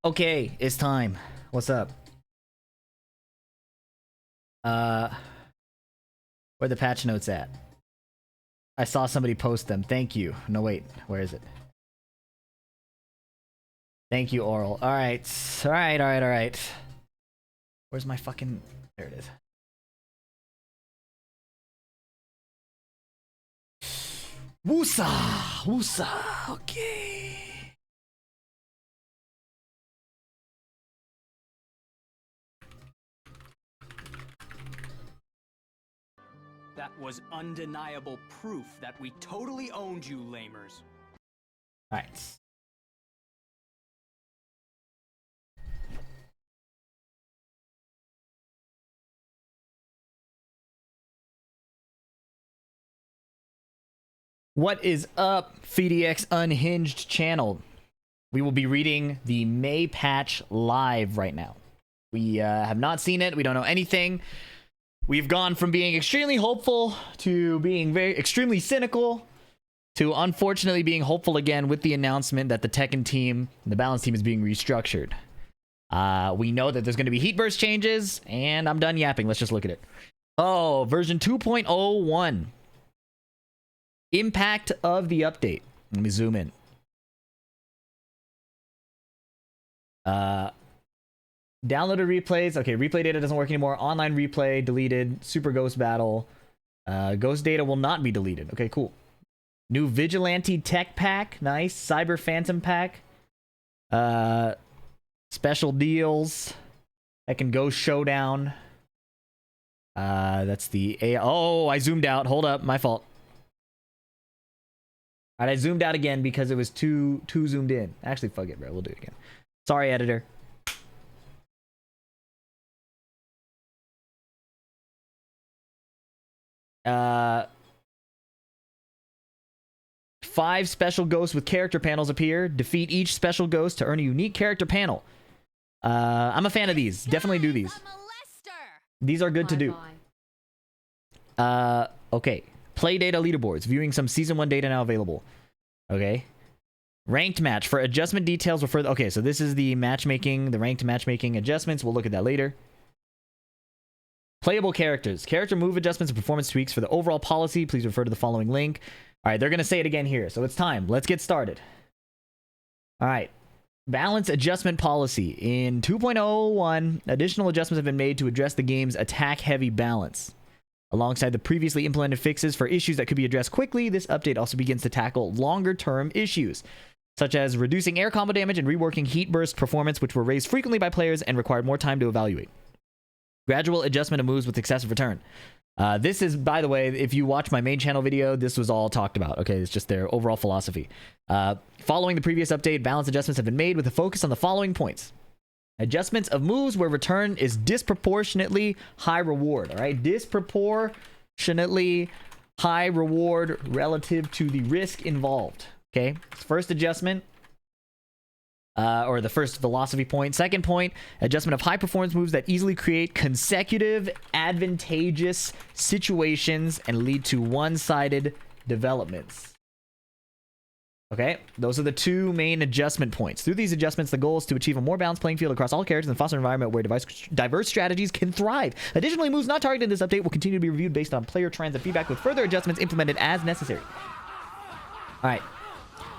Okay, it's time. What's up? Where the patch notes at? I saw somebody post them. Thank you. No, wait. Where is it? Thank you, Oral. Alright. Alright. Where's my fucking... There it is. Woosa! Woosa! Okay. That was undeniable proof that we totally owned you, lamers. Alright. What is up, FeeDX Unhinged channel? We will be reading the May patch live right now. We have not seen it. We don't know anything. We've gone from being extremely hopeful to being extremely cynical to unfortunately being hopeful again with the announcement that the Tekken team, the balance team, is being restructured. We know that there's going to be heat burst changes, and I'm done yapping. Let's just look at it. Oh, version 2.01. Impact of the update. Let me zoom in. Downloaded replays. Okay, replay data doesn't work anymore. Online replay deleted. Super Ghost Battle. Ghost data will not be deleted. Okay, cool. New Vigilante Tech Pack. Nice. Cyber Phantom Pack. Special deals. Tekken Ghost Showdown. That's the Oh, I zoomed out. Hold up. My fault. Alright, I zoomed out again because it was too zoomed in. Actually, fuck it, bro. We'll do it again. Sorry, editor. Five special ghosts with character panels appear. Defeat each special ghost to earn a unique character panel. I'm a fan of these. Definitely do these. These are good to do. Okay. Play data leaderboards. Viewing some Season 1 data now available. Okay. Ranked match. For adjustment details, refer... Okay, so this is the matchmaking, the ranked matchmaking adjustments. We'll look at that later. Playable characters. Character move adjustments and performance tweaks for the overall policy. Please refer to the following link. All right, they're going to say it again here. So it's time. Let's get started. All right. Balance adjustment policy. In 2.01, additional adjustments have been made to address the game's attack-heavy balance. Alongside the previously implemented fixes for issues that could be addressed quickly, this update also begins to tackle longer-term issues, such as reducing air combo damage and reworking heat burst performance, which were raised frequently by players and required more time to evaluate. Gradual adjustment of moves with excessive return. This is, by the way, if you watch my main channel video, this was all talked about. Okay, it's just their overall philosophy. Following the previous update, balance adjustments have been made with a focus on the following points. Adjustments of moves where return is disproportionately high reward. All right, disproportionately high reward relative to the risk involved. Okay, first adjustment. Or the first philosophy point. Second point, adjustment of high performance moves that easily create consecutive advantageous situations and lead to one-sided developments. Okay, those are the two main adjustment points. Through these adjustments, the goal is to achieve a more balanced playing field across all characters and foster an environment where diverse strategies can thrive. Additionally, moves not targeted in this update will continue to be reviewed based on player trends and feedback, with further adjustments implemented as necessary. All right.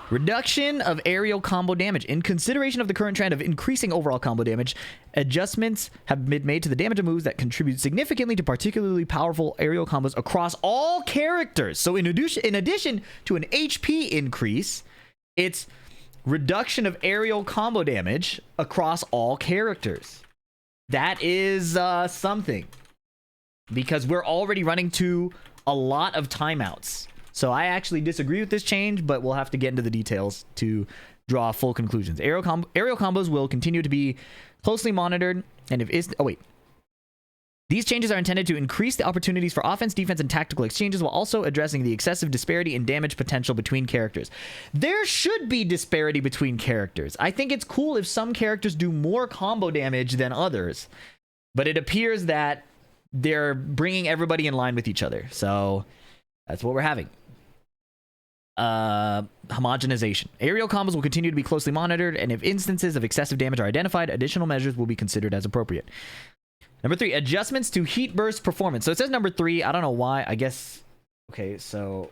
Reduction of aerial combo damage. In consideration of the current trend of increasing overall combo damage, adjustments have been made to the damage of moves that contribute significantly to particularly powerful aerial combos across all characters. So in addition to an HP increase, it's reduction of aerial combo damage across all characters. That is something. Because we're already running to a lot of timeouts. So I actually disagree with this change, but we'll have to get into the details to draw full conclusions. Aerial combos will continue to be closely monitored, and these changes are intended to increase the opportunities for offense, defense, and tactical exchanges while also addressing the excessive disparity in damage potential between characters. There should be disparity between characters. I think it's cool if some characters do more combo damage than others, but it appears that they're bringing everybody in line with each other. So that's what we're having. Homogenization. Aerial combos will continue to be closely monitored, and if instances of excessive damage are identified, additional measures will be considered as appropriate. Number 3, adjustments to heat burst performance. So it says number 3. I don't know why. I guess. Okay, so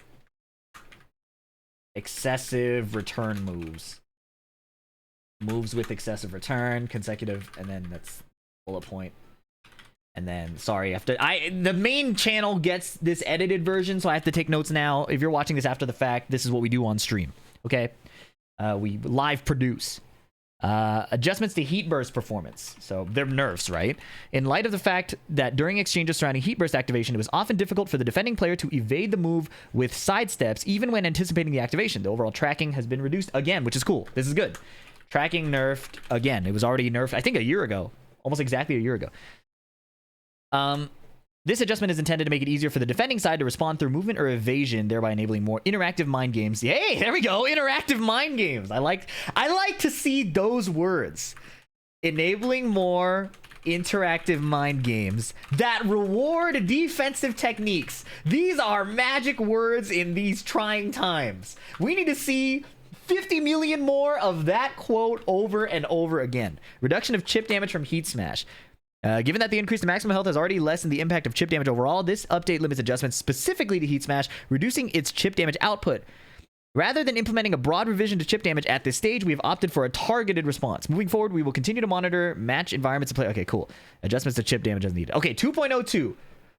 excessive return moves. Moves with excessive return, consecutive, and then that's bullet point. And then, sorry, the main channel gets this edited version, so I have to take notes now. If you're watching this after the fact, this is what we do on stream. Okay, we live produce. Adjustments to heat burst performance. So they're nerfs, right? In light of the fact that during exchanges surrounding heat burst activation, it was often difficult for the defending player to evade the move with sidesteps, even when anticipating the activation. The overall tracking has been reduced again, which is cool. This is good. Tracking nerfed again. It was already nerfed, I think, a year ago. Almost exactly a year ago. This adjustment is intended to make it easier for the defending side to respond through movement or evasion, thereby enabling more interactive mind games. Hey, there we go. Interactive mind games. I like to see those words. Enabling more interactive mind games that reward defensive techniques. These are magic words in these trying times. We need to see 50 million more of that quote over and over again. Reduction of chip damage from heat smash. Given that the increase to maximum health has already lessened the impact of chip damage overall, this update limits adjustments specifically to Heat Smash, reducing its chip damage output. Rather than implementing a broad revision to chip damage at this stage, we have opted for a targeted response. Moving forward, we will continue to monitor match environments and play. Okay, cool. Adjustments to chip damage as needed. Okay, 2.02.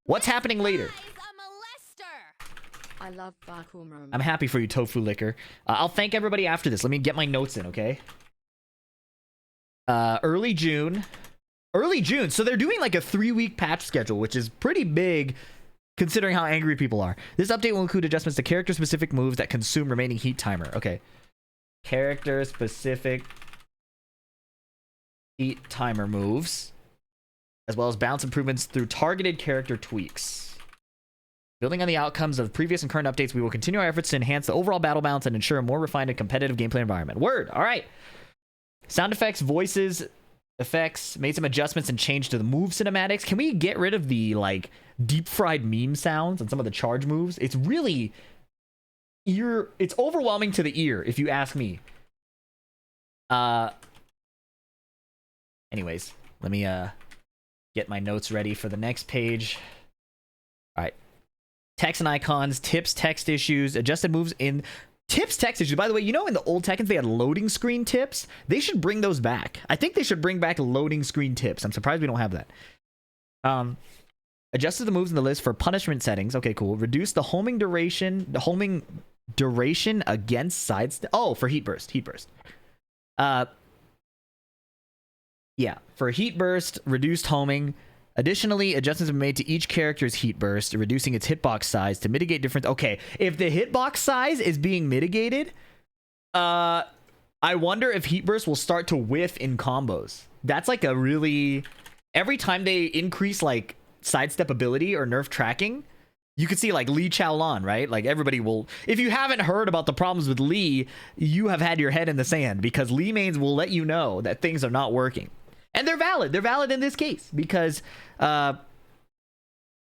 What's happening later? I love Bakuman. I'm happy for you, Tofu Liquor. I'll thank everybody after this. Let me get my notes in, okay? Early June. So they're doing like a 3-week patch schedule, which is pretty big considering how angry people are. This update will include adjustments to character-specific moves that consume remaining heat timer. Okay. Character-specific heat timer moves, as well as balance improvements through targeted character tweaks. Building on the outcomes of previous and current updates, we will continue our efforts to enhance the overall battle balance and ensure a more refined and competitive gameplay environment. Word! All right. Sound effects, voices, effects, made some adjustments and changed to the move cinematics. Can we get rid of the like deep fried meme sounds and some of the charge moves? It's really it's overwhelming to the ear if you ask me. Anyways, let me get my notes ready for the next page. All right. Text and icons, tips, text issues, adjusted moves in tips, text issues. By the way, you know in the old Tekkens they had loading screen tips? They should bring those back. I think they should bring back loading screen tips. I'm surprised we don't have that. Adjusted the moves in the list for punishment settings. Okay, cool. Reduce the homing duration against sides. Oh, for heat burst. Yeah, for heat burst, reduced homing. Additionally, adjustments have been made to each character's heat burst, reducing its hitbox size to mitigate different. Okay, if the hitbox size is being mitigated, I wonder if heat burst will start to whiff in combos. That's like a really... Every time they increase like sidestep ability or nerf tracking, you could see like Lee Chaolan, right? Like everybody will... If you haven't heard about the problems with Lee, you have had your head in the sand, because Lee mains will let you know that things are not working. And they're valid. They're valid in this case because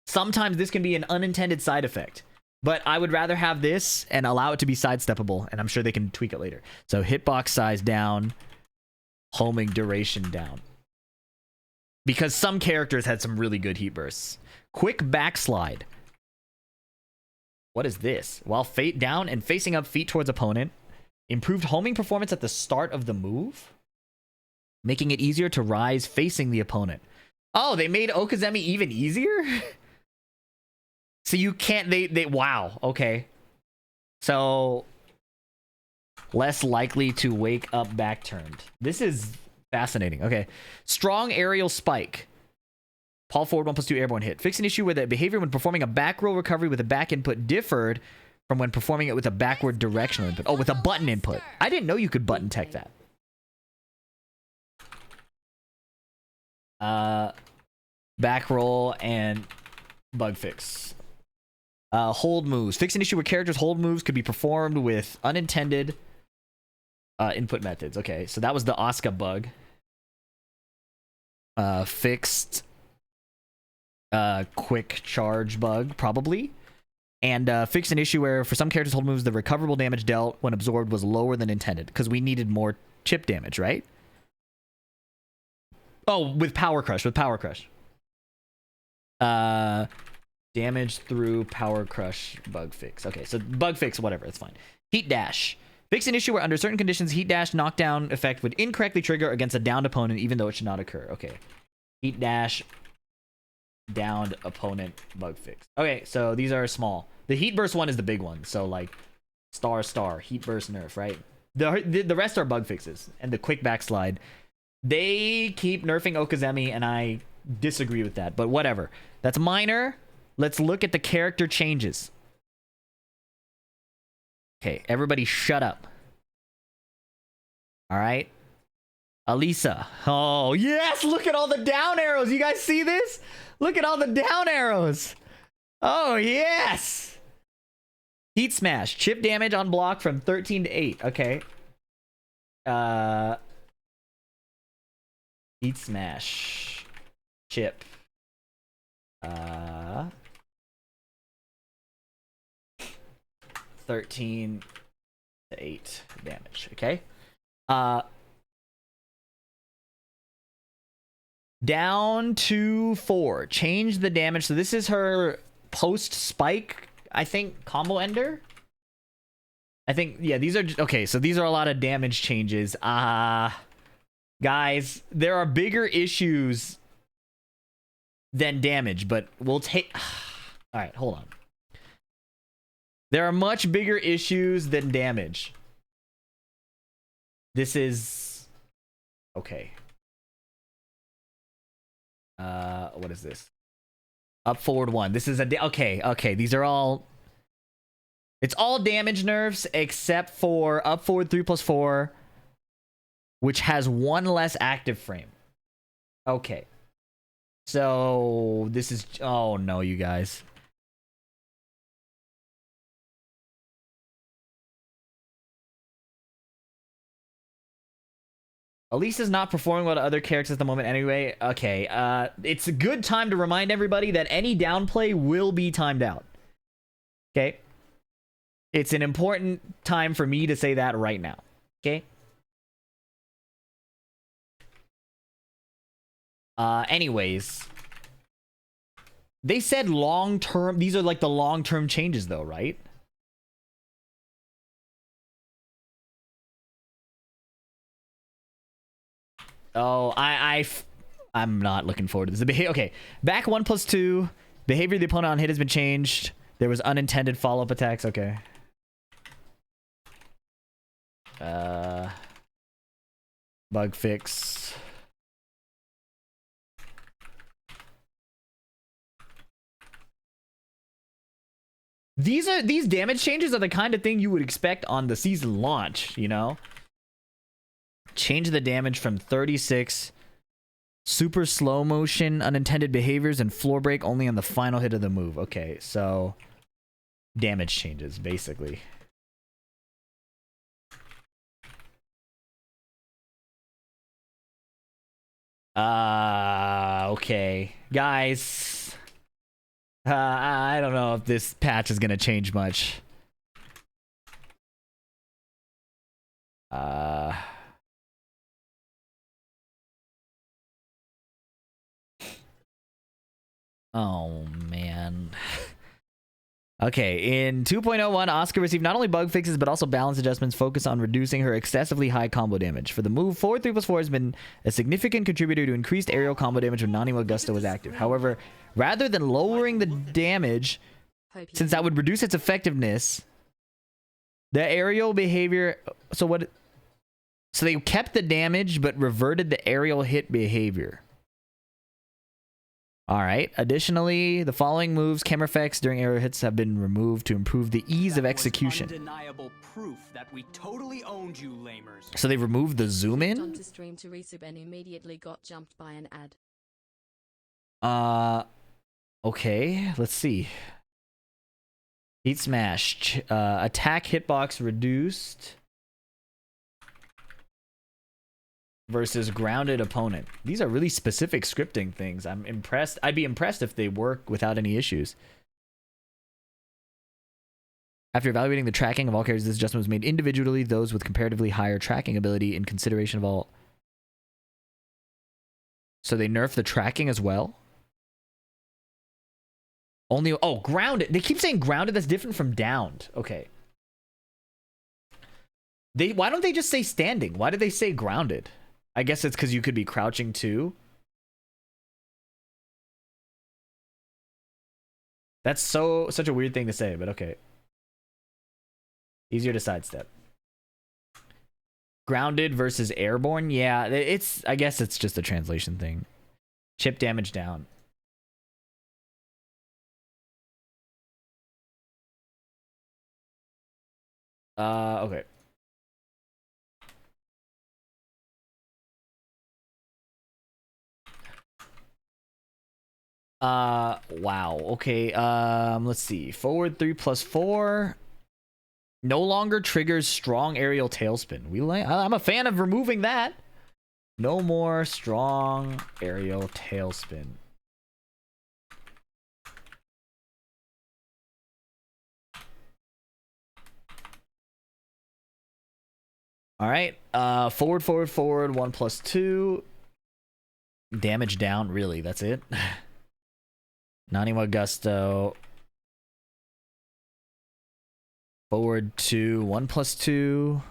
sometimes this can be an unintended side effect. But I would rather have this and allow it to be sidesteppable, and I'm sure they can tweak it later. So hitbox size down, homing duration down. Because some characters had some really good heat bursts. Quick backslide. What is this? While fate down and facing up, feet towards opponent. Improved homing performance at the start of the move, making it easier to rise facing the opponent. Oh, they made Okazemi even easier? So you can't... They wow, okay. So... less likely to wake up back turned. This is fascinating. Okay. Strong aerial spike. Paul forward 1+2 airborne hit. Fix an issue where the behavior when performing a back roll recovery with a back input differed from when performing it with a backward directional input. Oh, with a button input. I didn't know you could button tech that. Back roll and bug fix. Hold moves. Fix an issue where characters' hold moves could be performed with unintended input methods. Okay, so that was the Asuka bug. Fixed quick charge bug, probably. And fix an issue where for some characters hold moves, the recoverable damage dealt when absorbed was lower than intended because we needed more chip damage, right? Oh, with Power Crush, damage through Power Crush bug fix. Okay, so bug fix, whatever, it's fine. Heat Dash. Fix an issue where under certain conditions, Heat Dash knockdown effect would incorrectly trigger against a downed opponent even though it should not occur. Okay. Heat Dash, downed opponent bug fix. Okay, so these are small. The Heat Burst one is the big one. So like star, Heat Burst nerf, right? The rest are bug fixes. And the quick backslide. They keep nerfing Okazemi and I disagree with that, but whatever. That's minor. Let's look at the character changes. Okay, everybody shut up. All right. Alisa. Oh, yes! Look at all the down arrows. You guys see this? Look at all the down arrows. Oh, yes! Heat Smash. Chip damage on block from 13 to 8. Okay. Heat Smash. Chip. 13 to 8 damage. Okay. Down to 4. Change the damage. So this is her post spike, I think, combo ender. I think, yeah, these are okay. So these are a lot of damage changes. Guys, there are bigger issues than damage, but we'll take. All right, hold on. There are much bigger issues than damage. This is okay. What is this? Up forward 1. This is a okay. These are all. It's all damage nerfs except for up forward 3+4, which has 1 less active frame. Okay. So this is. Oh no, you guys. Elisa's not performing well to other characters at the moment anyway. Okay, it's a good time to remind everybody that any downplay will be timed out. Okay? It's an important time for me to say that right now. Okay? Anyways. They said long-term... These are like the long-term changes though, right? Oh, I'm not looking forward to this. Okay, back 1+2. Behavior of the opponent on hit has been changed. There was unintended follow-up attacks. Okay. Bug fix. These damage changes are the kind of thing you would expect on the season launch, you know? Change the damage from 36. Super slow motion, unintended behaviors, and floor break only on the final hit of the move. Okay, so damage changes, basically. Okay. Guys. I don't know if this patch is gonna change much. Oh, man. Okay, in 2.01, Asuka received not only bug fixes, but also balance adjustments focused on reducing her excessively high combo damage. For the move, forward 3+4 has been a significant contributor to increased aerial combo damage when Nanimo Augusta was active. However, rather than lowering the damage, since that would reduce its effectiveness, the aerial behavior... So they kept the damage, but reverted the aerial hit behavior. Alright, additionally, the following moves, camera effects during aerial hits have been removed to improve the ease of execution. Undeniable proof that we totally owned you, lamers. So they removed the zoom in? On to stream to resub and immediately got jumped by an ad. Okay, let's see. Heat Smash. Attack hitbox reduced. Versus grounded opponent. These are really specific scripting things. I'm impressed. I'd be impressed if they work without any issues. After evaluating the tracking of all characters, this adjustment was made individually. Those with comparatively higher tracking ability in consideration of all. So they nerf the tracking as well. Only grounded. They keep saying grounded. That's different from downed. Okay. Why don't they just say standing? Why did they say grounded? I guess it's because you could be crouching too. That's such a weird thing to say, but okay. Easier to sidestep. Grounded versus airborne. Yeah, I guess it's just a translation thing. Chip damage down. Okay. Wow. Okay. Let's see. Forward 3+4 no longer triggers strong aerial tailspin. I'm a fan of removing that. No more strong aerial tailspin. All right. Forward 1+2. Damage down. Really, that's it. Naniwa Gusto. Forward 2, 1+2.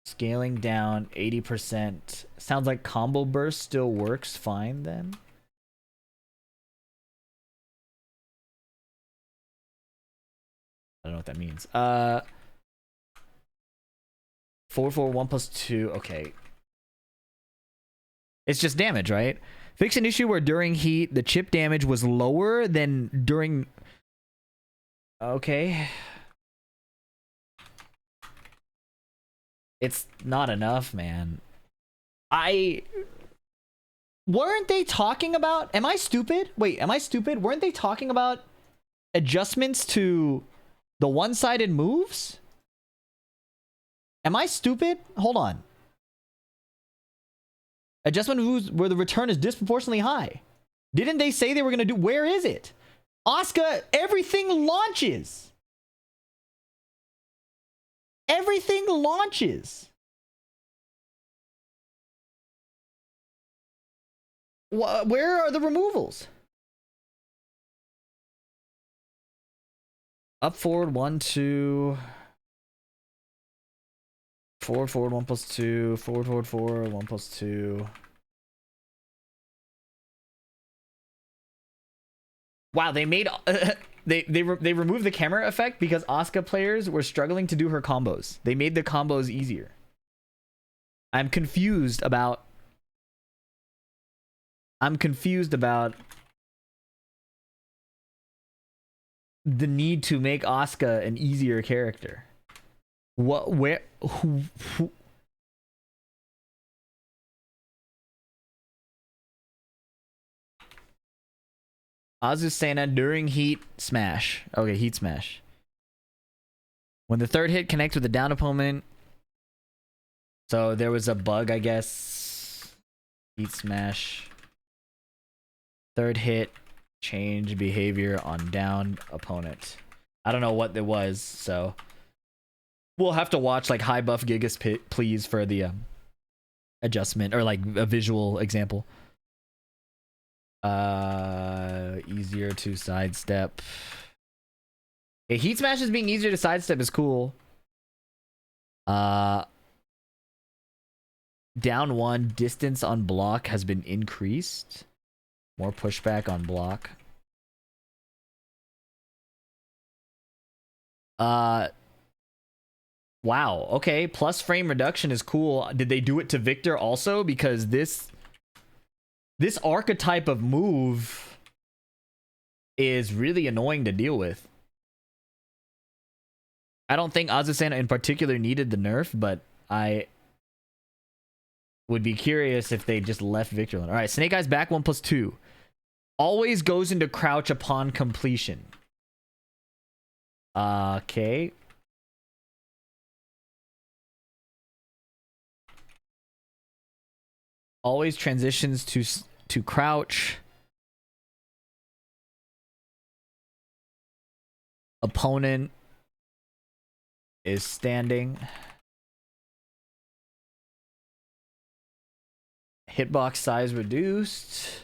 Scaling down 80%. Sounds like combo burst still works fine then. I don't know what that means. 4, 1+2. Okay. It's just damage, right? Fix an issue where during heat, the chip damage was lower than during... Okay. It's not enough, man. Weren't they talking about... Am I stupid? Wait, am I stupid? Weren't they talking about adjustments to the one-sided moves? Am I stupid? Hold on. Adjustment moves where the return is disproportionately high. Didn't they say they were going to do... Where is it? Asuka, everything launches. Everything launches. Where are the removals? Up, forward, 1, 2... Forward 1+2, forward 1+2. Wow, they made they removed the camera effect because Asuka players were struggling to do her combos. They made the combos easier. I'm confused about the need to make Asuka an easier character. What? Where? Who? Azucena during heat smash. Okay, heat smash. When the third hit connects with the down opponent. So there was a bug, I guess. Heat smash. Third hit, change behavior on down opponent. I don't know what it was, so we'll have to watch like High Buff Gigas please for the adjustment or like a visual example. Easier to sidestep. Okay, heat smashes being easier to sidestep is cool. Down 1, distance on block has been increased. More pushback on block. Wow, okay, plus frame reduction is cool. Did they do it to Victor also? Because this archetype of move is really annoying to deal with. I don't think Azucena in particular needed the nerf, but I would be curious if they just left Victor alone. All right, Snake Eyes back 1+2. Always goes into crouch upon completion. Okay. Always transitions to crouch. Opponent is standing. Hitbox size reduced.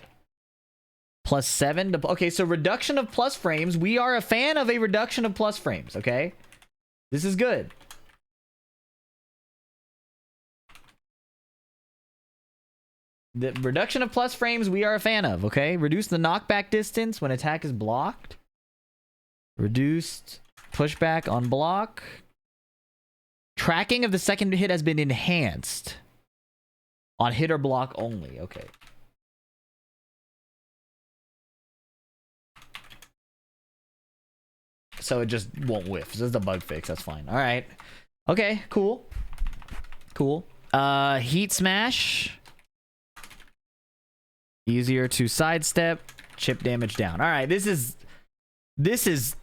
+7 to, okay, so reduction of plus frames. We are a fan of a reduction of plus frames, okay? This is good. The reduction of plus frames we are a fan of, okay? Reduce the knockback distance when attack is blocked. Reduced pushback on block. Tracking of the second hit has been enhanced. On hit or block only, okay. So it just won't whiff. So this is a bug fix, that's fine. Alright. Okay, cool. Cool. Heat smash. Easier to sidestep. Chip damage down. Alright, this is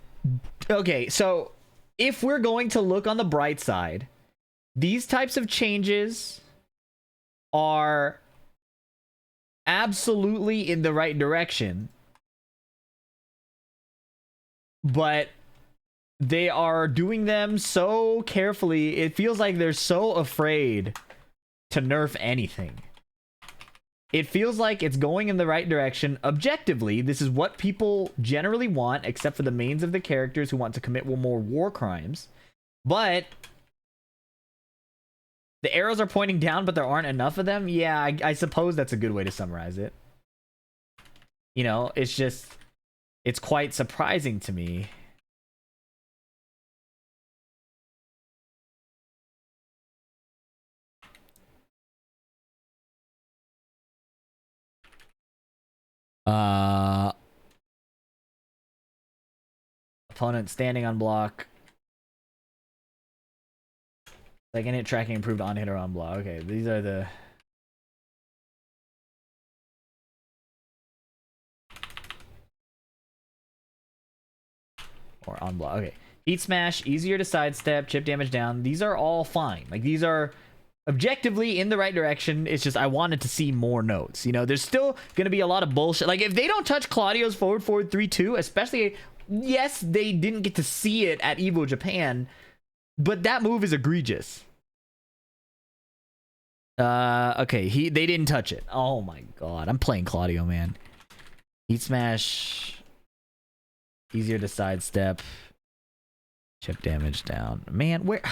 okay, so if we're going to look on the bright side, these types of changes are absolutely in the right direction, but they are doing them so carefully. It feels like they're so afraid to nerf anything. It feels like it's going in the right direction. Objectively, this is what people generally want, except for the mains of the characters who want to commit more war crimes. But the arrows are pointing down, but there aren't enough of them. Yeah, I suppose that's a good way to summarize it. You know, it's just, it's quite surprising to me. Opponent standing on block. Second hit tracking improved on hit or on block. Okay, these are the... Or on block. Okay. Heat smash, easier to sidestep, chip damage down. These are all fine. Like, these are objectively in the right direction. It's just I wanted to see more notes. You know, there's still going to be a lot of bullshit. Like, if they don't touch Claudio's forward 3-2, especially, yes, they didn't get to see it at EVO Japan, but that move is egregious. Okay, they didn't touch it. Oh my god, I'm playing Claudio, man. Heat smash, easier to sidestep, chip damage down. Man, where?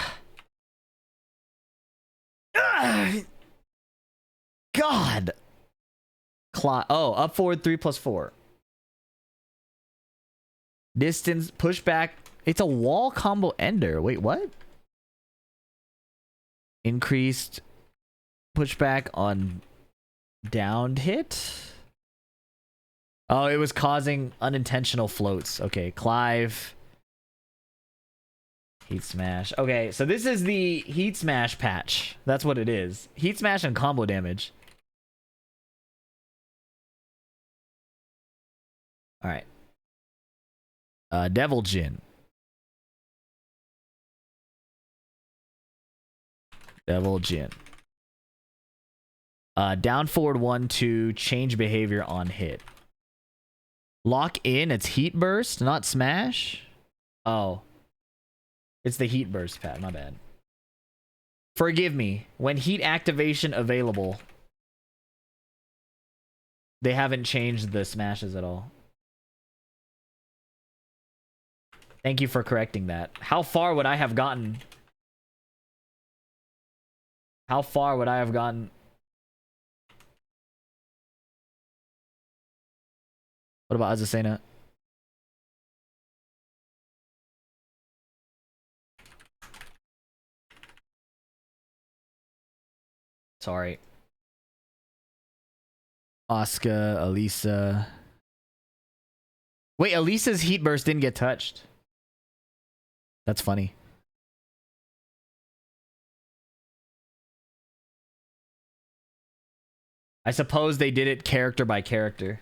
God. Oh, up forward 3+4. Distance, pushback. It's a wall combo ender. Wait, what? Increased pushback on downed hit. Oh, it was causing unintentional floats. Okay, Clive. Heat smash. Okay, so this is the heat smash patch. That's what it is. Heat smash and combo damage. All right. Devil Jin. Devil Jin. Down forward 1-2, change behavior on hit. Lock in, it's heat burst, not smash. Oh. It's the heat burst pad, my bad. Forgive me. When heat activation available, they haven't changed the smashes at all. Thank you for correcting that. How far would I have gotten? How far would I have gotten? What about Azucena? Sorry. Asuka, Elisa. Wait, Elisa's heat burst didn't get touched. That's funny. I suppose they did it character by character.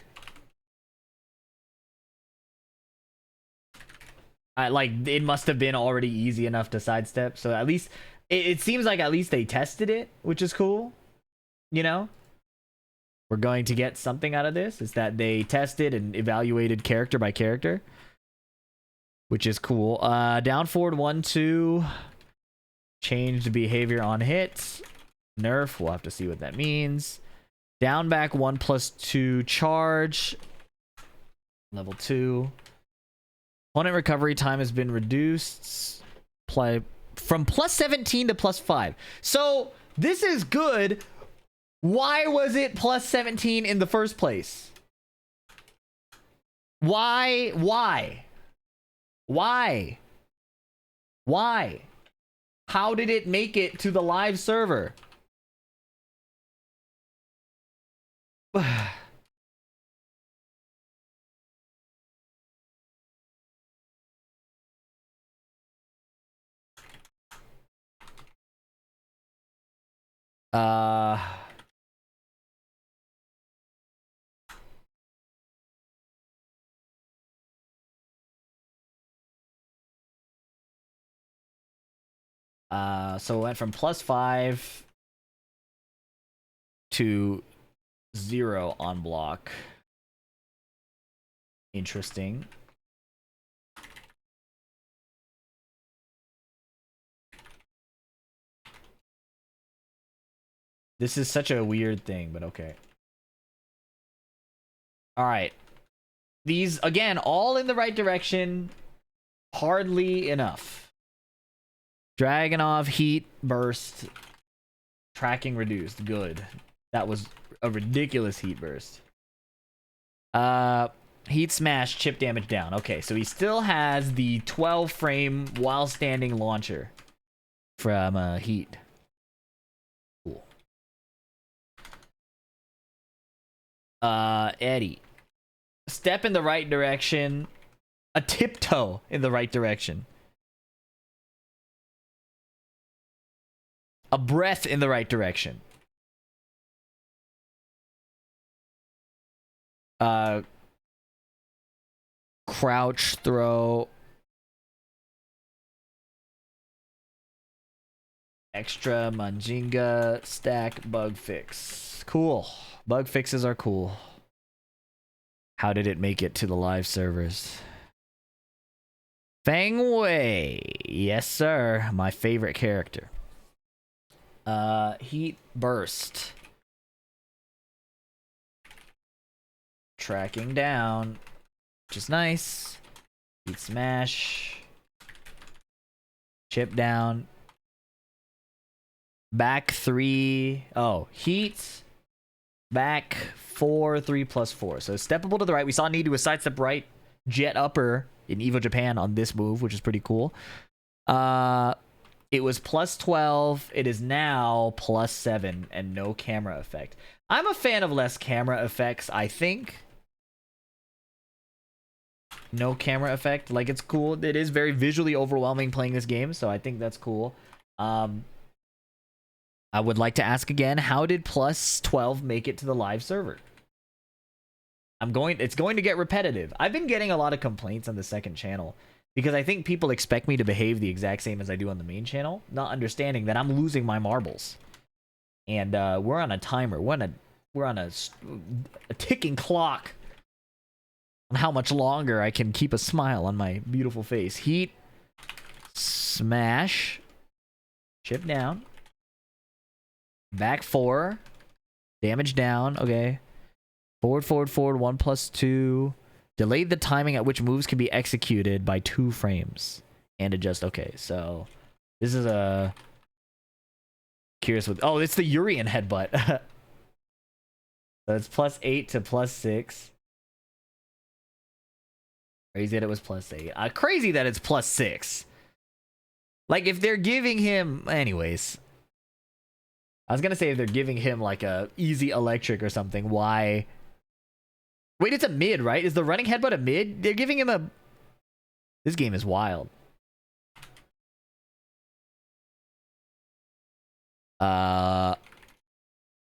Like, it must have been already easy enough to sidestep. So at least, it seems like at least they tested it, which is cool. You know? We're going to get something out of this. Is that they tested and evaluated character by character. which is cool. Down forward 1-2. Changed behavior on hits. Nerf. We'll have to see what that means. Down back 1+2 charge. Level 2. Opponent recovery time has been reduced. Play from +17 to +5. So this is good. Why was it +17 in the first place? Why? How did it make it to the live server? So it went from +5 to 0 on block. Interesting. This is such a weird thing, but okay. All right. These, again, all in the right direction. Hardly enough. Dragunov, heat, burst. Tracking reduced. Good. That was a ridiculous heat burst. Heat smash, chip damage down. Okay, so he still has the 12 frame while standing launcher from heat. Cool. Eddie. Step in the right direction. A tiptoe in the right direction. A breath in the right direction. Crouch throw. Extra Manjinga stack bug fix. Cool. Bug fixes are cool. How did it make it to the live servers? Feng Wei. Yes, sir. My favorite character. Heat burst. Tracking down, which is nice. Heat smash. Chip down. Back 3. Oh, heat. Back 4, 3+4. So steppable to the right. We saw need to a sidestep right. Jet upper in Evo Japan on this move, which is pretty cool. It was +12. It is now +7 and no camera effect. I'm a fan of less camera effects, I think. No camera effect. Like, it's cool. It is very visually overwhelming playing this game, so I think that's cool. I would like to ask again, how did +12 make it to the live server? It's going to get repetitive. I've been getting a lot of complaints on the second channel because I think people expect me to behave the exact same as I do on the main channel, not understanding that I'm losing my marbles. And we're on a timer. We're on a ticking clock on how much longer I can keep a smile on my beautiful face. Heat, smash, chip down, back 4, damage down. Okay, forward, 1+2. Delayed the timing at which moves can be executed by 2 frames and adjust. Okay, so this is a curious with. Oh, it's the Urian headbutt. So it's +8 to +6. Crazy that it was +8. Crazy that it's +6. Like, if they're giving him, anyways. I was gonna say if they're giving him like a easy electric or something. Why? Wait, it's a mid, right? Is the running headbutt a mid? They're giving him a... This game is wild.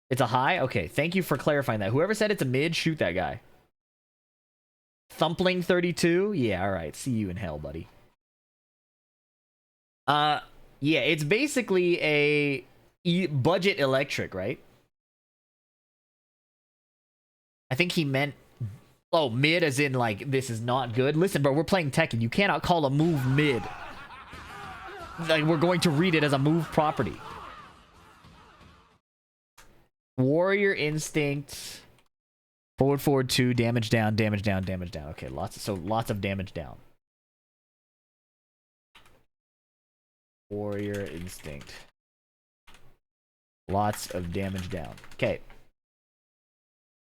It's a high? Okay, thank you for clarifying that. Whoever said it's a mid, shoot that guy. Thumpling 32? Yeah, alright. See you in hell, buddy. Yeah, it's basically a budget electric, right? I think he meant Oh, mid as in like this is not good. Listen, bro, we're playing Tekken. You cannot call a move mid. Like we're going to read it as a move property. Warrior Instinct. Forward 2, damage down, damage down, damage down. Okay, lots of damage down. Warrior Instinct. Lots of damage down. Okay.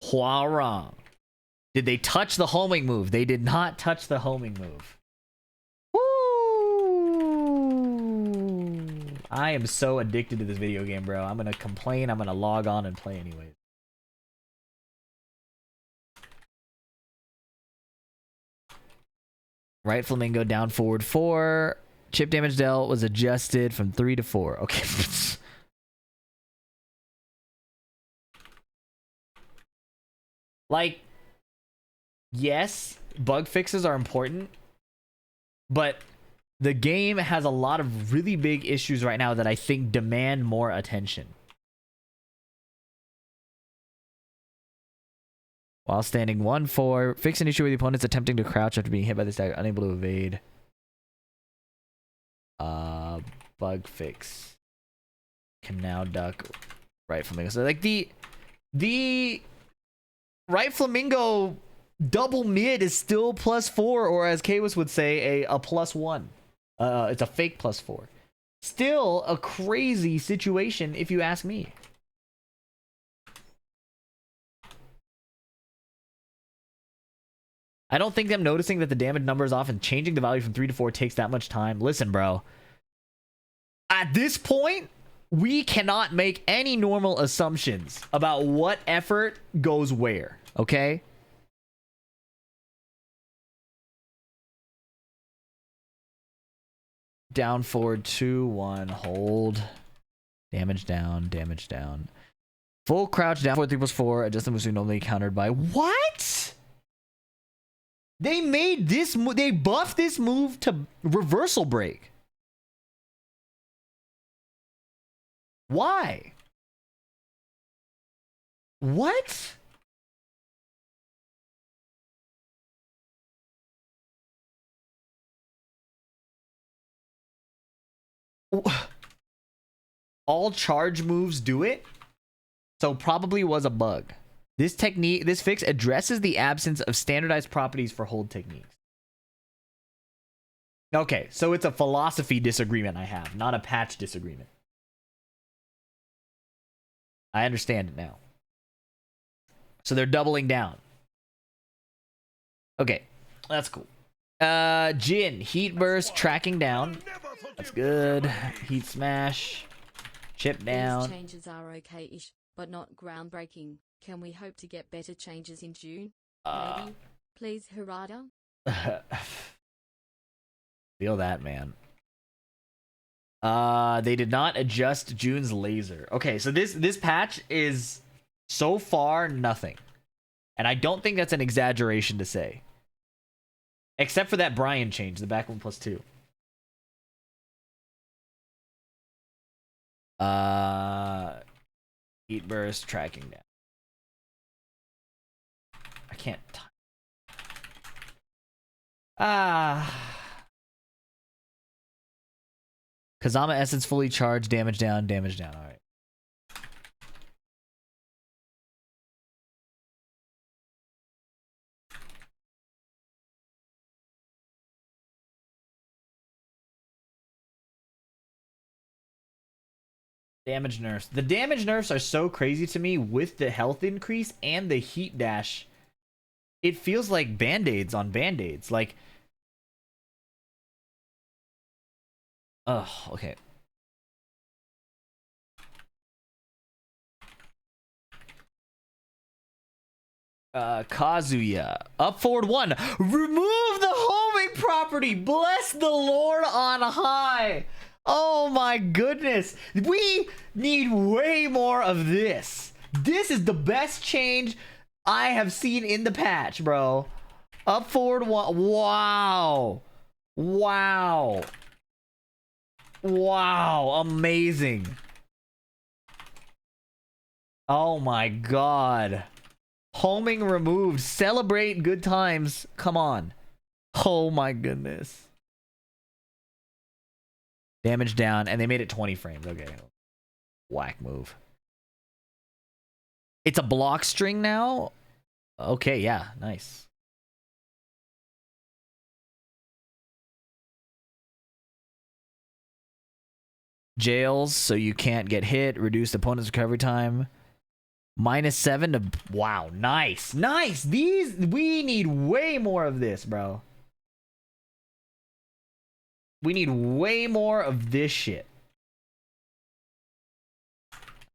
Hwoarang. Did they touch the homing move? They did not touch the homing move. Woo! I am so addicted to this video game, bro. I'm gonna complain. I'm gonna log on and play anyways. Right flamingo down forward 4. Chip damage dealt was adjusted from 3 to 4. Okay. Like, yes, bug fixes are important, but the game has a lot of really big issues right now that I think demand more attention. While standing 1-4, fix an issue where the opponent's attempting to crouch after being hit by this attack, unable to evade. Bug fix. Can now duck right flamingo. So like the right flamingo double mid is still +4, or as Kawis would say, a +1. It's a fake +4. Still a crazy situation if you ask me. I don't think them noticing that the damage number is off and changing the value from 3 to 4 takes that much time. Listen, bro. At this point, we cannot make any normal assumptions about what effort goes where, okay? Down forward 2-1, hold. Damage down, damage down. Full crouch down forward 3+4, adjust the move normally countered by what? They made this they buffed this move to reversal break. Why? What? All charge moves do it? So probably was a bug. This fix addresses the absence of standardized properties for hold techniques. Okay, so it's a philosophy disagreement I have, not a patch disagreement. I understand it now. So they're doubling down. Okay, that's cool. Jin, heat burst, tracking down. That's good. Heat smash. Chip down. These changes are okay-ish, but not groundbreaking. Can we hope to get better changes in June? Maybe? Please, Harada? Feel that, man. They did not adjust June's laser. Okay, so this patch is so far nothing. And I don't think that's an exaggeration to say. Except for that Brian change, the back 1+2. Heat burst, tracking down. I can't. Kazama Essence fully charged, damage down, damage down. Alright. Damage nerfs. The damage nerfs are so crazy to me with the health increase and the heat dash. It feels like band-aids on band-aids. Like, oh, okay. Kazuya. Up forward 1. Remove the homing property. Bless the Lord on high. Oh my goodness. We need way more of this. This is the best change I have seen in the patch, bro. Up forward 1. Wow. Wow. Wow. Amazing. Oh my god. Homing removed. Celebrate good times. Come on. Oh my goodness. Damage down, and they made it 20 frames. Okay. Whack move. It's a block string now? Okay, yeah, nice. Jails, so you can't get hit. Reduced opponent's recovery time. -7 to... Wow, nice. Nice! These... We need way more of this, bro. We need way more of this shit.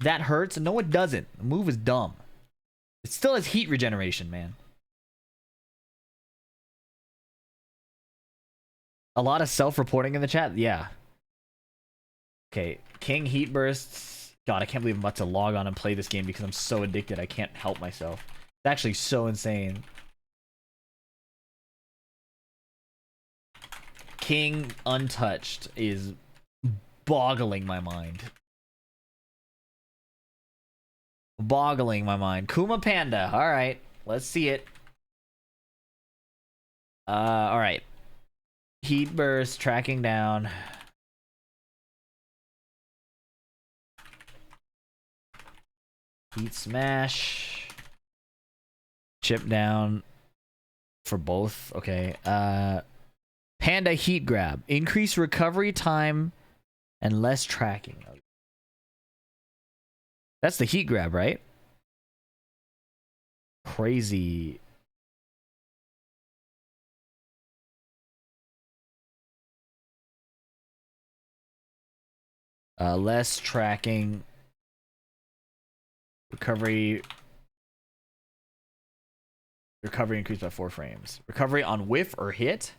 That hurts? No, it doesn't. The move is dumb. It still has heat regeneration, man. A lot of self-reporting in the chat? Yeah. Okay, King Heat Bursts. God, I can't believe I'm about to log on and play this game because I'm so addicted I can't help myself. It's actually so insane. King Untouched is boggling my mind. Boggling my mind. Kuma Panda. Alright. Let's see it. Alright. Heat Burst. Tracking down. Heat Smash. Chip down. For both. Okay. Panda Heat Grab. Increase recovery time and less tracking. That's the heat grab, right? Crazy. Less tracking. Recovery. Recovery increased by 4 frames. Recovery on whiff or hit?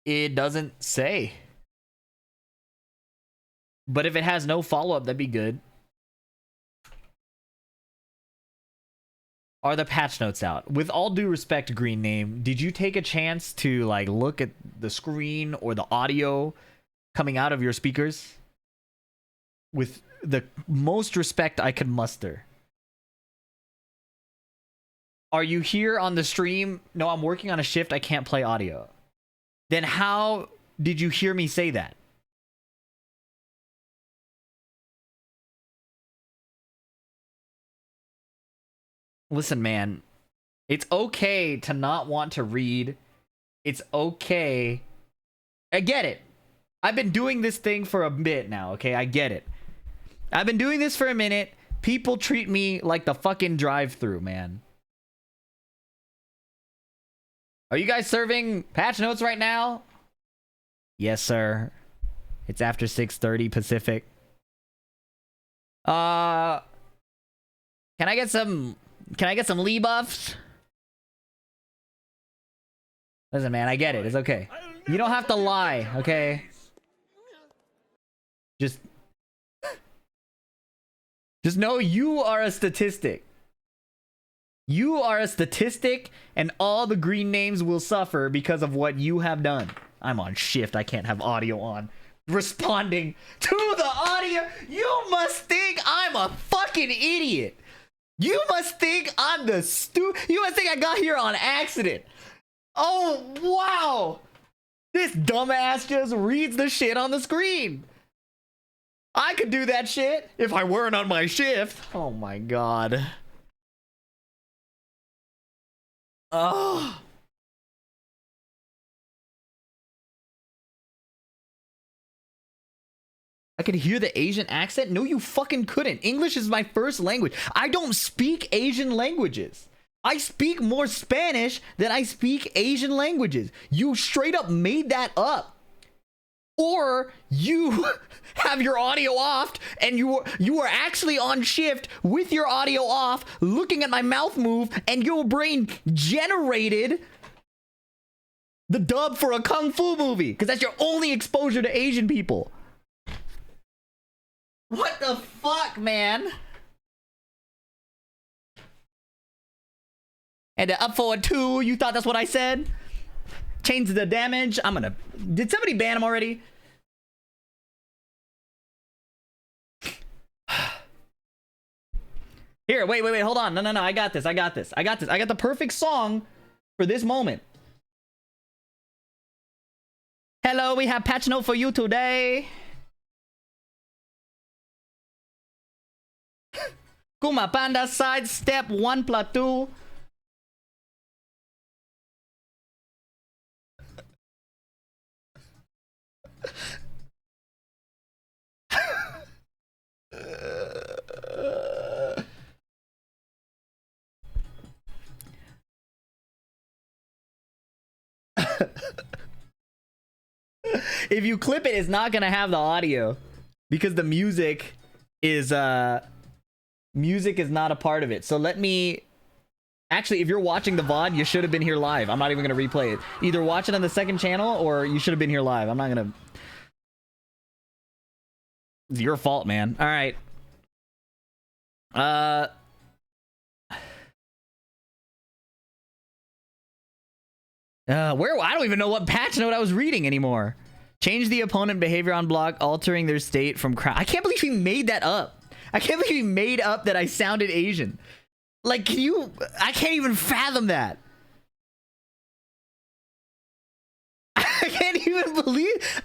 It doesn't say. But if it has no follow-up, that'd be good. Are the patch notes out? With all due respect, Green Name, did you take a chance to like look at the screen or the audio coming out of your speakers? With the most respect I could muster. Are you here on the stream? No, I'm working on a shift. I can't play audio. Then how did you hear me say that? Listen, man, it's okay to not want to read. It's okay. I get it. I've been doing this thing for a bit now, okay? I get it. I've been doing this for a minute. People treat me like the fucking drive-thru, man. Are you guys serving patch notes right now? Yes, sir. It's after 6:30 Pacific. Can I get some Lee buffs? Listen, man, I get it. It's okay. You don't have to lie, okay? Just know you are a statistic. You are a statistic, and all the green names will suffer because of what you have done. I'm on shift. I can't have audio on. Responding to the audio. You must think I'm a fucking idiot. You must think I'm the You must think I got here on accident. Oh, wow. This dumbass just reads the shit on the screen. I could do that shit if I weren't on my shift. Oh my god. Oh. I could hear the Asian accent? No, you fucking couldn't. English is my first language. I don't speak Asian languages. I speak more Spanish than I speak Asian languages. You straight up made that up. Or you have your audio off and you are actually on shift with your audio off, looking at my mouth move, and your brain generated the dub for a kung fu movie because that's your only exposure to Asian people. What the fuck, man? And up for a 2, you thought that's what I said? Change the damage. I'm gonna... Did somebody ban him already? Here, wait, hold on. No, I got this. I got the perfect song for this moment. Hello, we have patch note for you today. Kuma Panda side step 1 plus 2. If you clip it, it's not gonna have the audio because the music is not a part of it. So let me actually, if you're watching the VOD, you should have been here live. I'm not even gonna replay it. Either watch it on the second channel or you should have been here live. I'm not gonna. It's your fault, man. All right. Where I don't even know what patch note I was reading anymore. Change the opponent behavior on block, altering their state from crowd. I can't believe we made that up. I can't believe we made up that I sounded Asian. Like, can you? I can't even fathom that. I can't even believe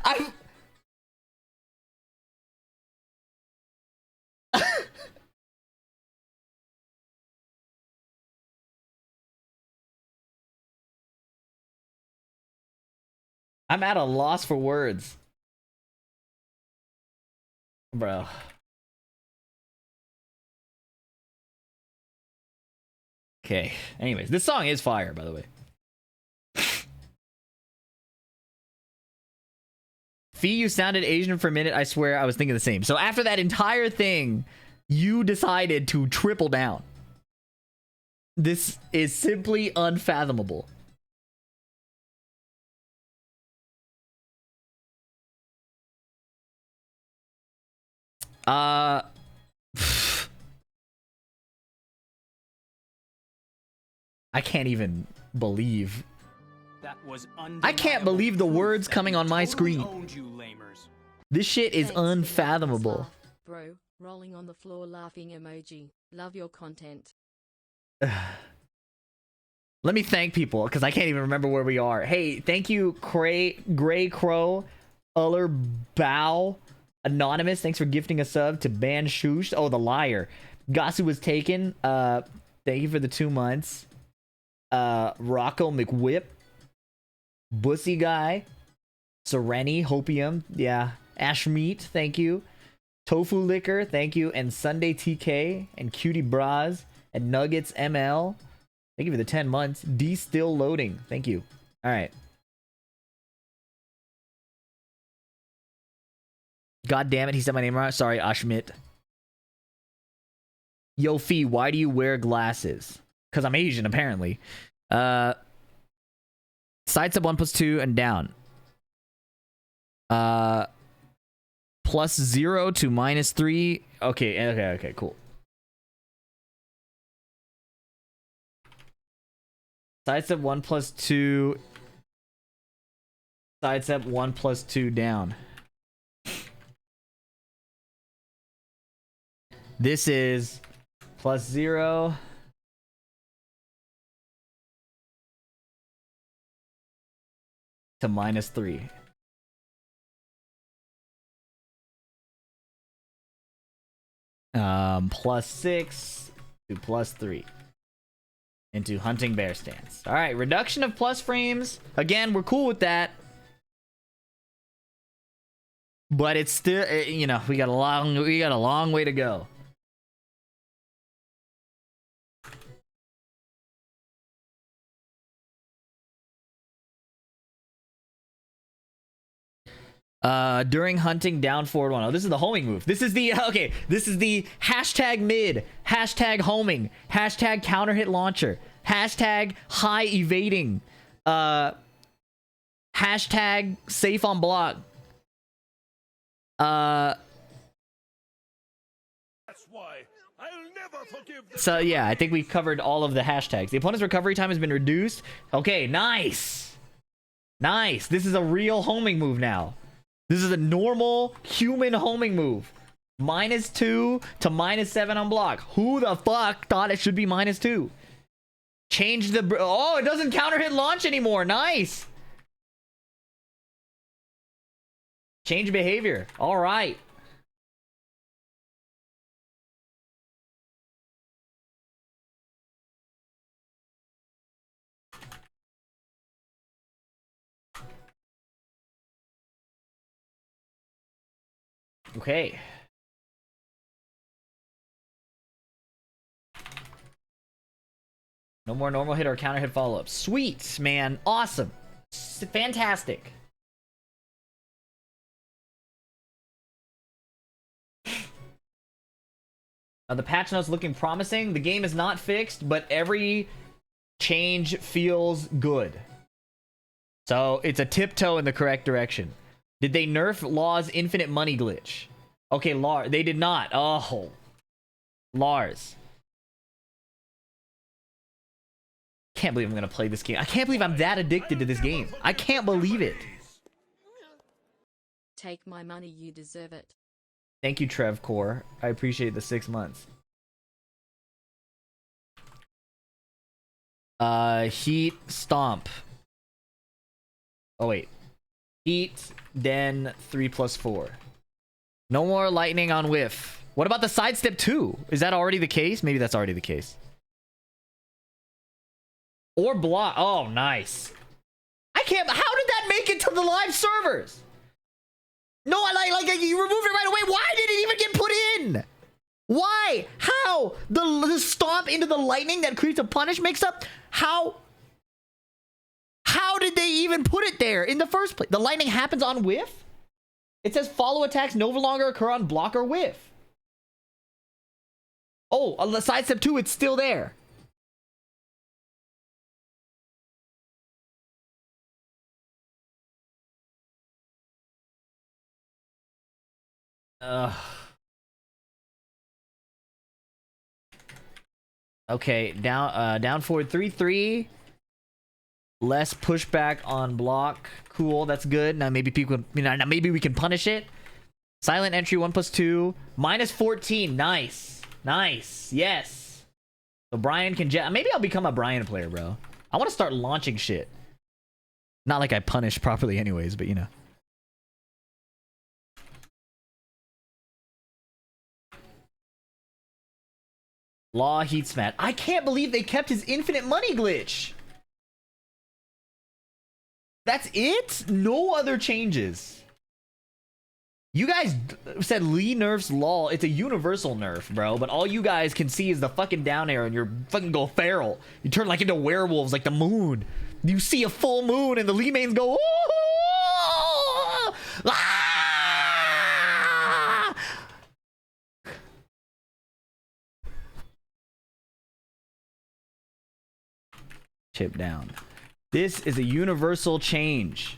I'm at a loss for words. Bro. Okay. Anyways, this song is fire, by the way. Fee, you sounded Asian for a minute. I swear I was thinking the same. So after that entire thing, you decided to triple down. This is simply unfathomable. I can't even believe. I can't believe the words coming on my screen. This shit is unfathomable. Bro, rolling on the floor laughing emoji. Love your content. Let me thank people because I can't even remember where we are. Hey, thank you, Gray Crow, Uller Bow, Anonymous. Thanks for gifting a sub to Ban Shoosh. Oh, the liar. Gasu was taken. Thank you for the 2 months. Rocco McWhip, Bussy Guy, Sereni, Hopium, yeah, Ashmeat, thank you, Tofu Liquor, thank you, and Sunday TK, and Cutie Bras, and Nuggets ML, thank you for the 10 months. D still loading, thank you. All right. God damn it, he said my name wrong. Sorry, Ashmit. Yo, Fee, why do you wear glasses? Because I'm Asian, apparently. Sidestep 1 plus 2 and down. Plus 0 to minus 3. Okay, cool. Sidestep 1 plus 2. Sidestep 1 plus 2 down. This is plus 0. To minus 3. Plus 6 to plus 3. Into hunting bear stance. All right, reduction of plus frames. Again, we're cool with that. But it's still, you know, we got a long way to go. During hunting, down forward 1. Oh, this is the homing move. This is the this is the hashtag mid, hashtag homing, hashtag counter hit launcher, hashtag high evading, hashtag safe on block. That's why I'll never forgive. So yeah, I think we covered all of the hashtags. The opponent's recovery time has been reduced. Okay, nice. This is a real homing move now. This is a normal human homing move. -2 to -7 on block. Who the fuck thought it should be -2? Change the... Oh, it doesn't counter hit launch anymore. Nice. Change behavior. All right. Okay. No more normal hit or counter hit follow-up. Sweet, man. Awesome. Fantastic. The patch notes looking promising. The game is not fixed, but every change feels good. So it's a tiptoe in the correct direction. Did they nerf Law's infinite money glitch? Okay, Lars. They did not. Oh. Lars. Can't believe I'm gonna play this game. I can't believe I'm that addicted to this game. I can't believe it. Take my money, you deserve it. Thank you, Trevcore. I appreciate the 6 months. Heat Stomp. Oh wait. Heat Den 3+4. No more lightning on whiff. What about the sidestep 2? Is that already the case? Maybe that's already the case. Or block. Oh, nice. I can't. How did that make it to the live servers? No, like you removed it right away. Why did it even get put in? Why? How? The stomp into the lightning that creates a punish mix up? How did they even put it there in the first place? The lightning happens on whiff? It says follow attacks no longer occur on block or whiff. Oh, on the sidestep 2, it's still there. Okay, down forward 3-3. Less pushback on block. Cool, that's good. Now maybe people, now maybe we can punish it. Silent entry 1+2. -14. Nice. Nice. Yes. So Brian can maybe I'll become a Brian player, bro. I want to start launching shit. Not like I punish properly anyways, but you know. Law heat smash. I can't believe they kept his infinite money glitch. That's it? No other changes. You guys said Lee nerfs Law. It's a universal nerf, bro. But all you guys can see is the fucking down arrow and you're fucking go feral. You turn like into werewolves like the moon. You see a full moon and the Lee mains go, ooh, ah! Chip down. This is a universal change.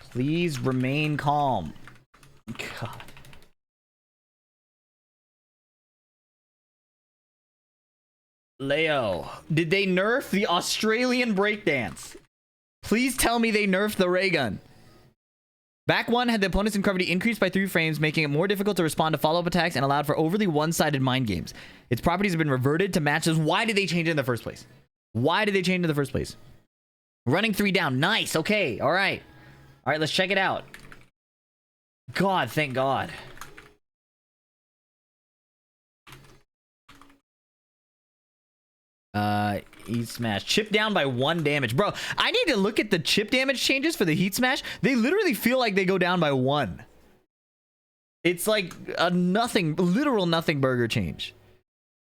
Please remain calm. God. Leo, did they nerf the Australian breakdance? Please tell me they nerfed the ray gun. Back one had the opponent's gravity increased by 3 frames, making it more difficult to respond to follow-up attacks and allowed for overly one-sided mind games. Its properties have been reverted to match this. Why did they change it in the first place? Why did they change it in the first place? Running 3 down. Nice. Okay. All right. All right, let's check it out. God, thank God. Heat smash. Chip down by 1 damage. Bro, I need to look at the chip damage changes for the heat smash. They literally feel like they go down by 1. It's like a nothing, literal nothing burger change.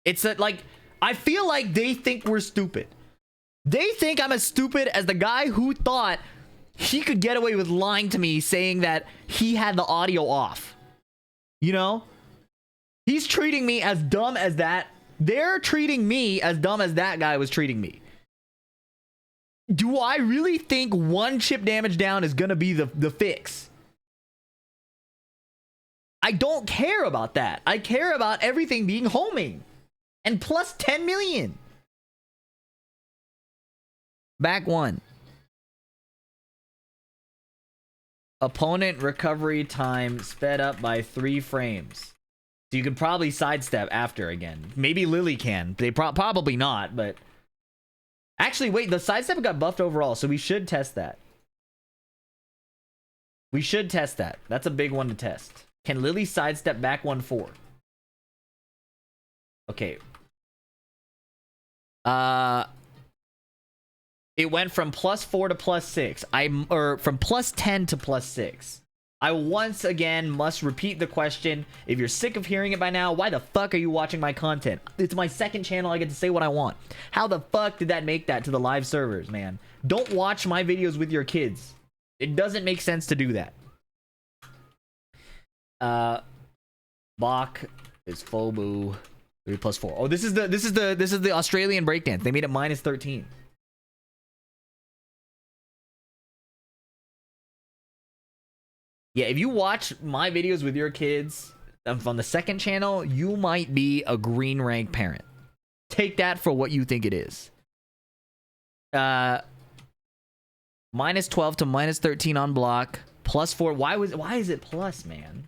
It's that, like, I feel like they think we're stupid. They think I'm as stupid as the guy who thought he could get away with lying to me saying that he had the audio off. You know? He's treating me as dumb as that. They're treating me as dumb as that guy was treating me. Do I really think 1 chip damage down is gonna be the fix? I don't care about that. I care about everything being homing. And plus 10 million. Back 1. Opponent recovery time sped up by 3 frames. So you could probably sidestep after again. Maybe Lily can. They probably not, but... Actually, wait, the sidestep got buffed overall, so we should test that. We should test that. That's a big one to test. Can Lily sidestep back 1-4? Okay. It went from +4 to +6. Or from +10 to +6. I once again must repeat the question. If you're sick of hearing it by now, why the fuck are you watching my content? It's my second channel. I get to say what I want. How the fuck did that make that to the live servers, man? Don't watch my videos with your kids. It doesn't make sense to do that. Bach is Fobu 3 + 4. Oh, this is the Australian breakdance. They made it -13. Yeah, if you watch my videos with your kids from the second channel, you might be a green rank parent. Take that for what you think it is. -12 to -13 on block. +4. Why is it plus, man?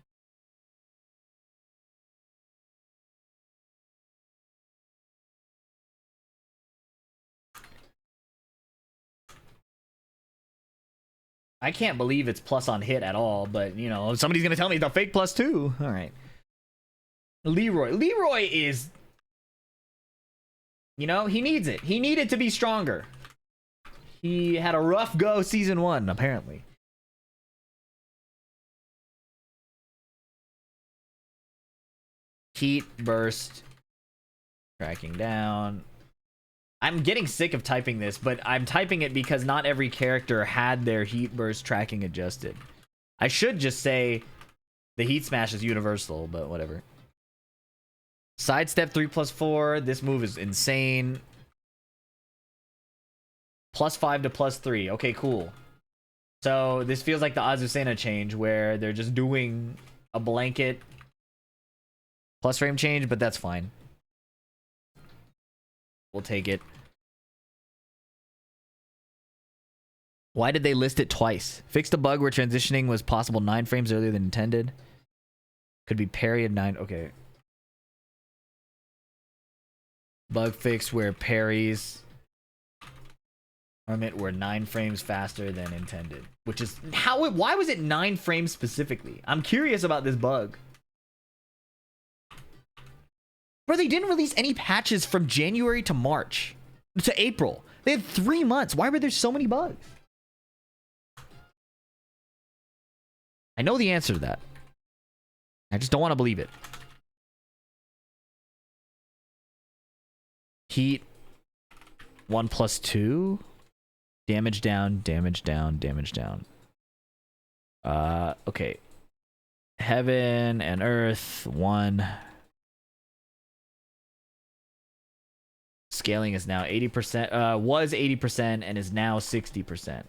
I can't believe it's plus on hit at all, but you know, somebody's gonna tell me the fake +2. All right. Leroy is, you know, he needs it. He needed to be stronger. He had a rough go season 1, apparently. Heat burst. Tracking down. I'm getting sick of typing this, but I'm typing it because not every character had their heat burst tracking adjusted. I should just say the heat smash is universal, but whatever. Sidestep 3 + 4. This move is insane. +5 to +3. Okay, cool. So this feels like the Azucena change where they're just doing a blanket plus frame change, but that's fine. We'll take it. Why did they list it twice? Fixed a bug where transitioning was possible 9 frames earlier than intended. Could be parry at 9. Okay. Bug fix where parries were 9 frames faster than intended. Which is how. Why was it 9 frames specifically? I'm curious about this bug. Bro, they didn't release any patches from January to March to April. They had 3 months. Why were there so many bugs? I know the answer to that. I just don't want to believe it. Heat 1 + 2. Damage down, damage down, damage down. Okay. Heaven and Earth 1. Scaling is now 80%, was 80% and is now 60%.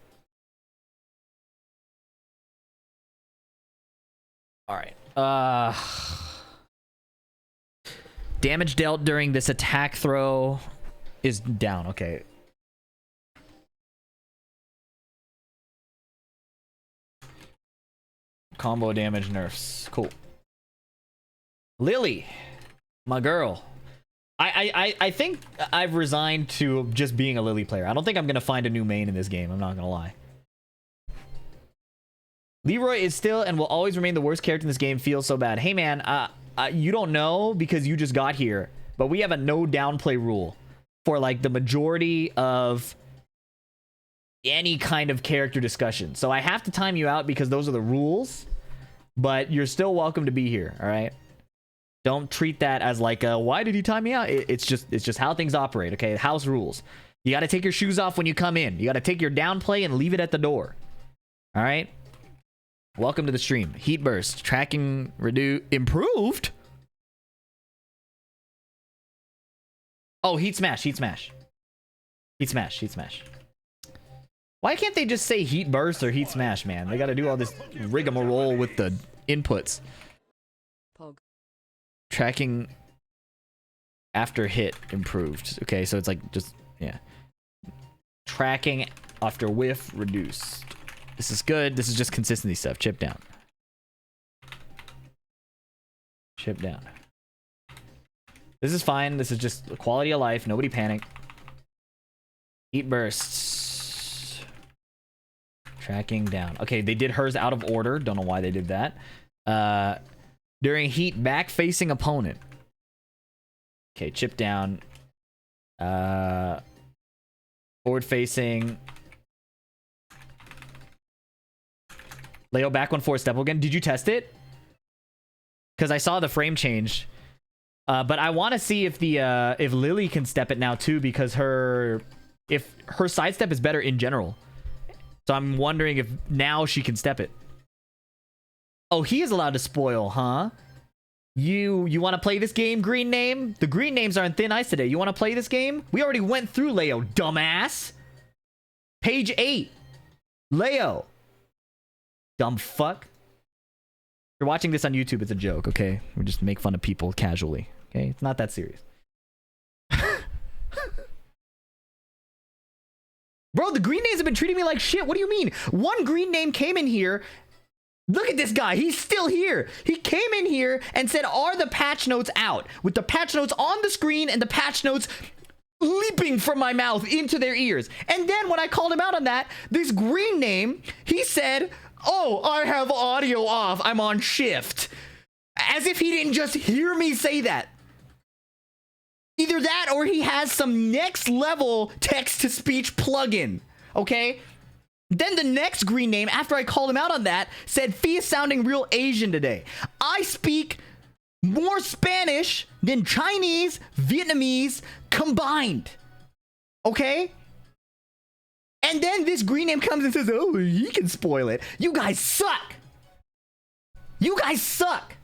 All right. Damage dealt during this attack throw is down. Okay. Combo damage nerfs. Cool. Lily, my girl. I think I've resigned to just being a Lily player. I don't think I'm going to find a new main in this game. I'm not going to lie. Leroy is still and will always remain the worst character in this game. Feels so bad. Hey, man, you don't know because you just got here. But we have a no downplay rule for like the majority of any kind of character discussion. So I have to time you out because those are the rules. But you're still welcome to be here, all right? Don't treat that as like, why did he time me out? It's just how things operate, okay? House rules. You got to take your shoes off when you come in. You got to take your downplay and leave it at the door. All right? Welcome to the stream. Heat burst. Tracking improved? Oh, heat smash. Heat smash. Heat smash. Heat smash. Why can't they just say heat burst or heat smash, man? They got to do all this rigmarole with the inputs. Pog. Tracking after hit improved. Okay, so it's like just, yeah. Tracking after whiff reduced. This is good. This is just consistency stuff. Chip down. Chip down. This is fine. This is just quality of life. Nobody panic. Heat bursts. Tracking down. Okay, they did hers out of order. Don't know why they did that. During heat, back facing opponent. Okay, chip down. Forward facing. Leo back 1-4 step again. Did you test it? Because I saw the frame change. But I want to see if the if Lily can step it now too, because her sidestep is better in general. So I'm wondering if now she can step it. Oh, he is allowed to spoil, huh? You want to play this game, green name? The green names are on thin ice today. You want to play this game? We already went through Leo, dumbass. Page 8. Leo. Dumb fuck. If you're watching this on YouTube, it's a joke, okay? We just make fun of people casually, okay? It's not that serious. Bro, the green names have been treating me like shit. What do you mean? One green name came in here. Look at this guy. He's still here. He came in here and said, are the patch notes out? With the patch notes on the screen and the patch notes leaping from my mouth into their ears. And then when I called him out on that, this green name, he said, oh, I have audio off. I'm on shift. As if he didn't just hear me say that. Either that or he has some next level text-to-speech plugin. Okay? Then the next green name, after I called him out on that, said, Fee is sounding real Asian today. I speak more Spanish than Chinese, Vietnamese combined. Okay? And then this green name comes and says, oh, he can spoil it. You guys suck. You guys suck.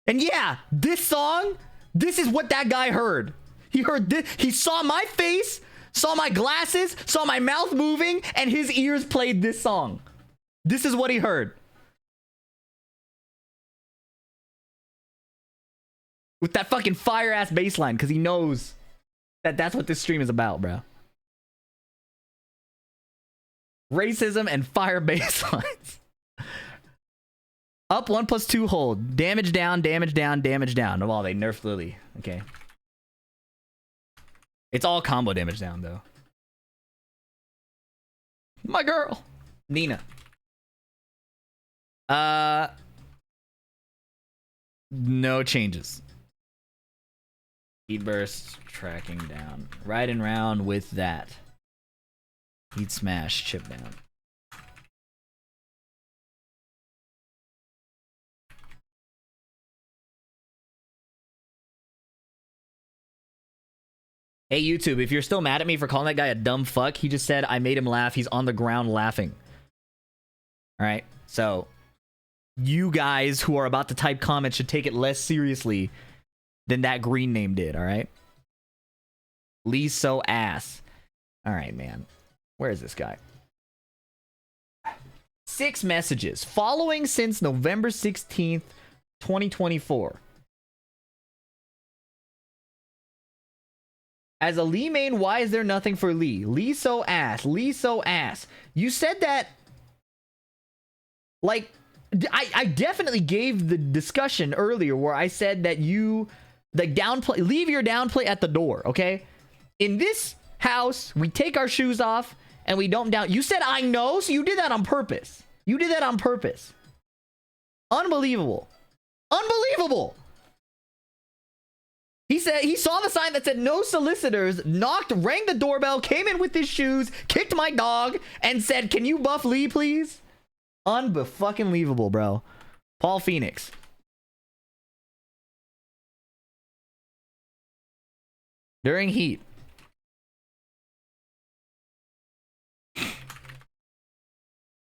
And yeah, this song, this is what that guy heard. He heard this. He saw my face, saw my glasses, saw my mouth moving, and his ears played this song. This is what he heard. With that fucking fire-ass bass line, because he knows that that's what this stream is about, bro. Racism and fire bass lines. Up 1+2 hold. Damage down, damage down, damage down. Oh, they nerfed Lily. Okay. It's all combo damage down, though. My girl. Nina. No changes. Heat burst, tracking down. Right and round with that. Heat smash, chip down. Hey, YouTube, if you're still mad at me for calling that guy a dumb fuck, he just said I made him laugh. He's on the ground laughing. All right, so you guys who are about to type comments should take it less seriously than that green name did, all right? Lee's so ass. All right, man. Where is this guy? 6 messages. Following since November 16th, 2024. As a Lee main, why is there nothing for Lee? Lee so ass. Lee so ass. You said that... Like, I definitely gave the discussion earlier where I said that you... The downplay... Leave your downplay at the door, okay? In this house, we take our shoes off and we don't down... You said I know, so you did that on purpose. You did that on purpose. Unbelievable. Unbelievable! He said he saw the sign that said no solicitors, knocked, rang the doorbell, came in with his shoes, kicked my dog, and said, can you buff Lee, please? Unbe-fucking-leavable, bro. Paul Phoenix. During heat.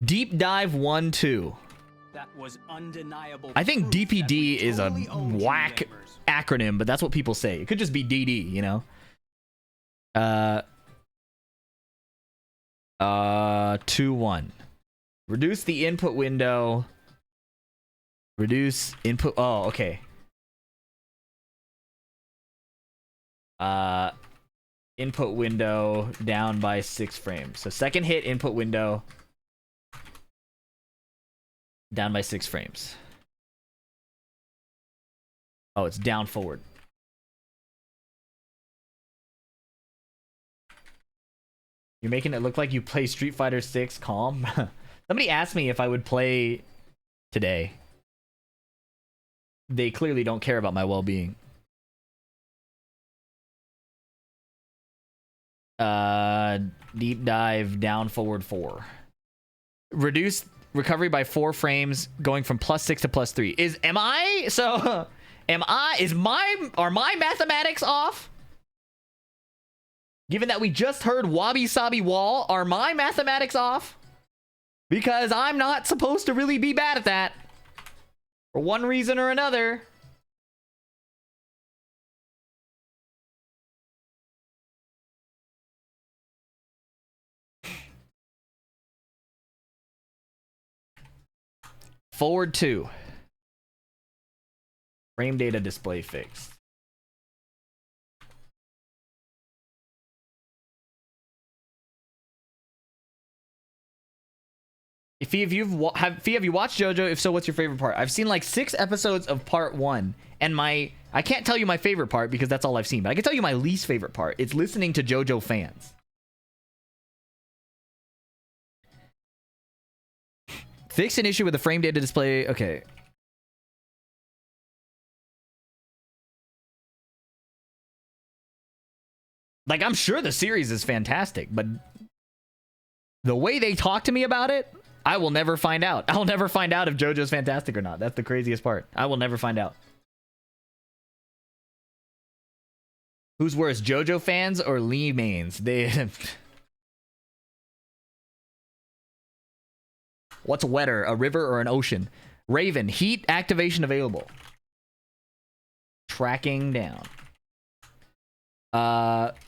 Deep dive 1-2. That was undeniable. I think proof that we DPD is a totally owned you whack gamers. acronym, but that's what people say. It could just be DD, you know? 2-1. Reduce the input window. Reduce input. Oh, okay. Input window down by 6 frames. So second hit, input window down by 6 frames. Oh, it's down forward. You're making it look like you play Street Fighter 6 calm. Somebody asked me if I would play today. They clearly don't care about my well-being. Deep dive down forward 4. Reduce recovery by 4 frames, going from +6 to +3. Are my mathematics off? Given that we just heard Wabi Sabi Wall, are my mathematics off? Because I'm not supposed to really be bad at that. For one reason or another. Forward 2. Frame data display fixed. If have you watched JoJo? If so, what's your favorite part? I've seen like 6 episodes of part 1, and I can't tell you my favorite part because that's all I've seen, but I can tell you my least favorite part. It's listening to JoJo fans. Fix an issue with the frame data display. Okay. Like, I'm sure the series is fantastic, but the way they talk to me about it, I will never find out. I'll never find out if JoJo's fantastic or not. That's the craziest part. I will never find out. Who's worse, JoJo fans or Lee mains? What's wetter, a river or an ocean? Raven, heat activation available. Tracking down.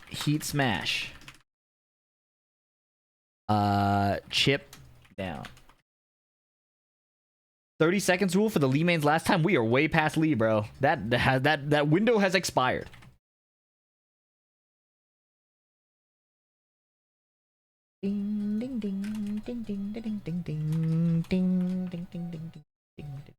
Heat smash. Chip down. 30 seconds rule for the Lee mains last time. We are way past Lee, bro. That window has expired. Ding ding ding ding ding ding ding ding ding ding ding ding ding.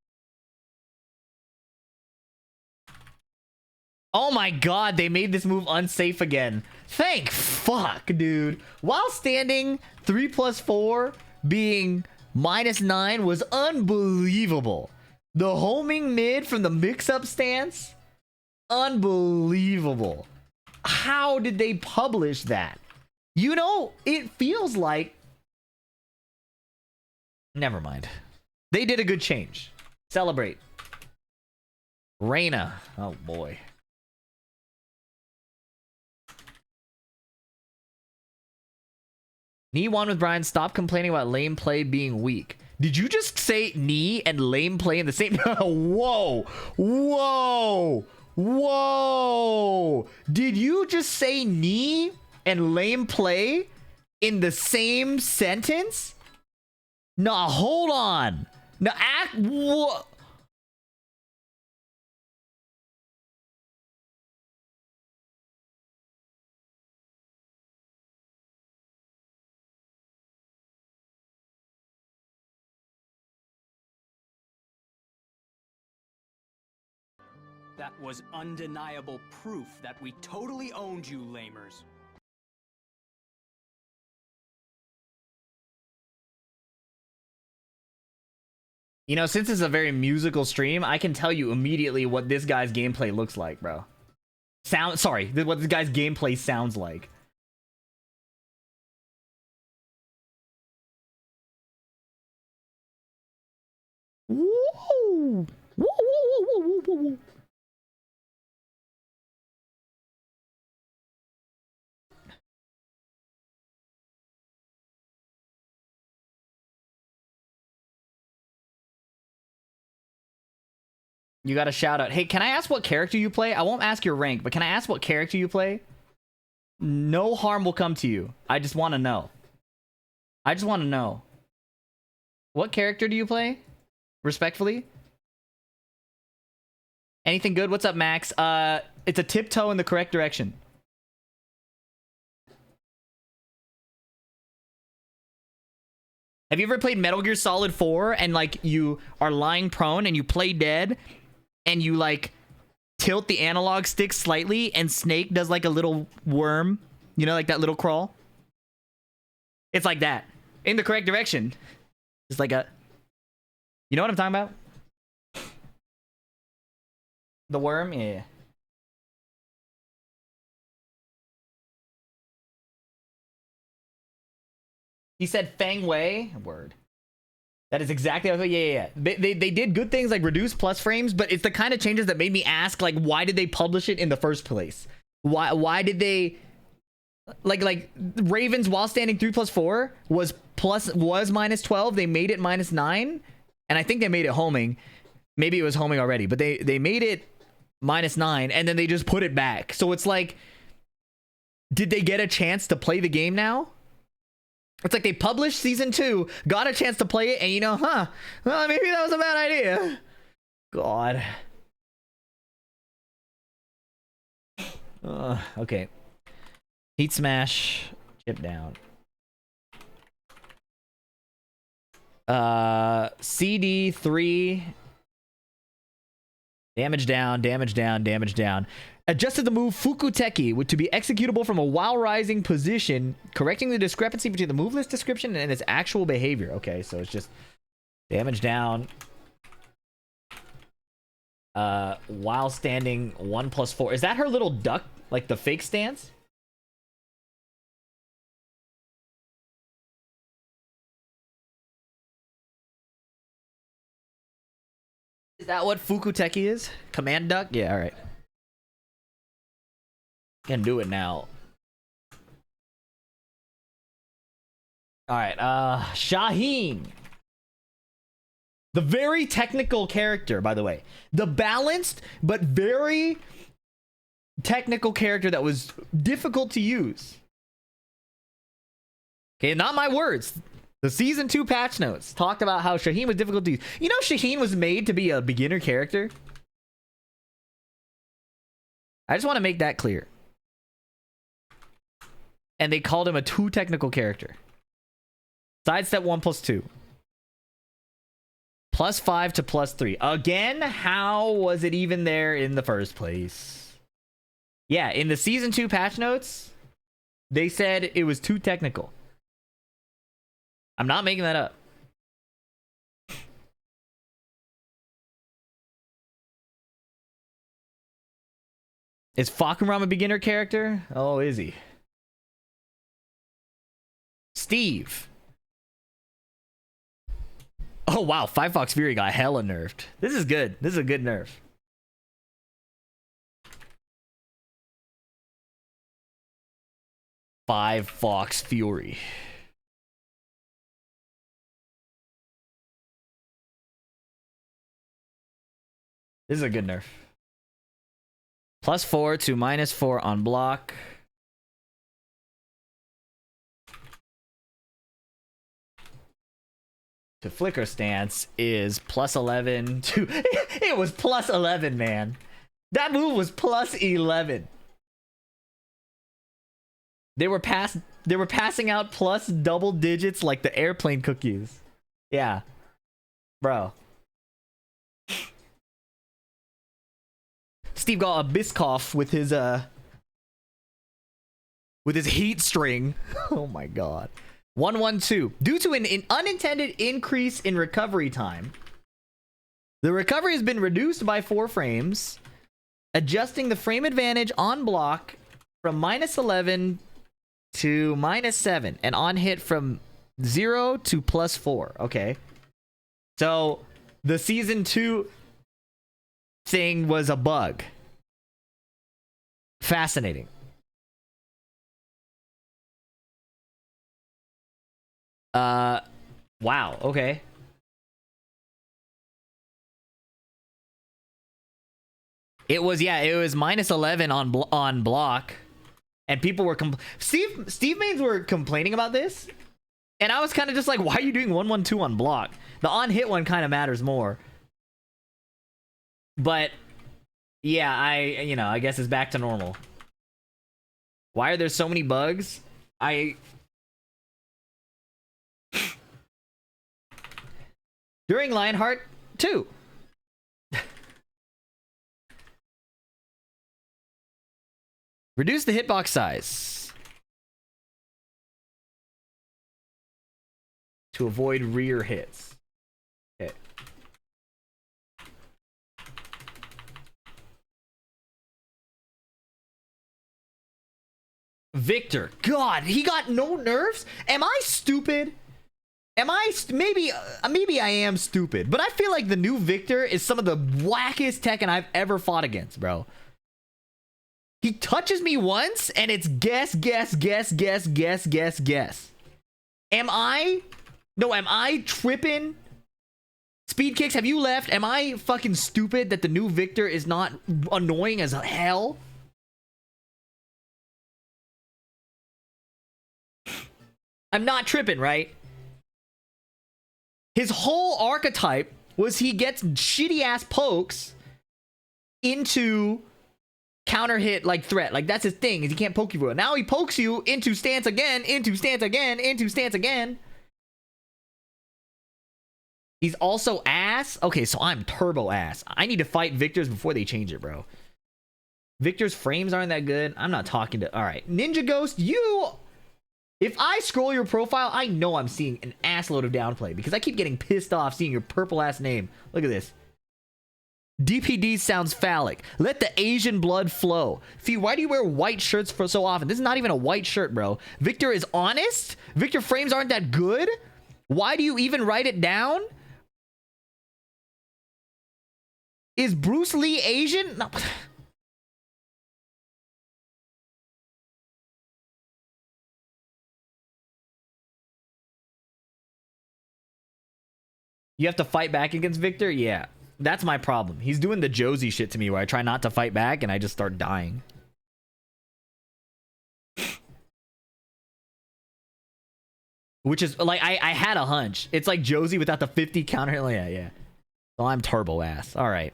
Oh my god, they made this move unsafe again. Thank fuck, dude. While standing, 3+4 being -9 was unbelievable. The homing mid from the mix-up stance, unbelievable. How did they publish that? You know, it feels like... Never mind. They did a good change. Celebrate. Reina. Oh boy. Knee won with Brian. Stop complaining about lame play being weak. Did you just say knee and lame play in the same... Whoa. Whoa. Whoa. Did you just say knee and lame play in the same sentence? Nah, hold on. Now act... What? That was undeniable proof that we totally owned you, lamers. You know, since it's a very musical stream, I can tell you immediately what this guy's gameplay looks like, bro. What this guy's gameplay sounds like. Woo! Woo, woo, woo, woo, woo, woo. You got a shout out. Hey, can I ask what character you play? I won't ask your rank, but can I ask what character you play? No harm will come to you. I just want to know. I just want to know. What character do you play? Respectfully? Anything good? What's up, Max? It's a tiptoe in the correct direction. Have you ever played Metal Gear Solid 4 and like you are lying prone and you play dead and you like tilt the analog stick slightly and Snake does like a little worm, you know, like that little crawl? It's like that in the correct direction. It's like a, you know what I'm talking about? The worm, yeah. He said Feng Wei. Word. That is exactly what. Yeah. They did good things like reduce plus frames, but it's the kind of changes that made me ask, like, why did they publish it in the first place? Why did they like Ravens while standing 3+4 was -12? They made it -9, and I think they made it homing. Maybe it was homing already, but they made it -9, and then they just put it back. So it's like, did they get a chance to play the game now? It's like they published season 2, got a chance to play it, and you know, well, maybe that was a bad idea. God. Okay. Heat smash, chip down. CD3. Damage down, damage down, damage down. Adjusted the move Fukuteki to be executable from a while rising position, correcting the discrepancy between the move list description and its actual behavior. Okay, so it's just damage down. While standing 1+4. Is that her little duck? Like the fake stance? Is that what Fukuteki is? Command duck? Yeah, alright. Can do it now. Alright, Shaheen. The very technical character, by the way. The balanced, but very technical character that was difficult to use. Okay, not my words. The season 2 patch notes talked about how Shaheen was difficult to use. You know Shaheen was made to be a beginner character? I just want to make that clear. And they called him a too technical character. Sidestep 1+2. +5 to +3. Again, how was it even there in the first place? Yeah, in the season 2 patch notes, they said it was too technical. I'm not making that up. Is Fakuram a beginner character? Oh, is he? Steve. Oh, wow. Firefox Fury got hella nerfed. This is good. This is a good nerf. Firefox Fury. This is a good nerf. +4 to -4 on block. To flicker stance is +11 to it was +11, man. That move was +11. They were passing out plus double digits like the airplane cookies. Yeah. Bro. Steve got a Biscoff with his heat string. Oh my god. 112. Due to an unintended increase in recovery time, the recovery has been reduced by 4 frames, adjusting the frame advantage on block from -11 to -7, and on hit from 0 to +4. Okay. So the season 2 thing was a bug. Fascinating. Wow, okay. It was -11 on block, and people were Steve Mains were complaining about this, and I was kind of just like, why are you doing 112 on block? The on hit one kind of matters more. But yeah, I guess it's back to normal. Why are there so many bugs? during Lionheart 2. Reduce the hitbox size to avoid rear hits. Okay. Victor. God, he got no nerfs? Am I stupid? Maybe I am stupid, but I feel like the new Victor is some of the wackest Tekken I've ever fought against, bro. He touches me once and it's guess. Am I tripping? Speed kicks, have you left? Am I fucking stupid that the new Victor is not annoying as hell? I'm not tripping, right? His whole archetype was he gets shitty ass pokes into counter hit like threat. Like that's his thing, is he can't poke you for it. Now he pokes you into stance again, into stance again, into stance again. He's also ass. Okay, so I'm turbo ass. I need to fight Victors before they change it, bro. Victor's frames aren't that good. I'm not talking to... Alright, Ninja Ghost, you... If I scroll your profile, I know I'm seeing an assload of downplay because I keep getting pissed off seeing your purple ass name. Look at this. DPD sounds phallic. Let the Asian blood flow. Fee, why do you wear white shirts for so often? This is not even a white shirt, bro. Victor is honest? Victor frames aren't that good? Why do you even write it down? Is Bruce Lee Asian? No. You have to fight back against Victor? Yeah. That's my problem. He's doing the Josie shit to me where I try not to fight back and I just start dying. Which is like, I had a hunch. It's like Josie without the 50 counter. Yeah. So I'm turbo ass. All right.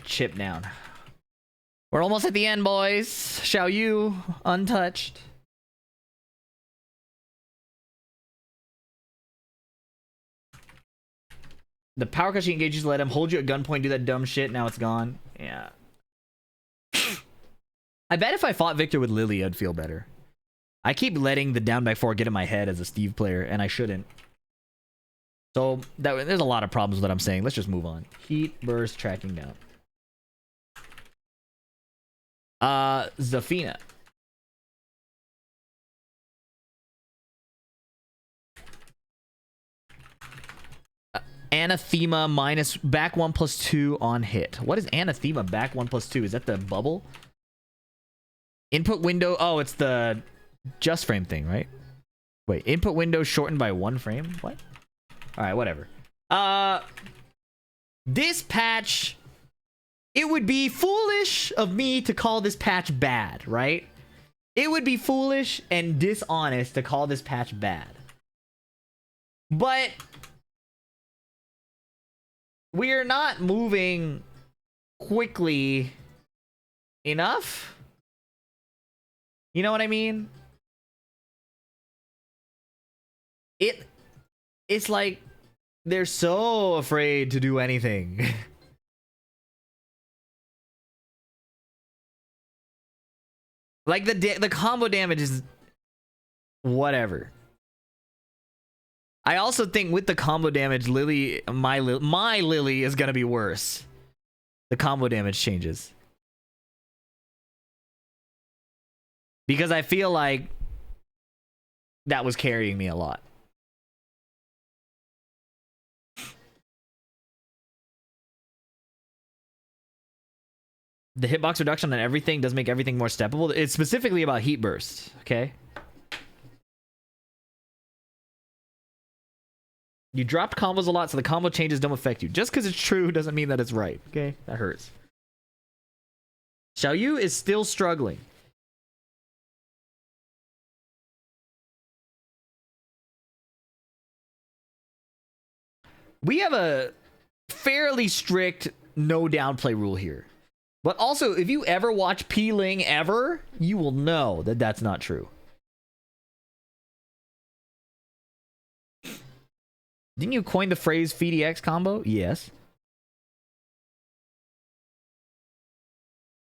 Chip down. We're almost at the end, boys. Xiaoyu, untouched. The power cut she engages let him hold you at gunpoint, do that dumb shit. Now it's gone. Yeah. I bet if I fought Victor with Lily, I'd feel better. I keep letting the down back 4 get in my head as a Steve player, and I shouldn't. So there's a lot of problems with what I'm saying. Let's just move on. Heat burst tracking down. Zafina. Anathema minus back 1+2 on hit. What is Anathema back 1+2? Is that the bubble? Input window. Oh, it's the just frame thing, right? Wait, input window shortened by 1 frame? What? Alright, whatever. This patch, it would be foolish of me to call this patch bad, right? It would be foolish and dishonest to call this patch bad. But we're not moving quickly enough. You know what I mean? It's like they're so afraid to do anything. Like the combo damage is whatever. I also think with the combo damage, Lily, my Lily is gonna be worse. The combo damage changes. Because I feel like that was carrying me a lot. The hitbox reduction on everything does make everything more steppable. It's specifically about heat burst, okay? You dropped combos a lot, so the combo changes don't affect you. Just because it's true doesn't mean that it's right, okay? That hurts. Xiaoyu is still struggling. We have a fairly strict no downplay rule here. But also, if you ever watch P-Ling ever, you will know that that's not true. Didn't you coin the phrase FeedEx combo? Yes.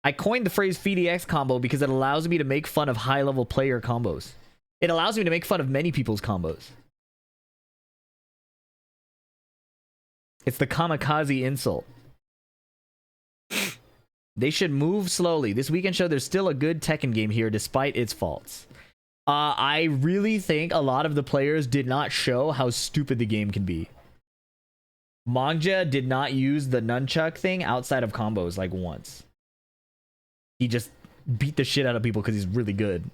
I coined the phrase FeedEx combo because it allows me to make fun of high-level player combos. It allows me to make fun of many people's combos. It's the kamikaze insult. They should move slowly. This weekend show, there's still a good Tekken game here despite its faults. I really think a lot of the players did not show how stupid the game can be. Mangja did not use the nunchuck thing outside of combos like once. He just beat the shit out of people because he's really good.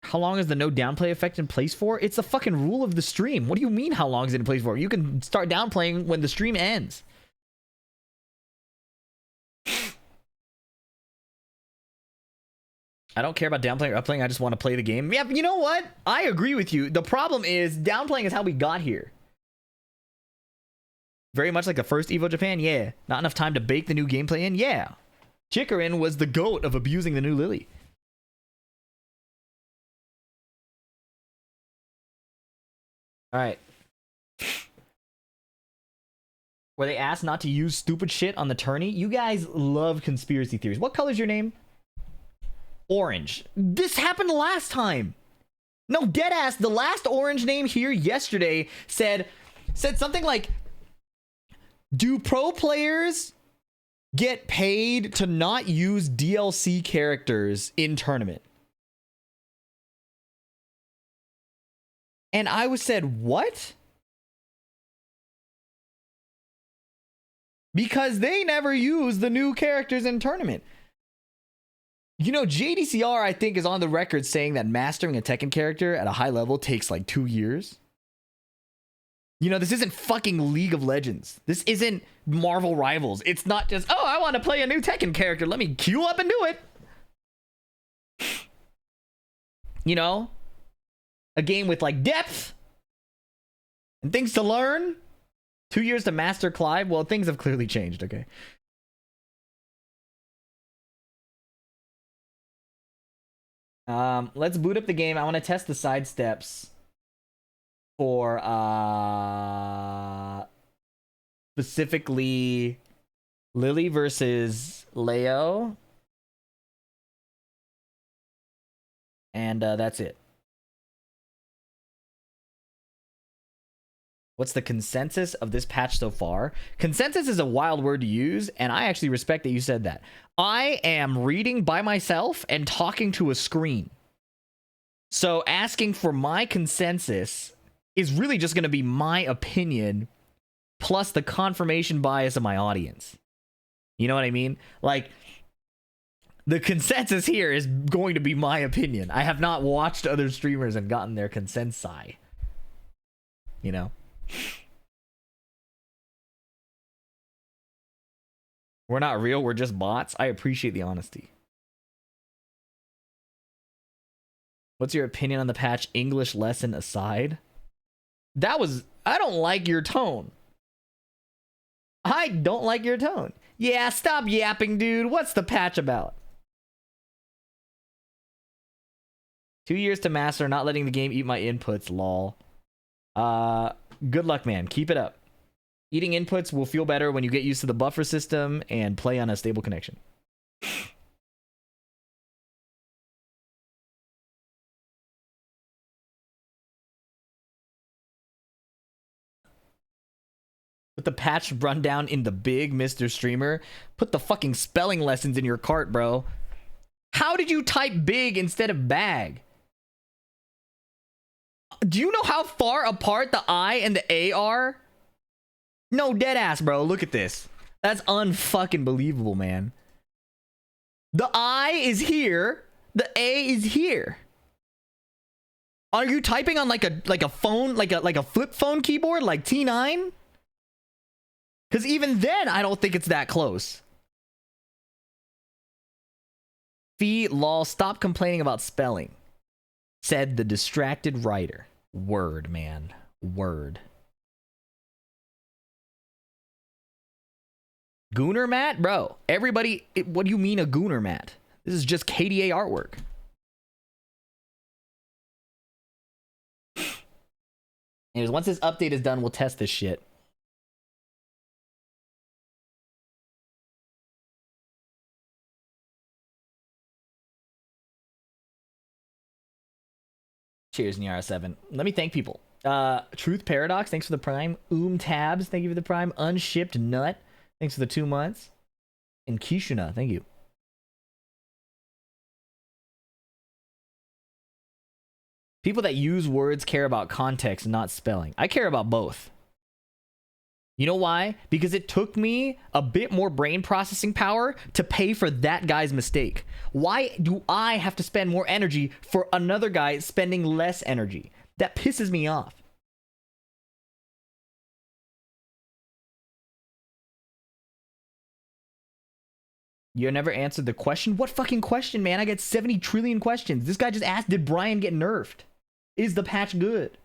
How long is the no downplay effect in place for? It's a fucking rule of the stream. What do you mean how long is it in place for? You can start downplaying when the stream ends. I don't care about downplaying or upplaying. I just want to play the game. Yeah, but you know what? I agree with you. The problem is downplaying is how we got here. Very much like the first Evo Japan, yeah. Not enough time to bake the new gameplay in, yeah. Chikarin was the goat of abusing the new Lily. Alright. Where they asked not to use stupid shit on the tourney. You guys love conspiracy theories. What color's your name? Orange. This happened last time. No, deadass. The last orange name here yesterday said something like, do pro players get paid to not use DLC characters in tournament? And I was said, what? Because they never use the new characters in tournament. You know, JDCR, I think, is on the record saying that mastering a Tekken character at a high level takes like 2 years. You know, this isn't fucking League of Legends. This isn't Marvel Rivals. It's not just, oh, I want to play a new Tekken character. Let me queue up and do it. You know? A game with like depth and things to learn. 2 years to master Clive. Well, things have clearly changed, okay? Let's boot up the game. I want to test the side steps for specifically Lily versus Leo. And that's it. What's the consensus of this patch so far? Consensus is a wild word to use, and I actually respect that you said that. I am reading by myself and talking to a screen. So asking for my consensus is really just going to be my opinion plus the confirmation bias of my audience. You know what I mean? Like, the consensus here is going to be my opinion. I have not watched other streamers and gotten their consensi. You know? We're not real, we're just bots. I appreciate the honesty. What's your opinion on the patch, English lesson aside? I don't like your tone. I don't like your tone. Yeah, stop yapping, dude. What's the patch about? 2 years to master, not letting the game eat my inputs, lol. Good luck, man. Keep it up. Eating inputs will feel better when you get used to the buffer system and play on a stable connection. Put the patch rundown in the big, Mr. Streamer. Put the fucking spelling lessons in your cart, bro. How did you type big instead of bag? Do you know how far apart the I and the A are? No, dead ass, bro. Look at this. That's unfucking believable, man. The I is here. The A is here. Are you typing on like a phone, like a flip phone keyboard, like T9? Because even then, I don't think it's that close. Fee, lol, stop complaining about spelling. Said the distracted writer. Word, man. Word. Gooner mat? Bro, everybody, what do you mean a Gooner mat? This is just KDA artwork. Anyways, once this update is done, we'll test this shit. Cheers, Niara7. Let me thank people. Truth Paradox, thanks for the prime. Tabs, thank you for the prime. Unshipped Nut, thanks for the 2 months. And Kishuna, thank you. People that use words care about context, not spelling. I care about both. You know why? Because it took me a bit more brain processing power to pay for that guy's mistake. Why do I have to spend more energy for another guy spending less energy? That pisses me off. You never answered the question? What fucking question, man? I get 70 trillion questions. This guy just asked, did Brian get nerfed? Is the patch good?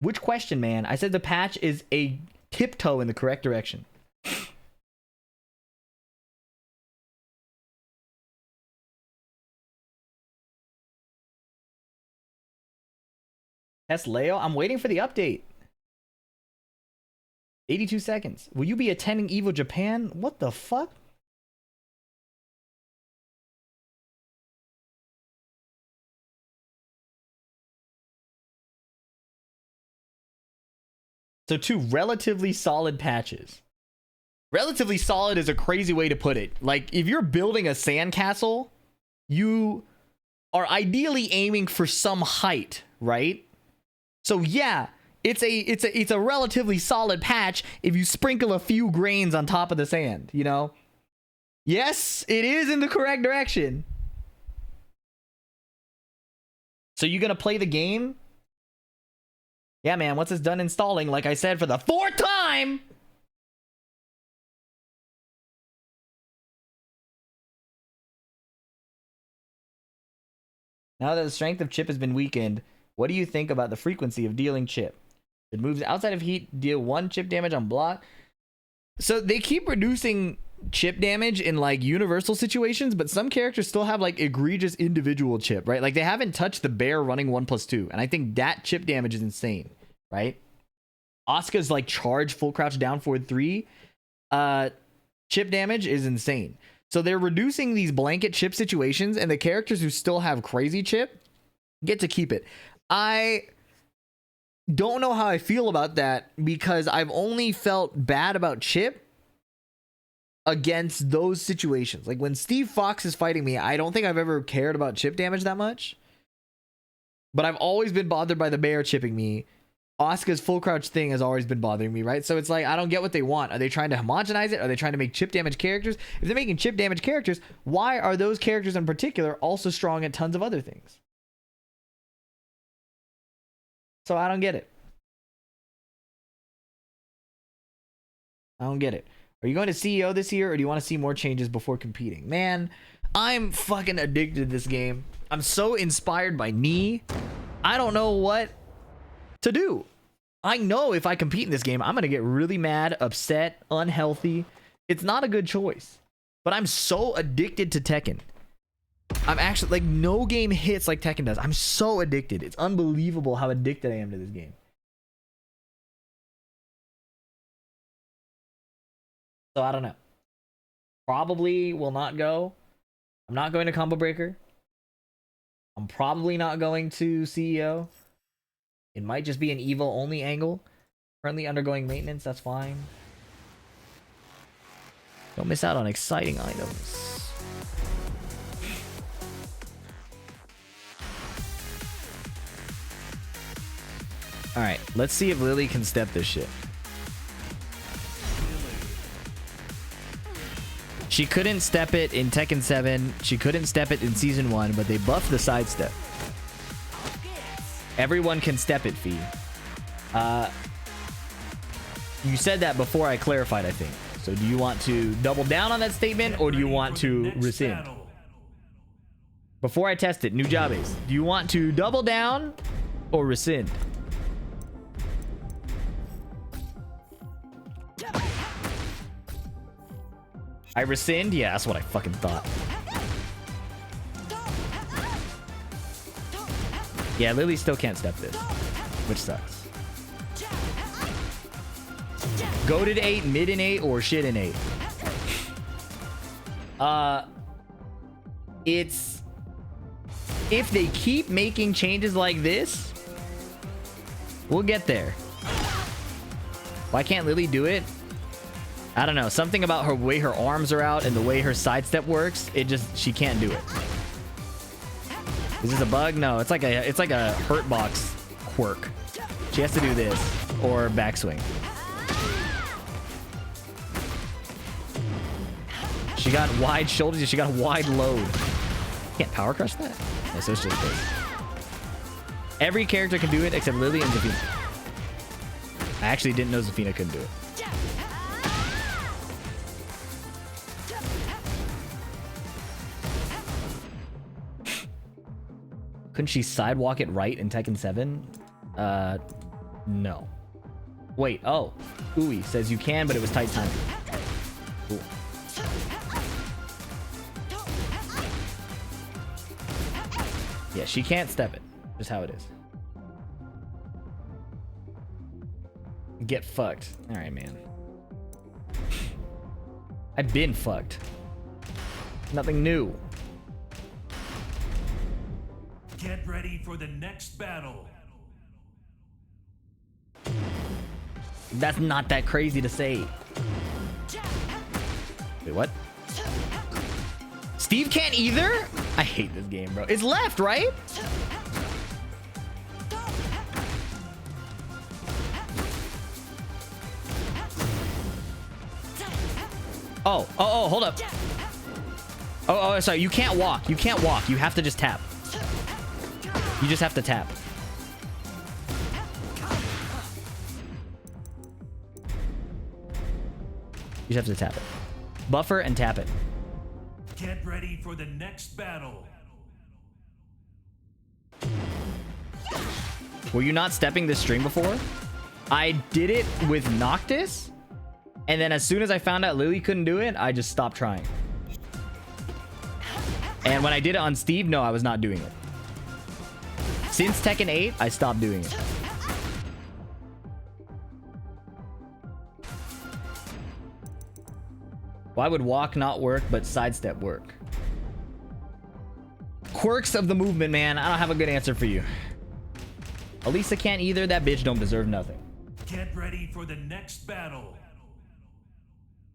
Which question, man? I said the patch is a tiptoe in the correct direction. Test Leo? I'm waiting for the update. 82 seconds. Will you be attending EVO Japan? What the fuck? So 2 relatively solid patches. Relatively solid is a crazy way to put it. Like, if you're building a sandcastle, you are ideally aiming for some height, right? So yeah, it's a relatively solid patch if you sprinkle a few grains on top of the sand, you know? Yes, it is in the correct direction. So you gonna play the game? Yeah, man, once it's done installing, like I said for the 4th time! Now that the strength of chip has been weakened, what do you think about the frequency of dealing chip? It moves outside of heat, deal 1 chip damage on block. So they keep reducing chip damage in like universal situations, but some characters still have like egregious individual chip, right? Like they haven't touched the bear running 1+2, and I think that chip damage is insane, right? Asuka's like charge full crouch down forward 3 chip damage is insane. So they're reducing these blanket chip situations, and the characters who still have crazy chip get to keep it. I don't know how I feel about that, because I've only felt bad about chip against those situations. Like when Steve Fox is fighting me, I don't think I've ever cared about chip damage that much, but I've always been bothered by the bear chipping me. Asuka's full crouch thing has always been bothering me, right? So it's like, I don't get what they want. Are they trying to homogenize it? Are they trying to make chip damage characters? If they're making chip damage characters, why are those characters in particular also strong at tons of other things? So I don't get it. I don't get it. Are you going to CEO this year, or do you want to see more changes before competing? Man, I'm fucking addicted to this game. I'm so inspired by Knee. I don't know what to do. I know if I compete in this game, I'm going to get really mad, upset, unhealthy. It's not a good choice. But I'm so addicted to Tekken. I'm actually, like, no game hits like Tekken does. I'm so addicted. It's unbelievable how addicted I am to this game. So I don't know. Probably will not go. I'm not going to Combo Breaker. I'm probably not going to CEO. It might just be an Evo only angle. Currently undergoing maintenance, that's fine. Don't miss out on exciting items. Alright, let's see if Lily can step this shit. She couldn't step it in Tekken 7. She couldn't step it in Season 1, but they buffed the sidestep. Everyone can step it, Fee. You said that before I clarified, I think. So do you want to double down on that statement, or do you want to rescind? Before I test it, Nujabes, do you want to double down or rescind? I rescind? Yeah, that's what I fucking thought. Yeah, Lily still can't step this, which sucks. Goated 8, mid in 8, or shit in 8? It's... If they keep making changes like this, we'll get there. Why can't Lily do it? I don't know. Something about her way her arms are out and the way her sidestep works, it just... She can't do it. Is this a bug? No, it's like a hurt box quirk. She has to do this or backswing. She got wide shoulders. She got a wide load. Can't power crush that? Yeah, so it's just this. Every character can do it except Lily and Zafina. I actually didn't know Zafina couldn't do it. Couldn't she sidewalk it right in Tekken 7? No. Wait, oh. Ui says you can, but it was tight timing. Cool. Yeah, she can't step it. Just how it is. Get fucked. Alright, man. I've been fucked. Nothing new. Get ready for the next battle. That's not that crazy to say. Wait, what? Steve can't either? I hate this game, bro. It's left, right? Oh, hold up. Oh, sorry. You can't walk. You can't walk. You have to just tap. You just have to tap. You just have to tap it. Buffer and tap it. Get ready for the next battle. Were you not stepping this string before? I did it with Noctis, and then as soon as I found out Lily couldn't do it, I just stopped trying. And when I did it on Steve, no, I was not doing it. Since Tekken 8, I stopped doing it. Why would walk not work, but sidestep work? Quirks of the movement, man. I don't have a good answer for you. Elisa can't either. That bitch don't deserve nothing. Get ready for the next battle.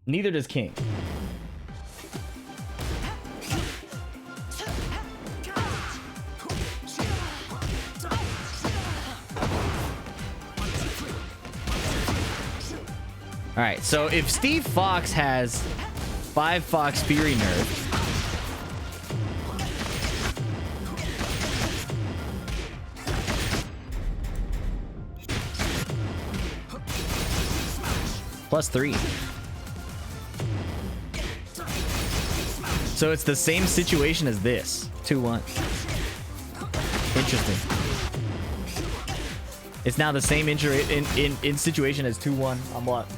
Neither does King. All right, so if Steve Fox has 5 Fox Fury nerfs, +3. So it's the same situation as this. 2-1. Interesting. It's now the same in situation as 2-1 on what?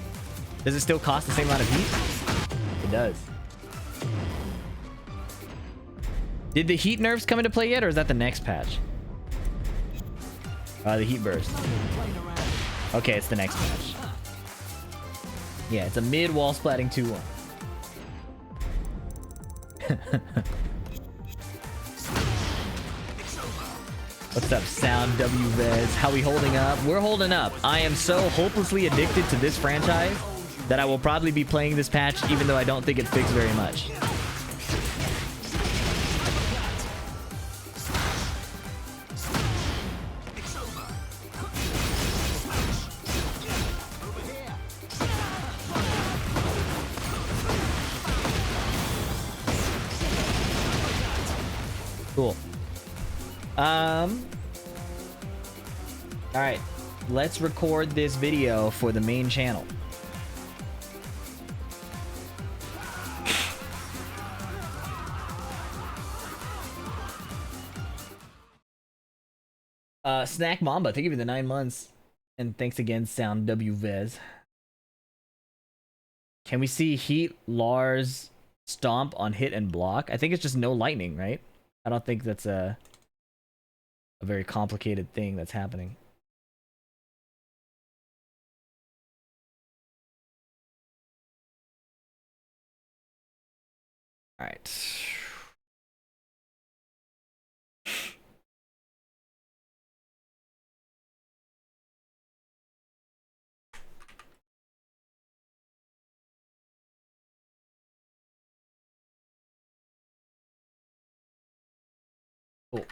Does it still cost the same amount of heat? It does. Did the heat nerfs come into play yet, or is that the next patch? The heat burst. Okay, it's the next patch. Yeah, it's a mid wall splatting 2-1. What's up, Sound WVez? How we holding up? We're holding up. I am so hopelessly addicted to this franchise that I will probably be playing this patch even though I don't think it fixed very much. Cool. All right, let's record this video for the main channel. Snack Mamba, thank you for the 9 months. And thanks again, Sound WVez. Can we see Heat, Lars, Stomp on hit and block? I think it's just no lightning, right? I don't think that's a very complicated thing that's happening. All right. Cool.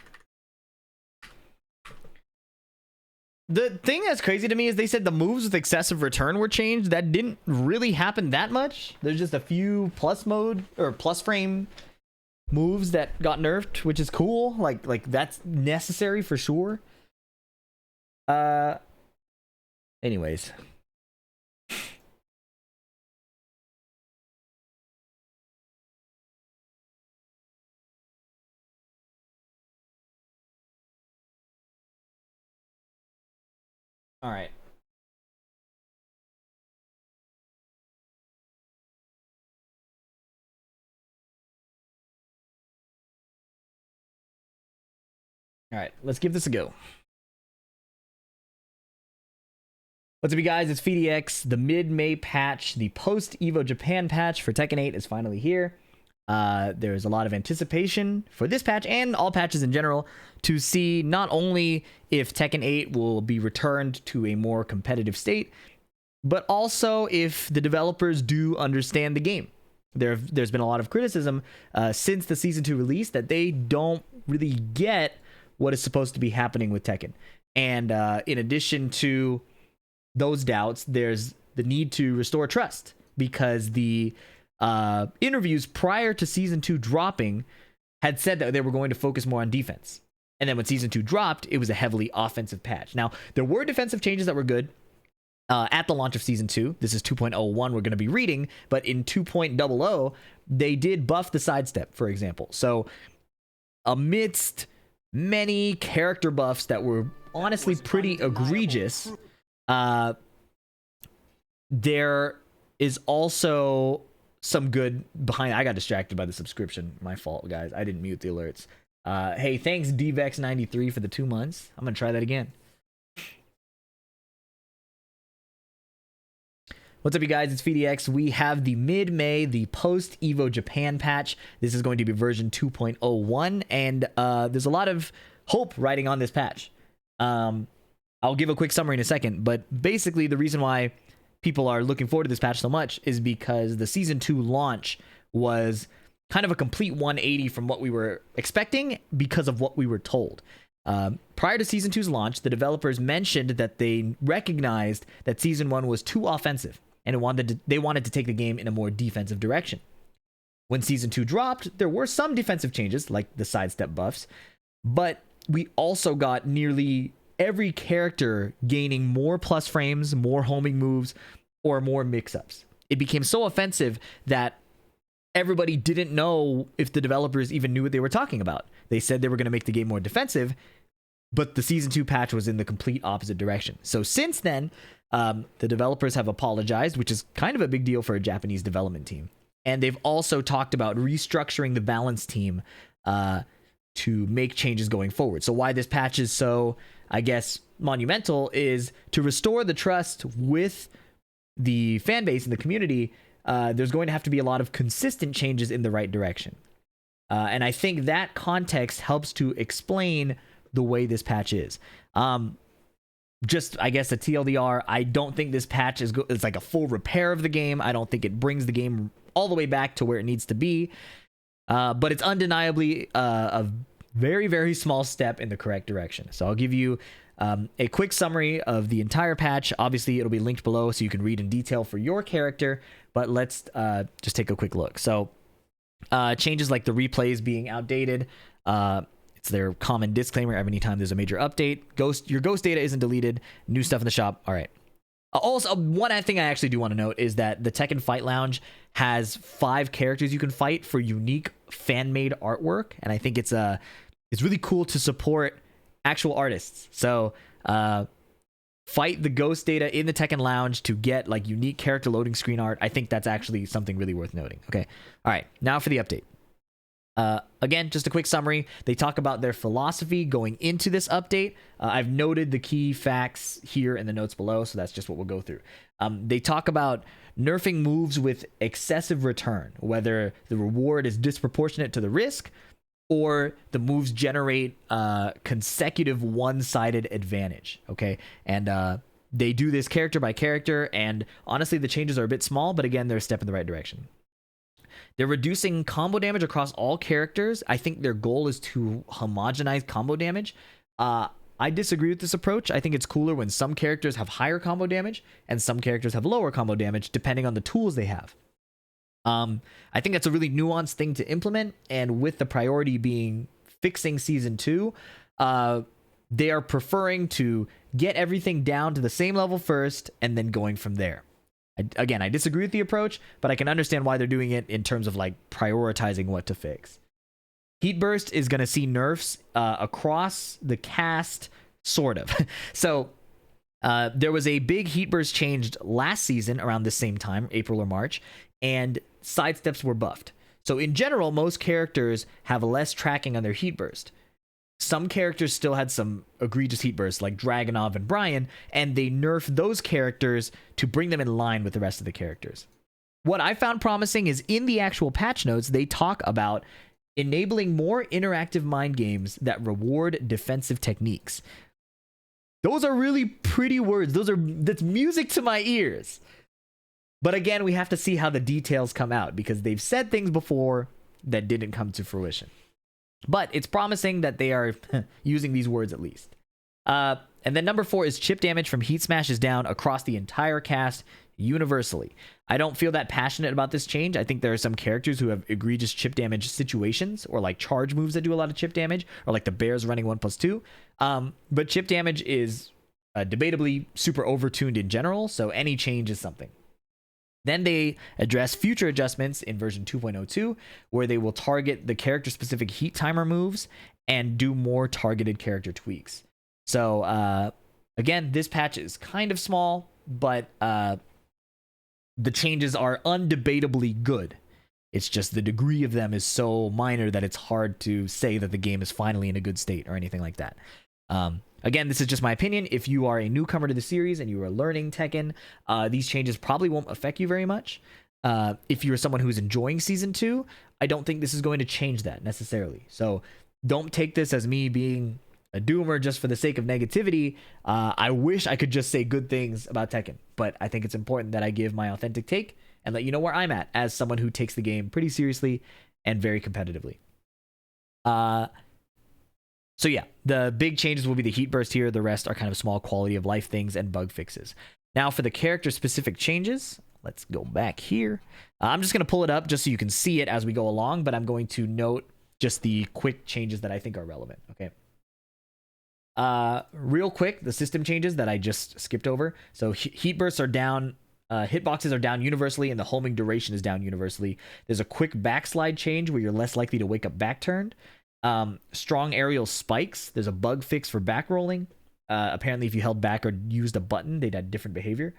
The thing that's crazy to me is they said the moves with excessive return were changed. That didn't really happen that much. There's just a few plus mode or plus frame moves that got nerfed, which is cool. Like that's necessary for sure. Anyways. All right. All right, let's give this a go. What's up, you guys? It's FeeDX. The mid-May patch, the post-EVO Japan patch for Tekken 8 is finally here. There's a lot of anticipation for this patch and all patches in general to see not only if Tekken 8 will be returned to a more competitive state, but also if the developers do understand the game. There's been a lot of criticism since the Season 2 release that they don't really get what is supposed to be happening with Tekken. And in addition to those doubts, there's the need to restore trust, because the interviews prior to Season 2 dropping had said that they were going to focus more on defense. And then when Season 2 dropped, it was a heavily offensive patch. Now, there were defensive changes that were good at the launch of Season 2. This is 2.01 we're going to be reading, but in 2.00, they did buff the sidestep, for example. So amidst many character buffs that were honestly pretty egregious, there is also some good behind. I got distracted by the subscription. My fault, guys. I didn't mute the alerts. Hey, thanks Dvex93 for the 2 months. I'm gonna try that again. What's up, you guys? It's FeeDX. We have the mid-May, the post-EVO Japan patch. This is going to be version 2.01, and there's a lot of hope riding on this patch. I'll give a quick summary in a second, but basically the reason why people are looking forward to this patch so much is because the Season 2 launch was kind of a complete 180 from what we were expecting because of what we were told. Prior to Season 2's launch, the developers mentioned that they recognized that Season 1 was too offensive, and they wanted to take the game in a more defensive direction. When Season 2 dropped, there were some defensive changes, like the sidestep buffs, but we also got nearly every character gaining more plus frames, more homing moves, or more mix-ups. It became so offensive that everybody didn't know if the developers even knew what they were talking about. They said they were going to make the game more defensive, but the Season 2 patch was in the complete opposite direction. So since then, the developers have apologized, which is kind of a big deal for a Japanese development team. And they've also talked about restructuring the balance team to make changes going forward. So why this patch is so, I guess, monumental is to restore the trust with the fan base and the community. There's going to have to be a lot of consistent changes in the right direction. And I think that context helps to explain the way this patch is. Just, I guess, a TLDR, I don't think this patch is like a full repair of the game. I don't think it brings the game all the way back to where it needs to be. But it's undeniably a very, very small step in the correct direction. So I'll give you a quick summary of the entire patch. Obviously, it'll be linked below so you can read in detail for your character. But let's just take a quick look. So changes like the replays being outdated. It's their common disclaimer every time there's a major update. Your ghost data isn't deleted. New stuff in the shop. All right. Also, one thing I actually do want to note is that the Tekken Fight Lounge has 5 characters you can fight for unique fan-made artwork, and I think it's really cool to support actual artists. So fight the ghost data in the Tekken Lounge to get like unique character loading screen art. I think that's actually something really worth noting. Okay. All right. Now for the update. Again, just a quick summary. They talk about their philosophy going into this update. I've noted the key facts here in the notes below, so that's just what we'll go through. They talk about nerfing moves with excessive return, whether the reward is disproportionate to the risk or the moves generate consecutive one-sided advantage. Okay, and they do this character by character, and honestly, the changes are a bit small, but again, they're a step in the right direction. They're reducing combo damage across all characters. I think their goal is to homogenize combo damage. I disagree with this approach. I think it's cooler when some characters have higher combo damage and some characters have lower combo damage, depending on the tools they have. I think that's a really nuanced thing to implement, and with the priority being fixing Season 2, they are preferring to get everything down to the same level first and then going from there. Again, I disagree with the approach, but I can understand why they're doing it in terms of like prioritizing what to fix. Heat Burst is going to see nerfs across the cast, sort of. So there was a big Heat Burst changed last season around the same time, April or March, and sidesteps were buffed. So in general, most characters have less tracking on their Heat Burst. Some characters still had some egregious heat bursts like Dragunov and Brian, and they nerfed those characters to bring them in line with the rest of the characters. What I found promising is in the actual patch notes, they talk about enabling more interactive mind games that reward defensive techniques. Those are really pretty words. That's music to my ears. But again, we have to see how the details come out because they've said things before that didn't come to fruition. But it's promising that they are using these words at least. And then number 4 is chip damage from Heat Smash is down across the entire cast universally. I don't feel that passionate about this change. I think there are some characters who have egregious chip damage situations or like charge moves that do a lot of chip damage or like the bears running 1+2. But chip damage is debatably super overtuned in general, so any change is something. Then they address future adjustments in version 2.02, where they will target the character-specific heat timer moves and do more targeted character tweaks. So, again, this patch is kind of small, but the changes are undebatably good. It's just the degree of them is so minor that it's hard to say that the game is finally in a good state or anything like that. Again, this is just my opinion. If you are a newcomer to the series and you are learning Tekken, these changes probably won't affect you very much. If you're someone who's enjoying Season 2, I don't think this is going to change that necessarily. So don't take this as me being a doomer just for the sake of negativity. I wish I could just say good things about Tekken, but I think it's important that I give my authentic take and let you know where I'm at as someone who takes the game pretty seriously and very competitively. So yeah, the big changes will be the heat burst here. The rest are kind of small quality of life things and bug fixes. Now for the character specific changes, let's go back here. I'm just going to pull it up just so you can see it as we go along, but I'm going to note just the quick changes that I think are relevant. Okay. Real quick, the system changes that I just skipped over. So heat bursts are down. Hitboxes are down universally, and the homing duration is down universally. There's a quick backslide change where you're less likely to wake up back turned. Strong aerial spikes. There's a bug fix for back rolling. Apparently if you held back or used a button, they'd had different behavior.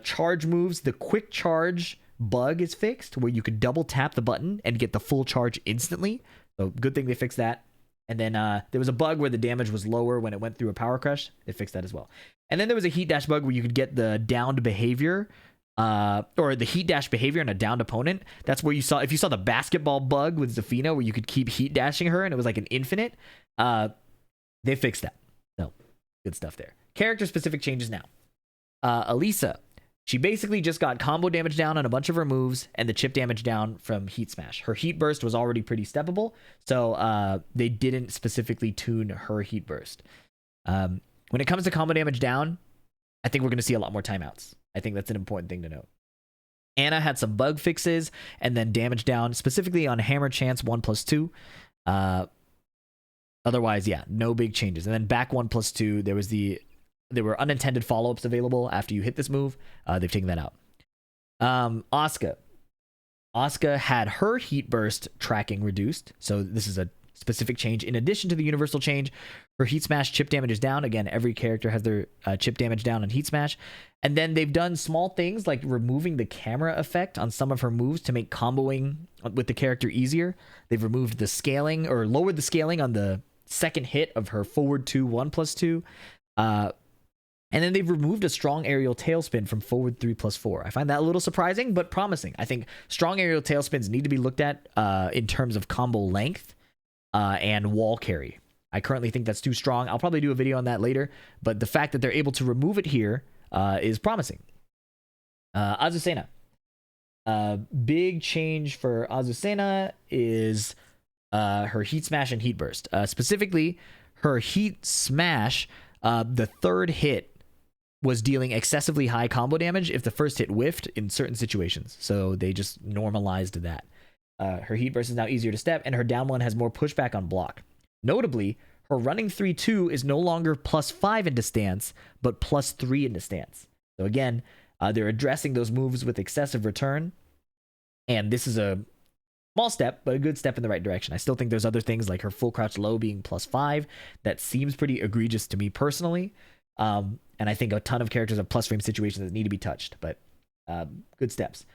Charge moves. The quick charge bug is fixed where you could double tap the button and get the full charge instantly. So good thing they fixed that. And then there was a bug where the damage was lower when it went through a power crush. They fixed that as well. And then there was a heat dash bug where you could get the downed behavior or the heat dash behavior in a downed opponent. That's where if you saw the basketball bug with Zafina where you could keep heat dashing her and it was like an infinite, they fixed that. So good stuff there. Character specific changes now. Elisa, she basically just got combo damage down on a bunch of her moves and the chip damage down from Heat Smash. Her Heat Burst was already pretty steppable, so they didn't specifically tune her Heat Burst. When it comes to combo damage down, I think we're going to see a lot more timeouts. I think that's an important thing to note. Anna had some bug fixes and then damage down, specifically on Hammer Chance 1+2. Otherwise, yeah, no big changes. And then back 1+2, there were unintended follow-ups available after you hit this move. They've taken that out. Asuka had her heat burst tracking reduced. So this is a specific change in addition to the universal change. Her heat smash chip damage is down. Again, every character has their chip damage down on heat smash. And then they've done small things like removing the camera effect on some of her moves to make comboing with the character easier. They've removed the scaling or lowered the scaling on the second hit of her forward 2 1+2. And then they've removed a strong aerial tailspin from forward 3+4. I find that a little surprising, but promising. I think strong aerial tailspins need to be looked at in terms of combo length and wall carry. I currently think that's too strong. I'll probably do a video on that later, but the fact that they're able to remove it here is promising. Azucena. Big change for Azucena is her heat smash and heat burst. Specifically, her heat smash, the third hit was dealing excessively high combo damage if the first hit whiffed in certain situations. So they just normalized that. Her heat burst is now easier to step, and her down one has more pushback on block. Notably, her running 3-2 is no longer +5 into stance, but +3 into stance. So again, they're addressing those moves with excessive return, and this is a small step, but a good step in the right direction. I still think there's other things like her full crouch low being +5 that seems pretty egregious to me personally. And I think a ton of characters have plus frame situations that need to be touched, but good steps.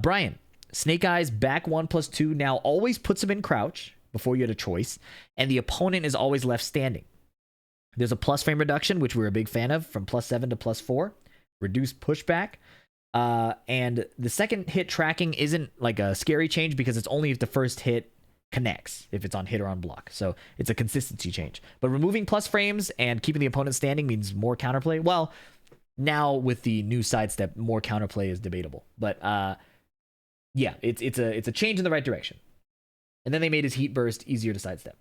Brian, Snake Eyes back 1+2 now always puts him in crouch before you had a choice, and the opponent is always left standing. There's a plus frame reduction, which we're a big fan of, from +7 to +4. Reduced pushback. And the second hit tracking isn't like a scary change because it's only if the first hit connects, if it's on hit or on block. So it's a consistency change. But removing plus frames and keeping the opponent standing means more counterplay. Well, now with the new sidestep, more counterplay is debatable. But yeah, it's a change in the right direction. And then they made his heat burst easier to sidestep.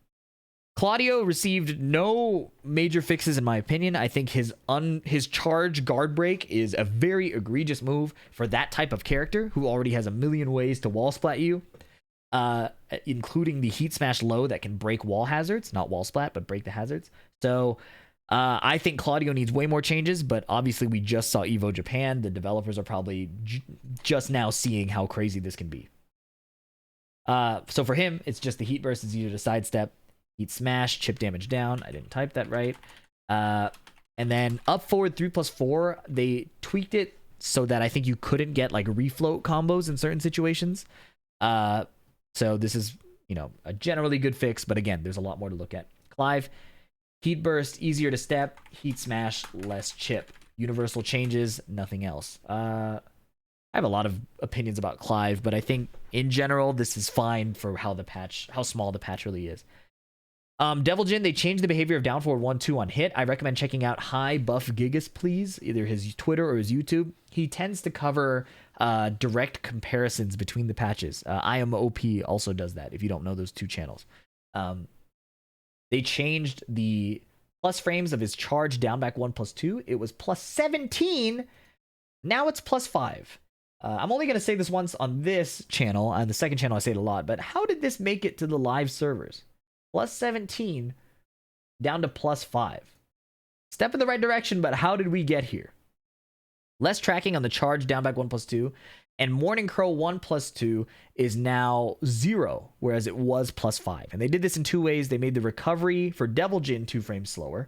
Claudio received no major fixes in my opinion. I think his charge guard break is a very egregious move for that type of character who already has a million ways to wall splat you, including the heat smash low that can break wall hazards, not wall splat, but break the hazards. So I think Claudio needs way more changes, but obviously we just saw Evo Japan. The developers are probably just now seeing how crazy this can be. So for him, it's just the heat burst is easier to sidestep. Heat smash, chip damage down. I didn't type that right. And then up forward 3+4, they tweaked it so that I think you couldn't get like refloat combos in certain situations. So this is, a generally good fix, but again, there's a lot more to look at. Clive, heat burst, easier to step. Heat smash, less chip. Universal changes, nothing else. I have a lot of opinions about Clive, but I think in general, this is fine for how small the patch really is. Devil Jin, they changed the behavior of down forward 1-2 on hit. I recommend checking out High Buff Gigas, please, either his Twitter or his YouTube. He tends to cover direct comparisons between the patches. I Am OP also does that, if you don't know those two channels. They changed the plus frames of his charge down back 1+2. It was +17. Now it's +5. I'm only going to say this once on this channel. On the second channel, I say it a lot. But how did this make it to the live servers? +17 down to +5. Step in the right direction, but how did we get here? Less tracking on the charge down back 1+2, and Morning Crow 1+2 is now 0, whereas it was +5. And they did this in two ways. They made the recovery for Devil Jin 2 frames slower,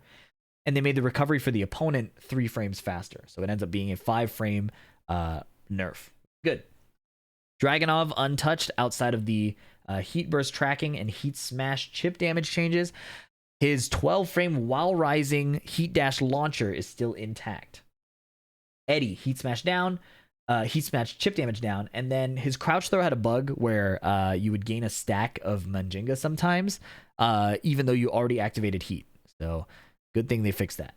and they made the recovery for the opponent 3 frames faster. So it ends up being a 5-frame nerf. Good. Dragonov untouched outside of the heat burst tracking and heat smash chip damage changes. His 12-frame while rising heat dash launcher is still intact. Eddie, heat smash down, heat smash chip damage down, and then his crouch throw had a bug where you would gain a stack of Manjinga sometimes, even though you already activated heat. So good thing they fixed that.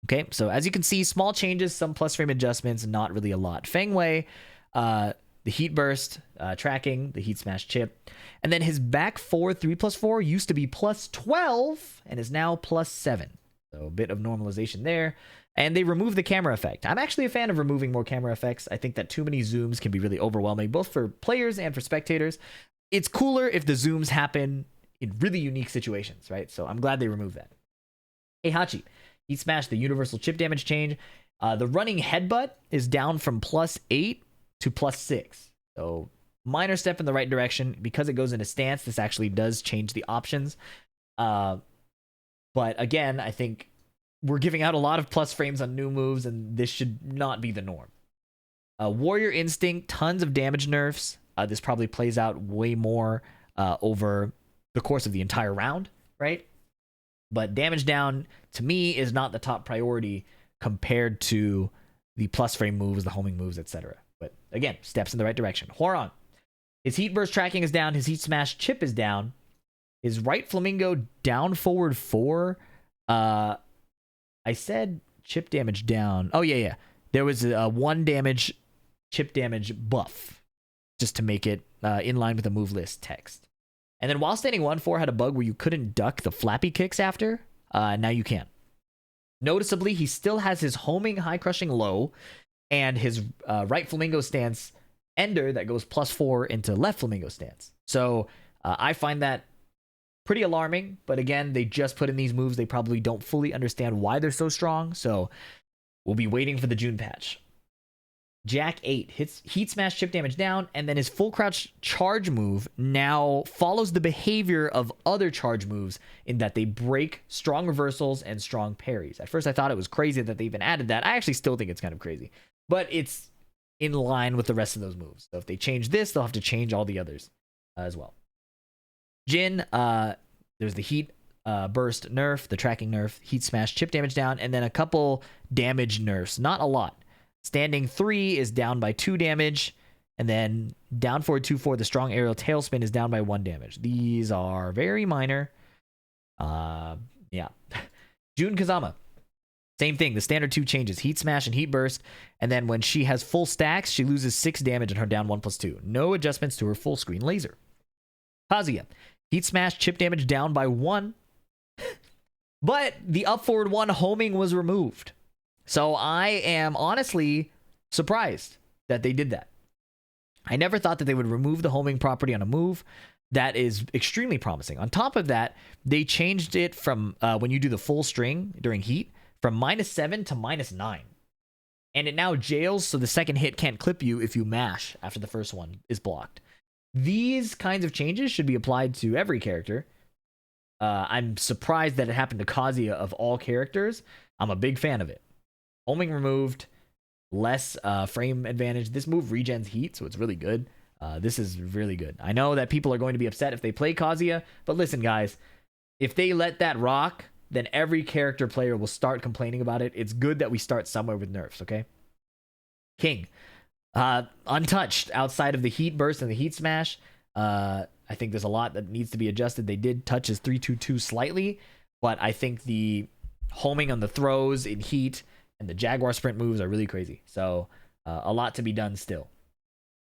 Okay, so as you can see, small changes, some plus frame adjustments, not really a lot. Feng Wei, the heat burst, tracking, the heat smash chip. And then his back 4 3+4 used to be +12 and is now +7. So a bit of normalization there. And they removed the camera effect. I'm actually a fan of removing more camera effects. I think that too many zooms can be really overwhelming, both for players and for spectators. It's cooler if the zooms happen in really unique situations, right? So I'm glad they removed that. Heihachi, heat smash, the universal chip damage change. The running headbutt is down from +8 to +6. So minor step in the right direction. Because it goes into stance, this actually does change the options. But again, I think we're giving out a lot of plus frames on new moves, and this should not be the norm. Warrior Instinct, tons of damage nerfs. This probably plays out way more over the course of the entire round, right? But damage down, to me, is not the top priority compared to the plus frame moves, the homing moves, etc. But again, steps in the right direction. Horon, his heat burst tracking is down. His heat smash chip is down. His right flamingo down forward 4. I said chip damage down. Oh, yeah. There was a 1 damage chip damage buff just to make it in line with the move list text. And then while standing 1-4 had a bug where you couldn't duck the flappy kicks after. Now you can. Noticeably, he still has his homing high crushing low and his right flamingo stance ender that goes +4 into left flamingo stance. So I find that pretty alarming. But again, they just put in these moves. They probably don't fully understand why they're so strong. So we'll be waiting for the June patch. Jack 8 hits heat smash chip damage down, and then his full crouch charge move now follows the behavior of other charge moves in that they break strong reversals and strong parries. At first I thought it was crazy that they even added that. I actually still think it's kind of crazy, but it's in line with the rest of those moves. So if they change this, they'll have to change all the others as well. Jin, there's the heat burst nerf, the tracking nerf, heat smash chip damage down, and then a couple damage nerfs. Not a lot. Standing 3 is down by 2 damage, and then down forward 2-4, the strong aerial tailspin is down by 1 damage. These are very minor. Yeah. Jun Kazama, same thing. The standard 2 changes, heat smash and heat burst, and then when she has full stacks, she loses 6 damage in her down 1+2. No adjustments to her full screen laser. Kazuya, heat smash chip damage down by 1, but the up forward 1 homing was removed. So I am honestly surprised that they did that. I never thought that they would remove the homing property on a move. That is extremely promising. On top of that, they changed it from when you do the full string during heat from -7 to -9. And it now jails so the second hit can't clip you if you mash after the first one is blocked. These kinds of changes should be applied to every character. I'm surprised that it happened to Kazuya of all characters. I'm a big fan of it. Homing removed, less frame advantage. This move regens heat, so it's really good. This is really good. I know that people are going to be upset if they play Kazuya, but listen, guys, if they let that rock, then every character player will start complaining about it. It's good that we start somewhere with nerfs, okay? King, untouched outside of the heat burst and the heat smash. I think there's a lot that needs to be adjusted. They did touch his 3-2-2 slightly, but I think the homing on the throws in heat and the Jaguar sprint moves are really crazy. So a lot to be done still.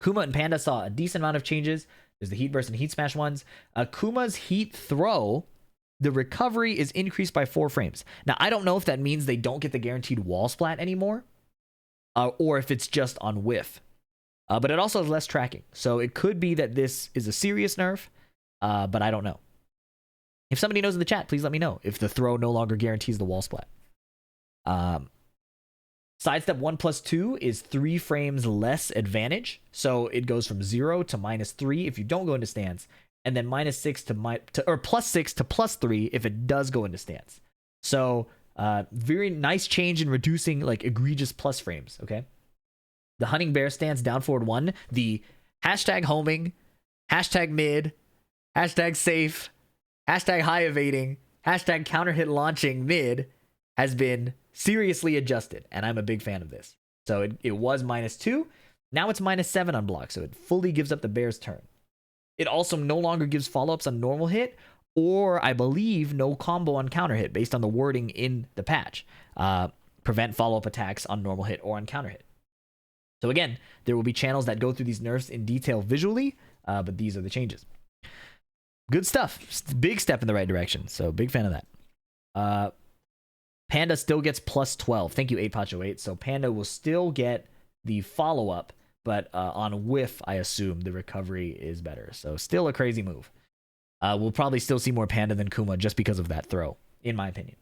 Kuma and Panda saw a decent amount of changes. There's the heat burst and heat smash ones. Kuma's heat throw, the recovery is increased by 4 frames. Now, I don't know if that means they don't get the guaranteed wall splat anymore, or if it's just on whiff. But it also has less tracking. So it could be that this is a serious nerf, but I don't know. If somebody knows in the chat, please let me know if the throw no longer guarantees the wall splat. Sidestep 1+2 is 3 frames less advantage. So it goes from 0 to -3 if you don't go into stance, and then -6 or +6 to +3 if it does go into stance. So very nice change in reducing like egregious plus frames, okay? The hunting bear stance down forward 1, the hashtag homing, hashtag mid, hashtag safe, hashtag high evading, hashtag counter hit launching mid has been seriously adjusted, and I'm a big fan of this. So it was -2, now it's -7 on block, so it fully gives up the bear's turn. It also no longer gives follow-ups on normal hit, or I believe no combo on counter hit based on the wording in the patch. Prevent follow-up attacks on normal hit or on counter hit. So again, there will be channels that go through these nerfs in detail visually, but these are the changes. Good stuff. Big step in the right direction, so big fan of that. Panda still gets +12. Thank you, 8pacho8. So Panda will still get the follow-up, but on whiff, I assume the recovery is better. So still a crazy move. We'll probably still see more Panda than Kuma just because of that throw, in my opinion.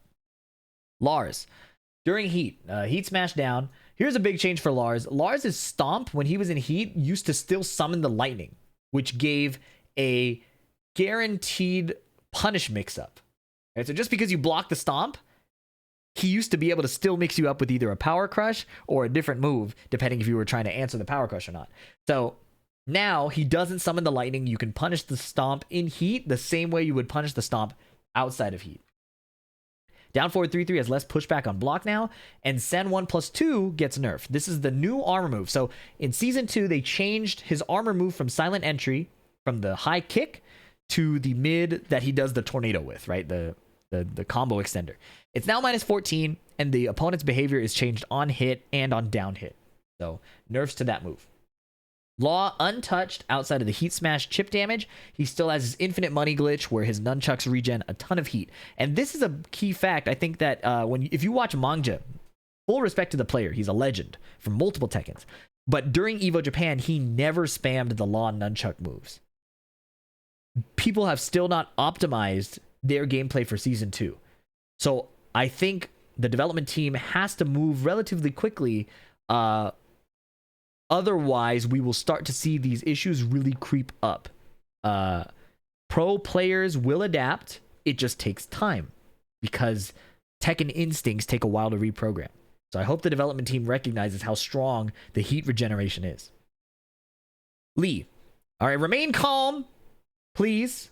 Lars, during heat, heat smash down. Here's a big change for Lars. Lars' stomp, when he was in heat, used to still summon the lightning. which gave a guaranteed punish mix-up. Right? So just because you block the stomp, he used to be able to still mix you up with either a power crush or a different move, depending if you were trying to answer the power crush or not. So now he doesn't summon the lightning. You can punish the stomp in heat the same way you would punish the stomp outside of heat. Down forward 3/3 has less pushback on block now, and Sen 1+2 gets nerfed. This is the new armor move. So in Season 2, they changed his armor move from Silent Entry, from the high kick, to the mid that he does the tornado with, right? The combo extender. It's now -14, and the opponent's behavior is changed on hit and on down hit. So nerfs to that move. Law untouched outside of the heat smash chip damage. He still has his infinite money glitch where his nunchucks regen a ton of heat. And this is a key fact. I think that if you watch Mangja, full respect to the player, he's a legend from multiple Tekkens. But during Evo Japan, he never spammed the Law nunchuck moves. People have still not optimized their gameplay for Season 2. So I think the development team has to move relatively quickly. Otherwise, we will start to see these issues really creep up. Pro players will adapt. It just takes time because Tekken instincts take a while to reprogram. So I hope the development team recognizes how strong the heat regeneration is. Lee. All right, remain calm, please.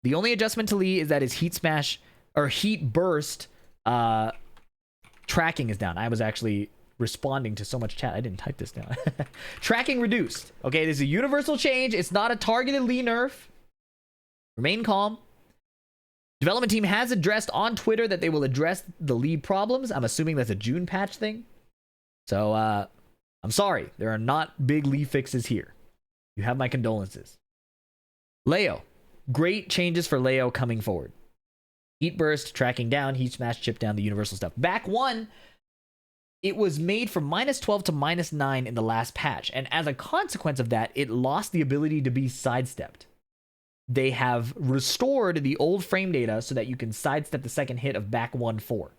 The only adjustment to Lee is that his heat smash or heat burst tracking is down. I was actually responding to so much chat. I didn't type this down. Tracking reduced. Okay, this is a universal change. It's not a targeted Lee nerf. Remain calm. Development team has addressed on Twitter that they will address the Lee problems. I'm assuming that's a June patch thing. So, I'm sorry. There are not big Lee fixes here. You have my condolences. Leo. Great changes for Leo coming forward. Heat burst, tracking down, heat smash, chip down, the universal stuff. Back one, it was made from -12 to -9 in the last patch. And as a consequence of that, it lost the ability to be sidestepped. They have restored the old frame data so that you can sidestep the second hit of back 1-4.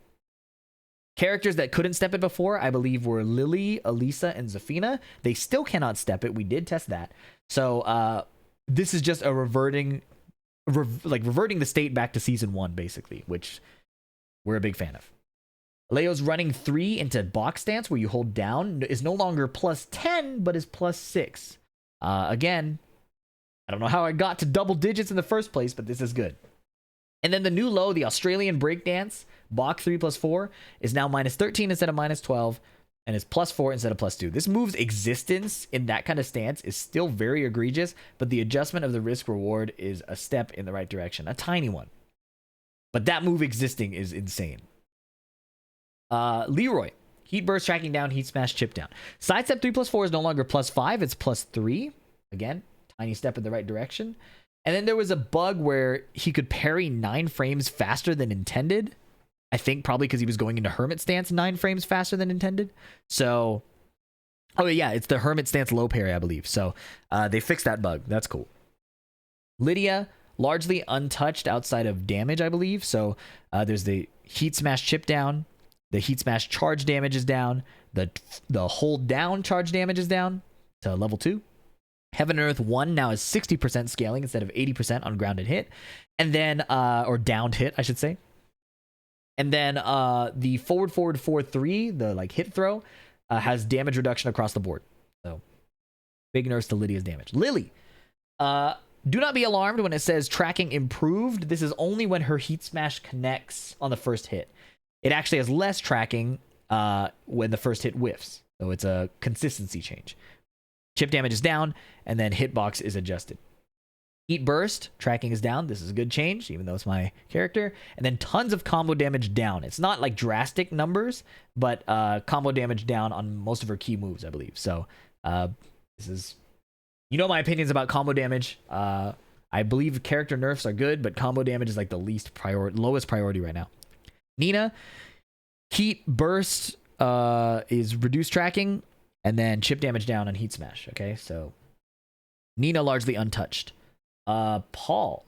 Characters that couldn't step it before, I believe, were Lily, Elisa, and Zafina. They still cannot step it. We did test that. So this is just a reverting the state back to Season 1, basically, which we're a big fan of. Leo's running 3 into box stance where you hold down is no longer +10, but is +6. Again, I don't know how I got to double digits in the first place, but this is good. And then the new low, the Australian breakdance, Bach 3+4, is now -13 instead of -12, and is +4 instead of +2. This move's existence in that kind of stance is still very egregious, but the adjustment of the risk reward is a step in the right direction, a tiny one. But that move existing is insane. Leroy. Heat burst, tracking down, heat smash, chip down. Sidestep 3+4 is no longer +5, it's +3. Again, tiny step in the right direction. And then there was a bug where he could parry 9 frames faster than intended. I think probably because he was going into Hermit stance 9 frames faster than intended. So, oh yeah, it's the Hermit stance low parry, I believe. So they fixed that bug. That's cool. Lydia, largely untouched outside of damage, I believe. So there's the heat smash chip down. The heat smash charge damage is down. The hold down charge damage is down to level 2. Heaven and Earth 1 now is 60% scaling instead of 80% on grounded hit. And then, or downed hit, I should say. And then the forward 4-3, the like hit throw, has damage reduction across the board. So big nerfs to Lydia's damage. Lily. Do not be alarmed when it says tracking improved. This is only when her heat smash connects on the first hit. It actually has less tracking when the first hit whiffs. So it's a consistency change. Chip damage is down, and then hitbox is adjusted. Heat burst, tracking is down. This is a good change, even though it's my character. And then tons of combo damage down. It's not like drastic numbers, but combo damage down on most of her key moves, I believe. So this is, you know, my opinions about combo damage. I believe character nerfs are good, but combo damage is like the lowest priority right now. Nina, heat burst is reduced tracking, and then chip damage down on heat smash. Okay, so Nina largely untouched. Paul,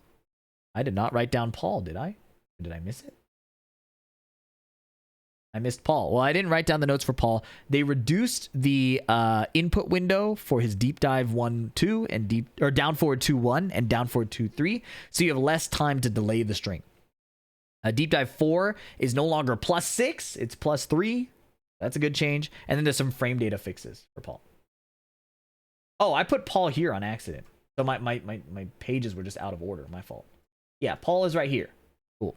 I did not write down Paul, did I? Or did I miss it? I missed Paul. Well, I didn't write down the notes for Paul. They reduced the input window for his deep dive 1-2 and down forward 2-1 and down forward 2-3, so you have less time to delay the string. Deep dive 4 is no longer +6, it's +3. That's a good change. And then there's some frame data fixes for Paul. Oh, I put Paul here on accident, so my pages were just out of order. My fault. Yeah, Paul is right here. Cool.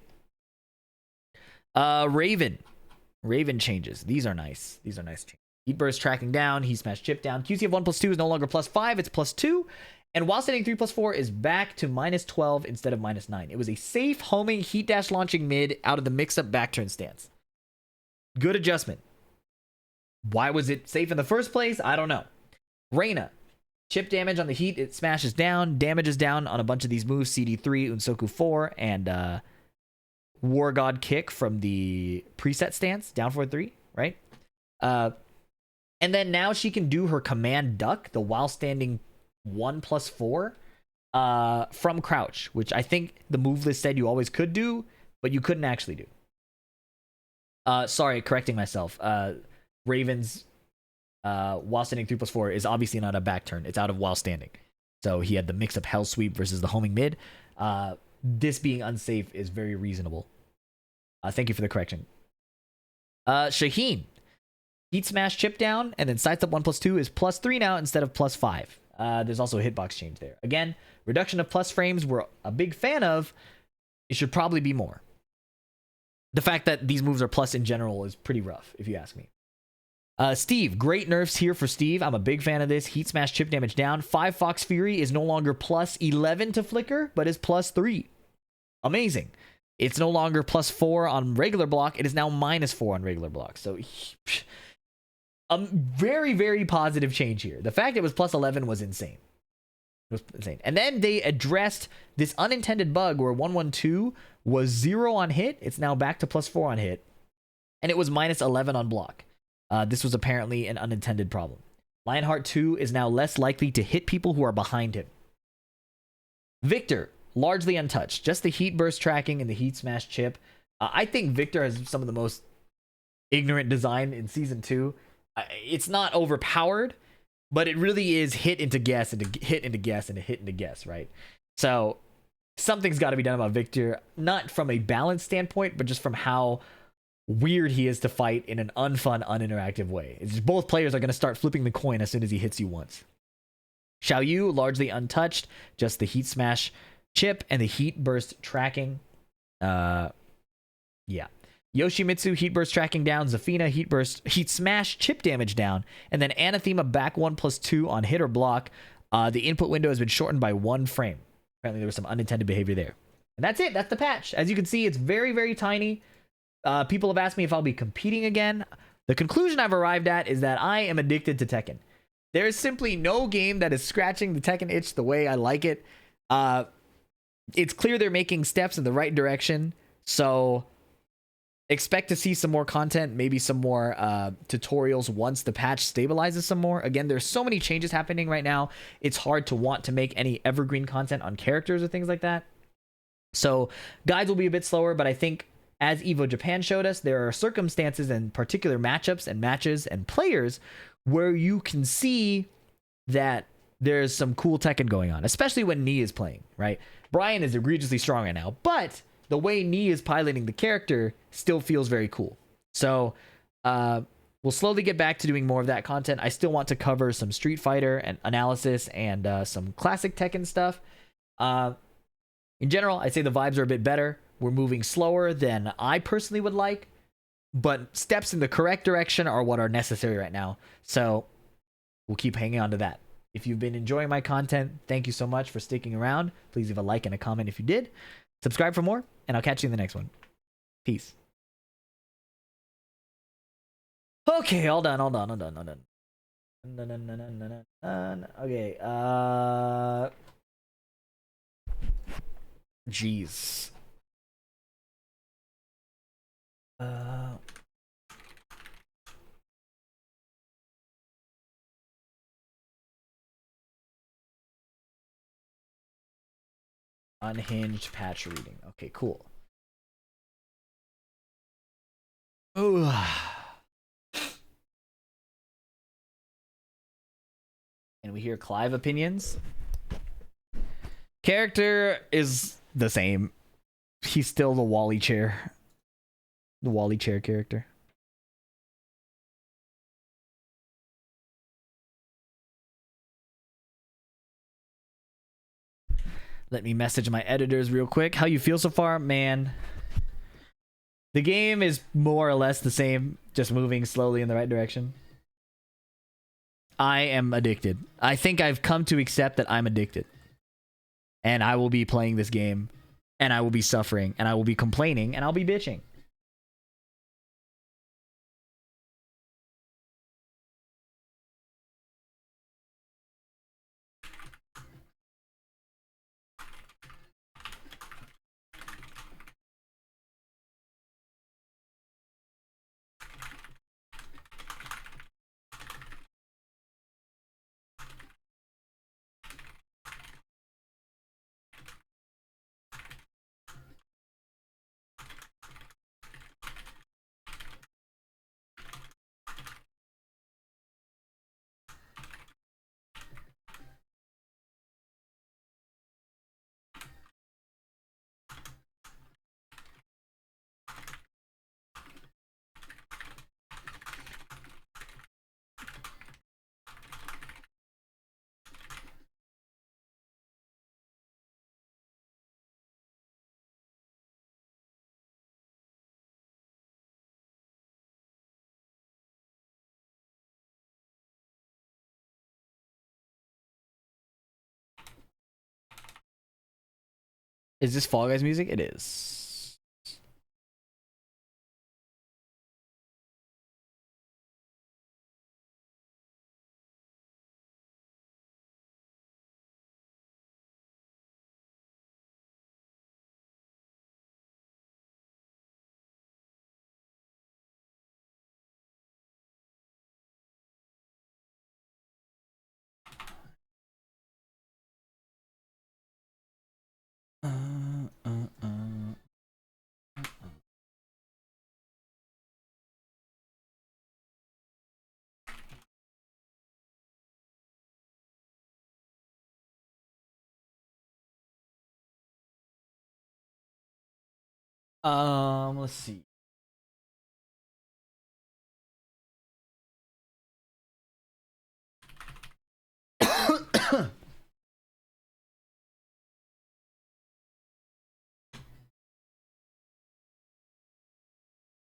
Raven changes. These are nice. These are nice changes. Heat burst tracking down. Heat smash chip down. QCF 1+2 is no longer +5. It's +2. And while standing 3+4 is back to -12 instead of -9. It was a safe homing heat dash launching mid out of the mix-up back turn stance. Good adjustment. Why was it safe in the first place? I don't know. Reina. Chip damage on the heat. It smashes down. Damage is down on a bunch of these moves. CD3, Unsoku 4, and War God kick from the preset stance, down forward 3, right? And then now she can do her command duck, the while standing 1+4 from crouch, which I think the move list said you always could do, but you couldn't actually do. Sorry, correcting myself. Raven's while standing 3+4 is obviously not a back turn. It's out of while standing. So he had the mix up hell sweep versus the homing mid. This being unsafe is very reasonable. Thank you for the correction. Shaheen. Heat smash chip down, and then sides up 1+2 is +3 now instead of +5. There's also a hitbox change there. Again, reduction of plus frames we're a big fan of. It should probably be more. The fact that these moves are plus in general is pretty rough, if you ask me. Steve, great nerfs here for Steve. I'm a big fan of this. Heat smash chip damage down. 5 Fox Fury is no longer +11 to flicker, but is +3. Amazing. It's no longer +4 on regular block. It is now -4 on regular block. So, a very, very positive change here. The fact it was +11 was insane. It was insane. And then they addressed this unintended bug where 112 was 0 on hit. It's now back to +4 on hit. And it was -11 on block. This was apparently an unintended problem. Lionheart 2 is now less likely to hit people who are behind him. Victor, largely untouched. Just the heat burst tracking and the heat smash chip. I think Victor has some of the most ignorant design in Season 2. It's not overpowered, but it really is hit into guess, into hit into guess, into hit into guess, right? So something's got to be done about Victor, not from a balance standpoint, but just from how weird he is to fight in an unfun, uninteractive way. It's just both players are going to start flipping the coin as soon as he hits you once. Xiao Yu, largely untouched, just the heat smash chip and the heat burst tracking. Yeah. Yoshimitsu, heat burst tracking down. Zafina, heat smash chip damage down. And then Anathema back 1+2 on hit or block. The input window has been shortened by 1 frame. Apparently there was some unintended behavior there. And that's it. That's the patch. As you can see, it's very, very tiny. People have asked me if I'll be competing again. The conclusion I've arrived at is that I am addicted to Tekken. There is simply no game that is scratching the Tekken itch the way I like it. It's clear they're making steps in the right direction. So expect to see some more content, maybe some more tutorials once the patch stabilizes some more. Again, there's so many changes happening right now. It's hard to want to make any evergreen content on characters or things like that. So guides will be a bit slower, but I think as Evo Japan showed us, there are circumstances and particular matchups and matches and players where you can see that there's some cool Tekken going on, especially when Nii is playing, right? Brian is egregiously strong right now, but the way Nii is piloting the character still feels very cool. So we'll slowly get back to doing more of that content. I still want to cover some Street Fighter and analysis and some classic Tekken stuff. In general, I'd say the vibes are a bit better. We're moving slower than I personally would like, but steps in the correct direction are what are necessary right now. So we'll keep hanging on to that. If you've been enjoying my content, thank you so much for sticking around. Please leave a like and a comment if you did. Subscribe for more, and I'll catch you in the next one. Peace. Okay, all done. Okay, jeez. Unhinged patch reading. Okay, cool. Ooh. And we hear Clive opinions. Character is the same. He's still the Wally chair. The Wally chair character. Let me message my editors real quick. How you feel so far? Man, the game is more or less the same, just moving slowly in the right direction. I am addicted. I think I've come to accept that I'm addicted. And I will be playing this game, and I will be suffering, and I will be complaining, and I'll be bitching. Is this Fall Guys music? It is. Let's see.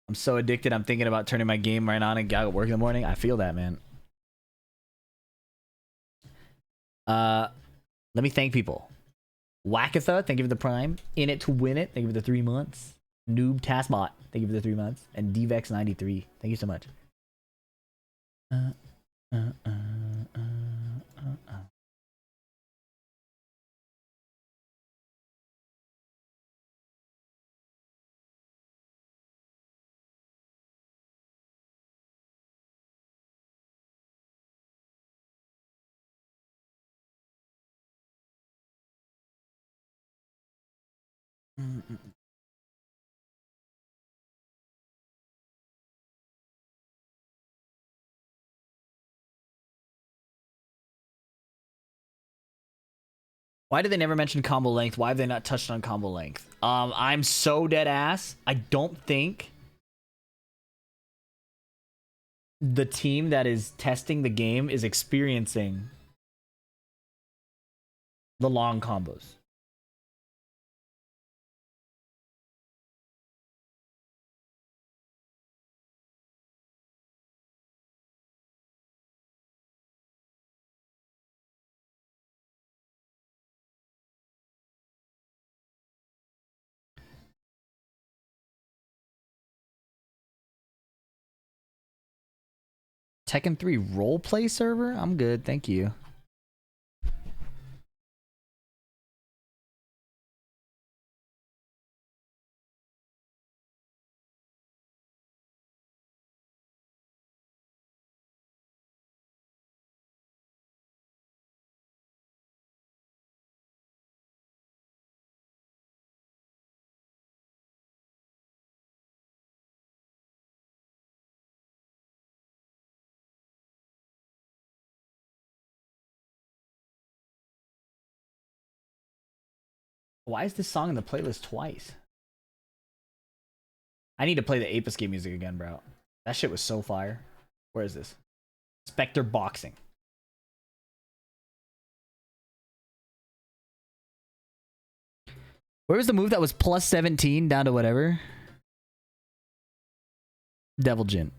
I'm so addicted. I'm thinking about turning my game right on and gotta work in the morning. I feel that, man. Let me thank people. Wackatha, thank you for the prime. In it to win it, thank you for the 3 months. Noob Taskbot, thank you for the 3 months. And Dvex93, thank you so much. Why did they never mention combo length? Why have they not touched on combo length? I'm so dead ass. I don't think the team that is testing the game is experiencing the long combos. Tekken 3 roleplay server? I'm good, thank you. Why is this song in the playlist twice? I need to play the Ape Escape music again, bro. That shit was so fire. Where is this? Spectre Boxing. Where was the move that was plus 17 down to whatever? Devil Jin.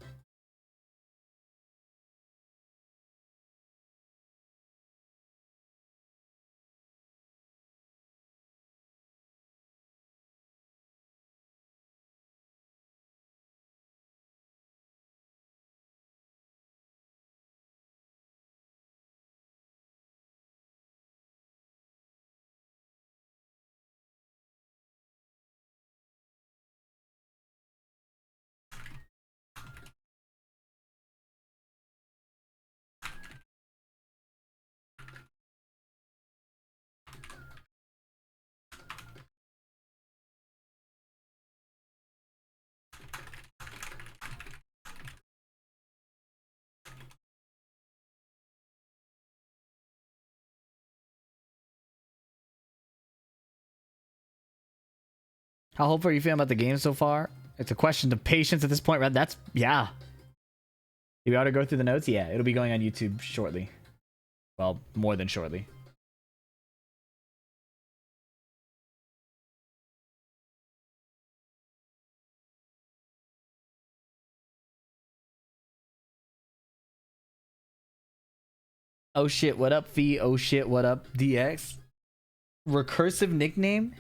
How hopeful are you feeling about the game so far? It's a question of patience at this point, right? That's, yeah. You ought to go through the notes? Yeah, it'll be going on YouTube shortly. Well, more than shortly. Oh shit, what up, Fee? Oh shit, what up, DX? Recursive nickname?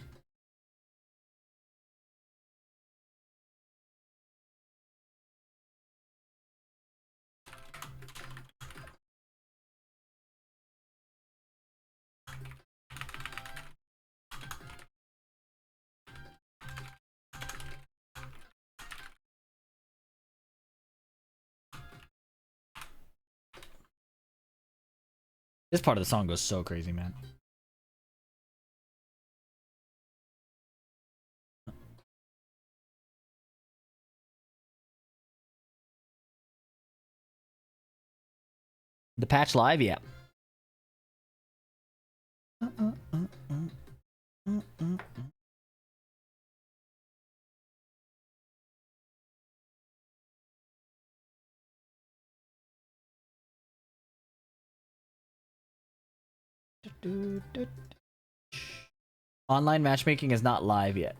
This part of the song goes so crazy, man. The patch live, yeah. Online matchmaking is not live yet.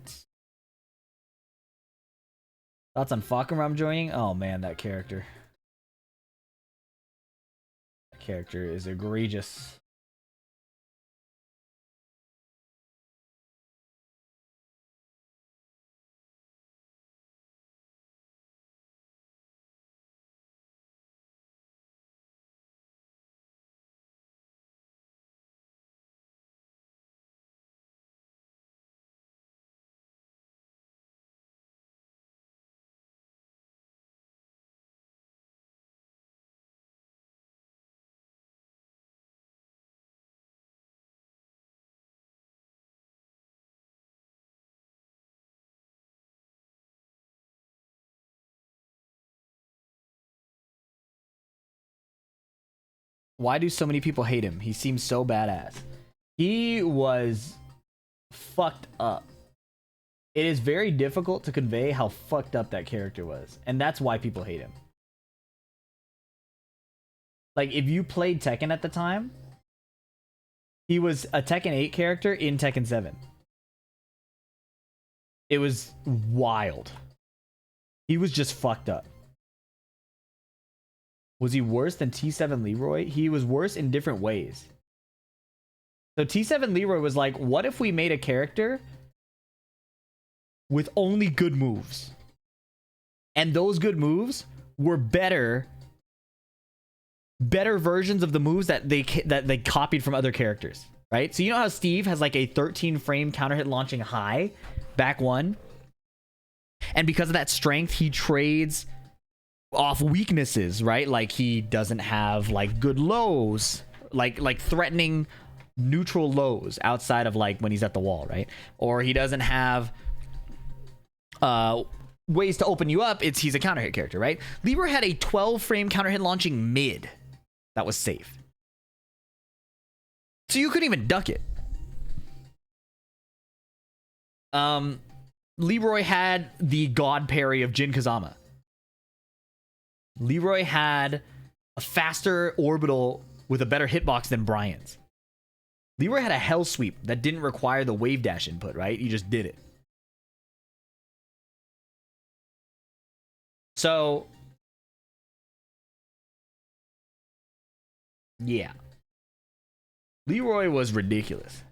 Thoughts on Fakaram joining? Oh man, that character. That character is egregious. Why do so many people hate him? He seems so badass. He was fucked up. It is very difficult to convey how fucked up that character was. And that's why people hate him. Like, if you played Tekken at the time, he was a Tekken 8 character in Tekken 7. It was wild. He was just fucked up. Was he worse than T7 Leroy? He was worse in different ways. So T7 Leroy was like, what if we made a character with only good moves? And those good moves were better versions of the moves that they copied from other characters, right? So you know how Steve has like a 13 frame counter hit launching high back one? And because of that strength, he trades off weaknesses, right? Like he doesn't have like good lows, like threatening neutral lows outside of like when he's at the wall, right? Or he doesn't have ways to open you up. He's a counter hit character, right? Leroy had a 12 frame counter hit launching mid that was safe, so you couldn't even duck it. Leroy had the god parry of Jin Kazama. Leroy had a faster orbital with a better hitbox than Brian's. Leroy had a hell sweep that didn't require the wave dash input, right? You just did it. So, yeah. Leroy was ridiculous.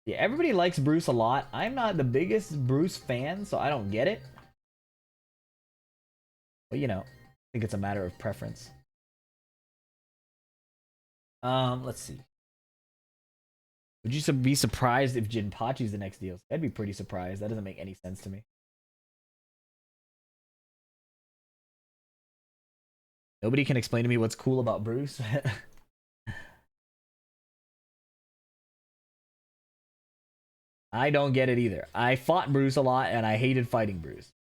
Yeah, everybody likes Bruce a lot. I'm not the biggest Bruce fan, so I don't get it. But, you know, I think it's a matter of preference. Let's see. Would you be surprised if Jinpachi's the next DLC? I'd be pretty surprised. That doesn't make any sense to me. Nobody can explain to me what's cool about Bruce. I don't get it either. I fought Bruce a lot and I hated fighting Bruce.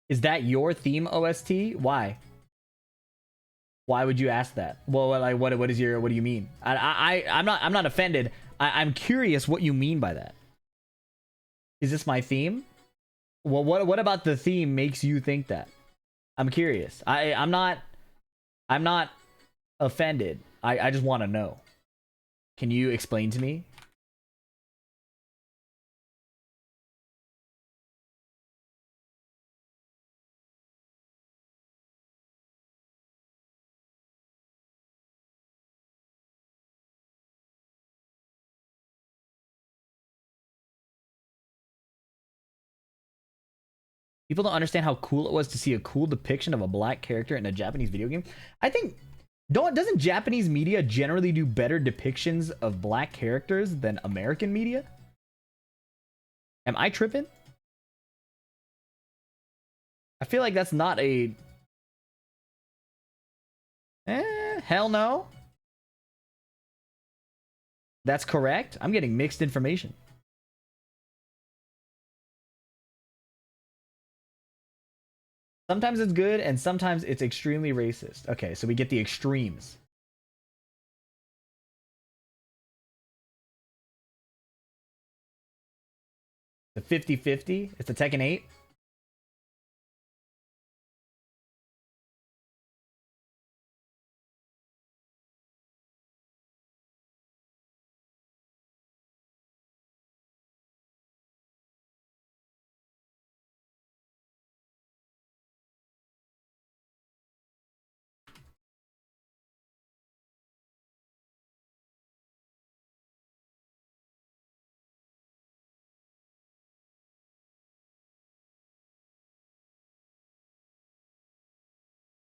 Is that your theme OST? Why? Why would you ask that? Well, like, what do you mean? I'm not offended. I'm curious what you mean by that. Is this my theme? Well, what about the theme makes you think that? I'm curious. I'm not offended. I just want to know. Can you explain to me? People don't understand how cool it was to see a cool depiction of a black character in a Japanese video game. I think doesn't Japanese media generally do better depictions of black characters than American media? Am I tripping? I feel like that's not a hell no. That's correct. I'm getting mixed information. Sometimes it's good, and sometimes it's extremely racist. Okay, so we get the extremes. The 50-50. It's the Tekken 8.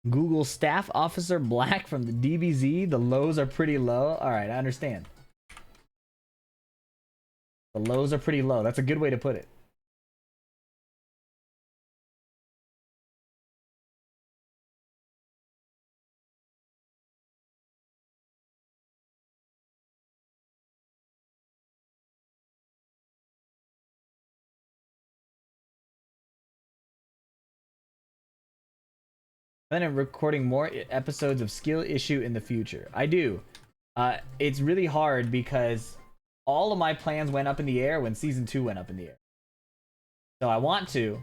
Google staff officer black from the DBZ. The lows are pretty low. All right, I understand. The lows are pretty low. That's a good way to put it. Then I'm recording more episodes of Skill Issue in the future. I do. It's really hard because all of my plans went up in the air when season 2 went up in the air. So I want to,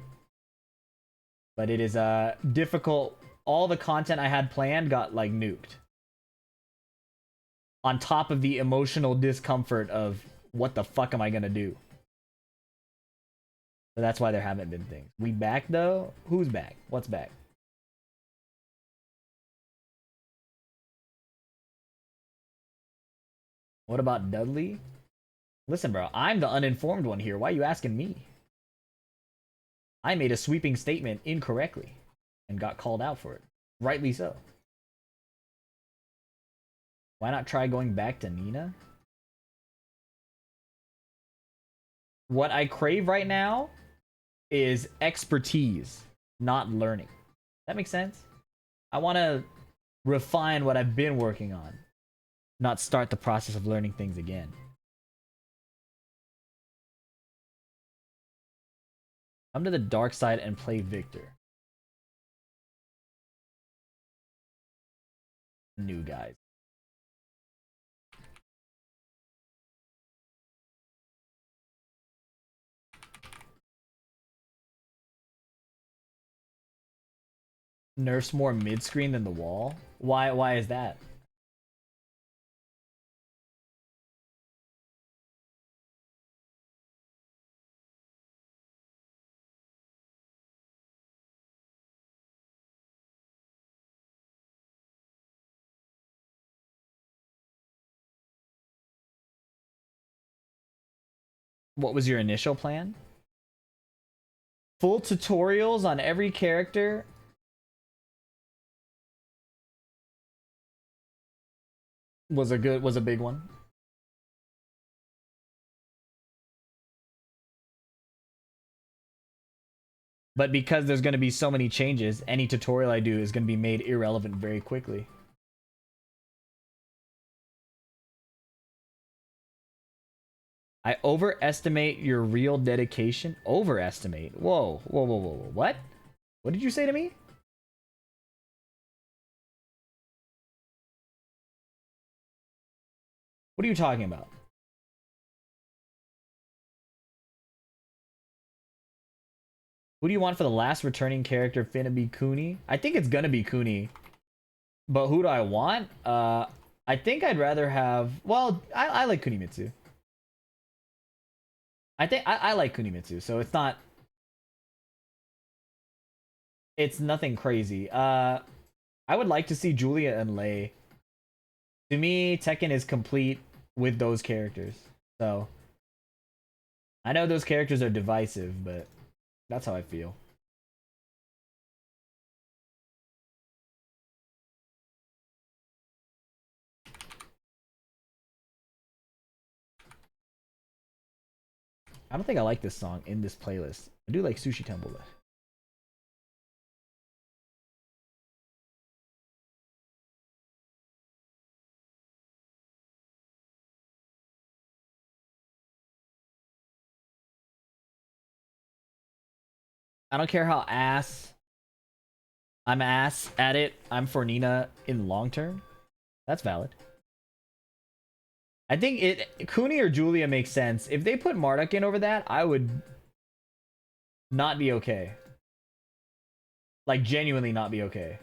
but it is difficult. All the content I had planned got like nuked. On top of the emotional discomfort of what the fuck am I gonna do? So that's why there haven't been things. We back though? Who's back? What's back? What about Dudley? Listen, bro, I'm the uninformed one here. Why are you asking me? I made a sweeping statement incorrectly and got called out for it. Rightly so. Why not try going back to Nina? What I crave right now is expertise, not learning. That makes sense? I want to refine what I've been working on, not start the process of learning things again. Come to the dark side and play Victor. New guys. Nerfs more mid-screen than the wall? Why is that? What was your initial plan? Full tutorials on every character? Was a big one. But because there's going to be so many changes, any tutorial I do is going to be made irrelevant very quickly. I overestimate your real dedication. Overestimate? Whoa. What? What did you say to me? What are you talking about? Who do you want for the last returning character? Finna be Cooney? I think it's gonna be Cooney. But who do I want? I think I'd rather have... Well, I like Kunimitsu. I like Kunimitsu, so it's not... It's nothing crazy. I would like to see Julia and Lei. To me, Tekken is complete with those characters. So... I know those characters are divisive, but... That's how I feel. I don't think I like this song in this playlist. I do like Sushi Temple though. I don't care how I'm ass at it. I'm for Nina in long term. That's valid. I think Cooney or Julia makes sense. If they put Marduk in over that, I would not be okay. Like, genuinely not be okay.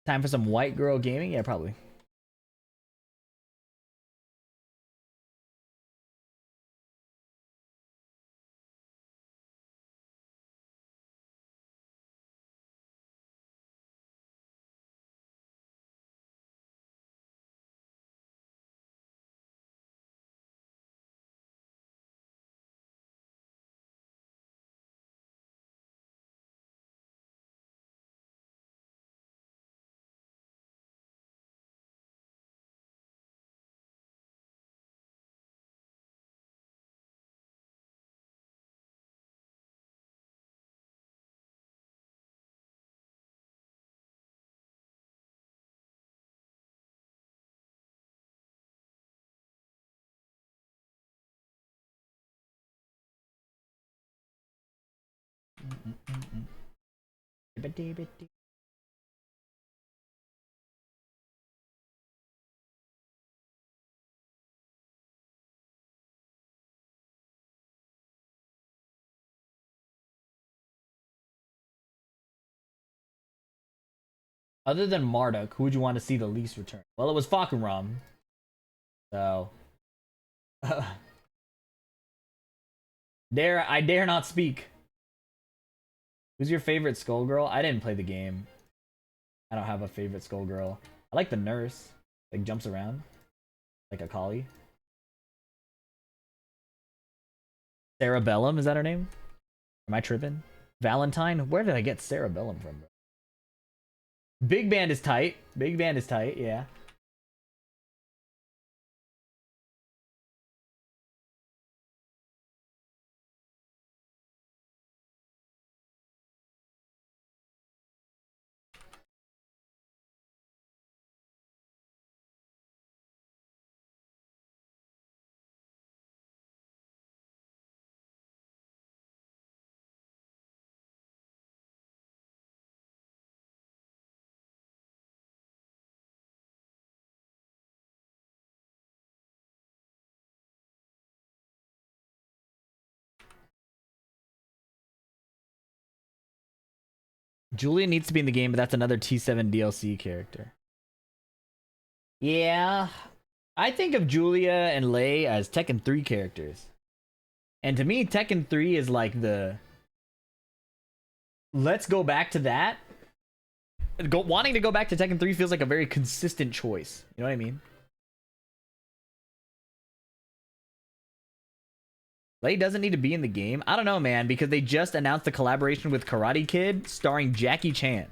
Time for some white girl gaming? Yeah, probably. Other than Marduk, who would you want to see the least return? Well, it was Fahkumram. So I dare not speak. Who's your favorite Skullgirl? I didn't play the game. I don't have a favorite Skullgirl. I like the nurse. Like jumps around. Like a collie. Cerebellum, is that her name? Am I tripping? Valentine? Where did I get Cerebellum from? Big Band is tight. Big Band is tight, yeah. Julia needs to be in the game, but that's another T7 DLC character. Yeah. I think of Julia and Lei as Tekken 3 characters. And to me, Tekken 3 is like the... Let's go back to that. Wanting to go back to Tekken 3 feels like a very consistent choice. You know what I mean? Lei doesn't need to be in the game. I don't know, man, because they just announced the collaboration with Karate Kid starring Jackie Chan.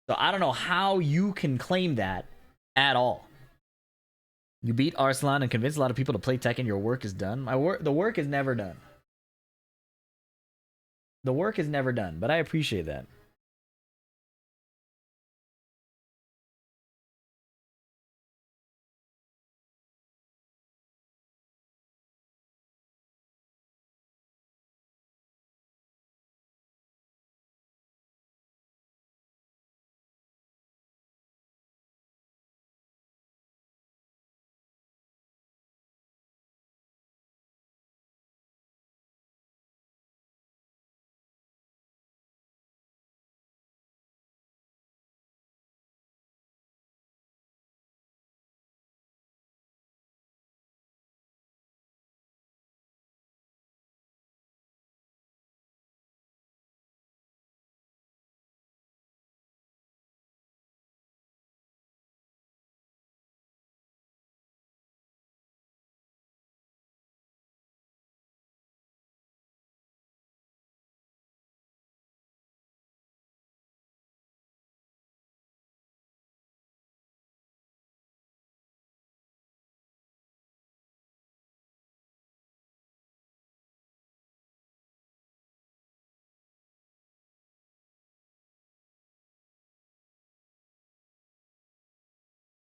So I don't know how you can claim that at all. You beat Arslan and convinced a lot of people to play Tekken. Your work is done. The work is never done. The work is never done, but I appreciate that.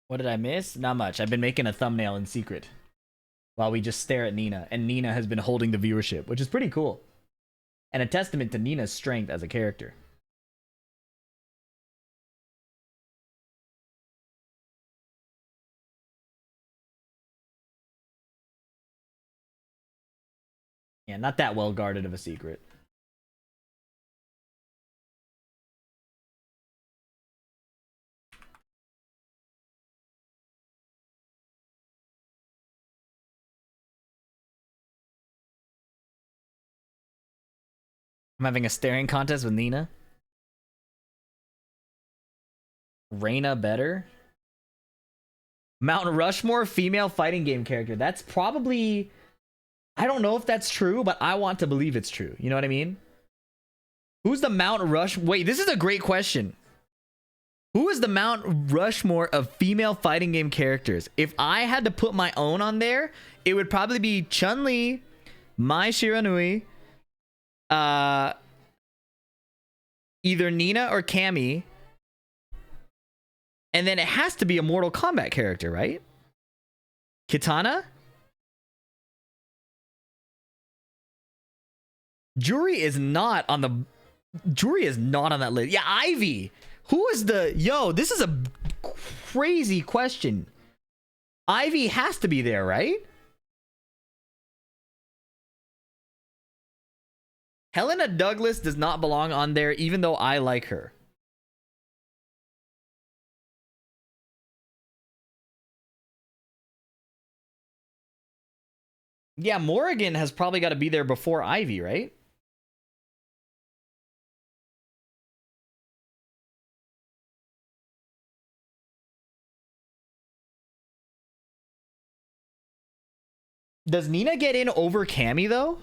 What did I miss? Not much. I've been making a thumbnail in secret while we just stare at Nina, and Nina has been holding the viewership, which is pretty cool. And a testament to Nina's strength as a character. Yeah, not that well guarded of a secret. I'm having a staring contest with Nina. Reina better. Mount Rushmore female fighting game character. That's probably... I don't know if that's true, but I want to believe it's true. You know what I mean? Who's the Mount Rush... Wait, this is a great question. Who is the Mount Rushmore of female fighting game characters? If I had to put my own on there, it would probably be Chun-Li, Mai Shiranui, either Nina or Cammy, and then it has to be a Mortal Kombat character, right? Kitana? Juri is not on the Juri is not on that list. Yeah, Ivy. Who is the... Yo, this is a crazy question. Ivy has to be there, right? Helena Douglas does not belong on there, even though I like her. Yeah, Morrigan has probably got to be there before Ivy, right? Does Nina get in over Cammy, though?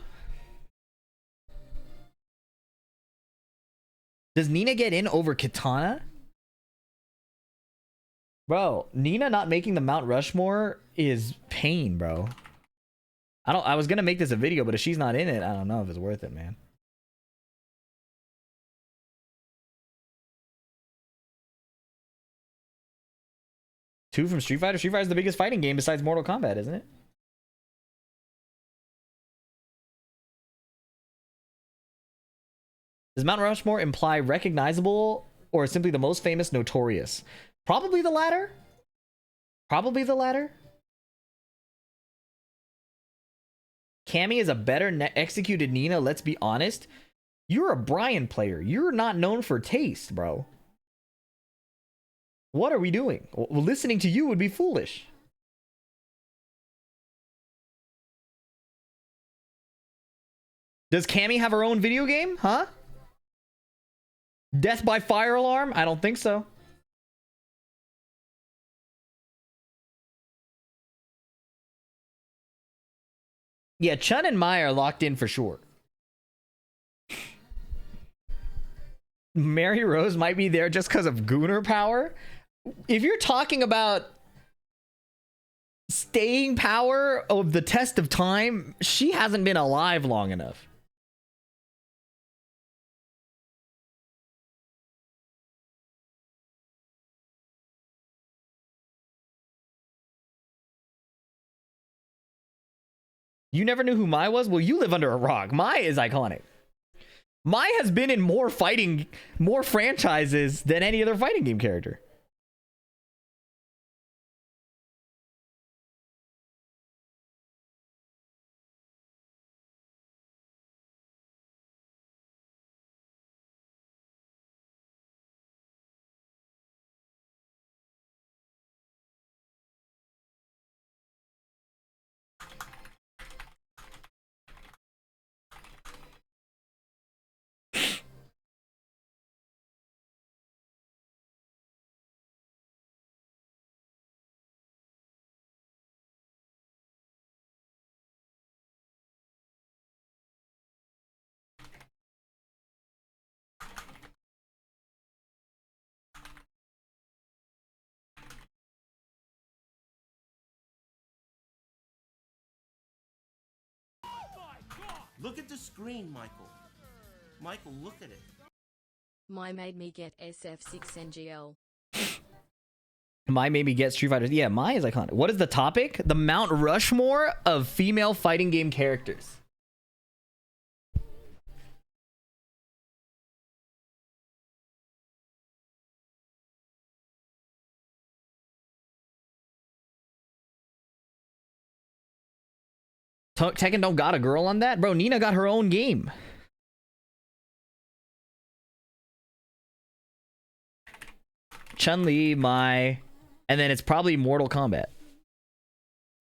Does Nina get in over Kitana? Bro, Nina not making the Mount Rushmore is pain, bro. I was gonna make this a video, but if she's not in it, I don't know if it's worth it, man. Two from Street Fighter? Street Fighter is the biggest fighting game besides Mortal Kombat, isn't it? Does Mount Rushmore imply recognizable or simply the most famous notorious? Probably the latter. Probably the latter. Cammy is a better executed Nina, let's be honest. You're a Brian player. You're not known for taste, bro. What are we doing? Well, listening to you would be foolish. Does Cammy have her own video game? Huh? Death by Fire Alarm? I don't think so. Yeah, Chun and Mai are locked in for sure. Mary Rose might be there just because of Gooner power. If you're talking about staying power of the test of time, she hasn't been alive long enough. You never knew who Mai was? Well, you live under a rock. Mai is iconic. Mai has been in more franchises than any other fighting game character. Look at the screen, Michael. Michael, look at it. Mai made me get SF6 NGL. Mai made me get Street Fighter. Yeah, Mai is iconic. What is the topic? The Mount Rushmore of female fighting game characters. Tekken don't got a girl on that? Bro, Nina got her own game. Chun-Li, Mai, and then it's probably Mortal Kombat.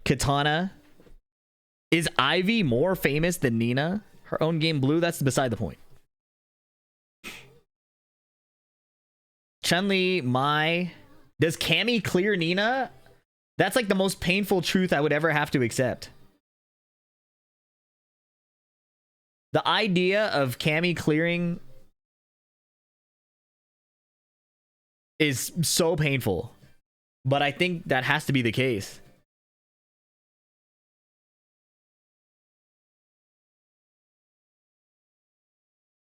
Kitana. Is Ivy more famous than Nina? Her own game Blue? That's beside the point. Chun-Li, Mai. Does Cammy clear Nina? That's like the most painful truth I would ever have to accept. The idea of Cammy clearing is so painful, but I think that has to be the case.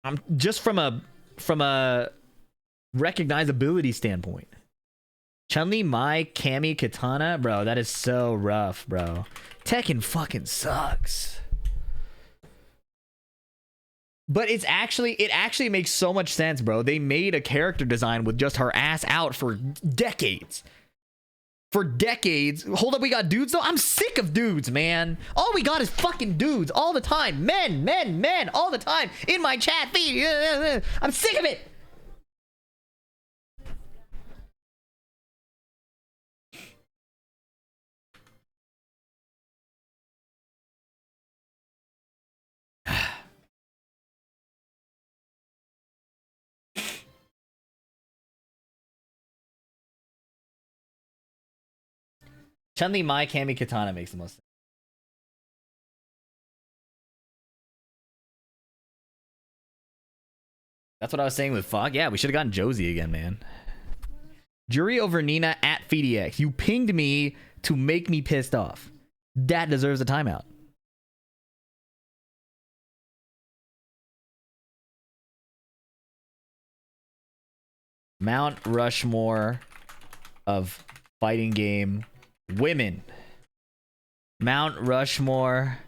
I'm just from a recognizability standpoint. Chun-Li, Mai, Cammy, Kitana, bro, that is so rough, bro. Tekken fucking sucks. But it actually makes so much sense, bro. They made a character design with just her ass out for decades. For decades. Hold up, we got dudes though? I'm sick of dudes, man. All we got is fucking dudes all the time. Men, all the time. In my chat feed. I'm sick of it. Chun-Li, Mai, Kami, Katana makes the most sense. That's what I was saying with Fog. Yeah, we should have gotten Josie again, man. Jury over Nina at FeedyX. You pinged me to make me pissed off. That deserves a timeout. Mount Rushmore of fighting game women. Mount Rushmore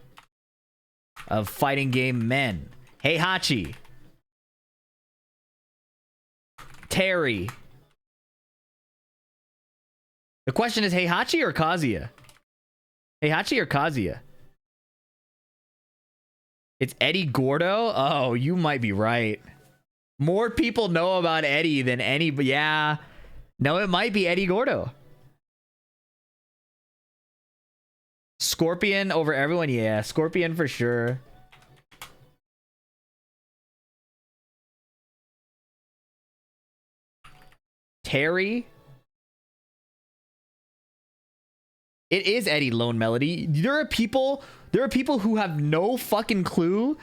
of fighting game men. Heihachi. Terry. The question is Heihachi or Kazuya? Heihachi or Kazuya? It's Eddie Gordo? Oh, you might be right. More people know about Eddie than any... Yeah. No, it might be Eddie Gordo. Scorpion over everyone? Yeah, Scorpion for sure. Terry? It is Eddie Lone Melody. There are people who have no fucking clue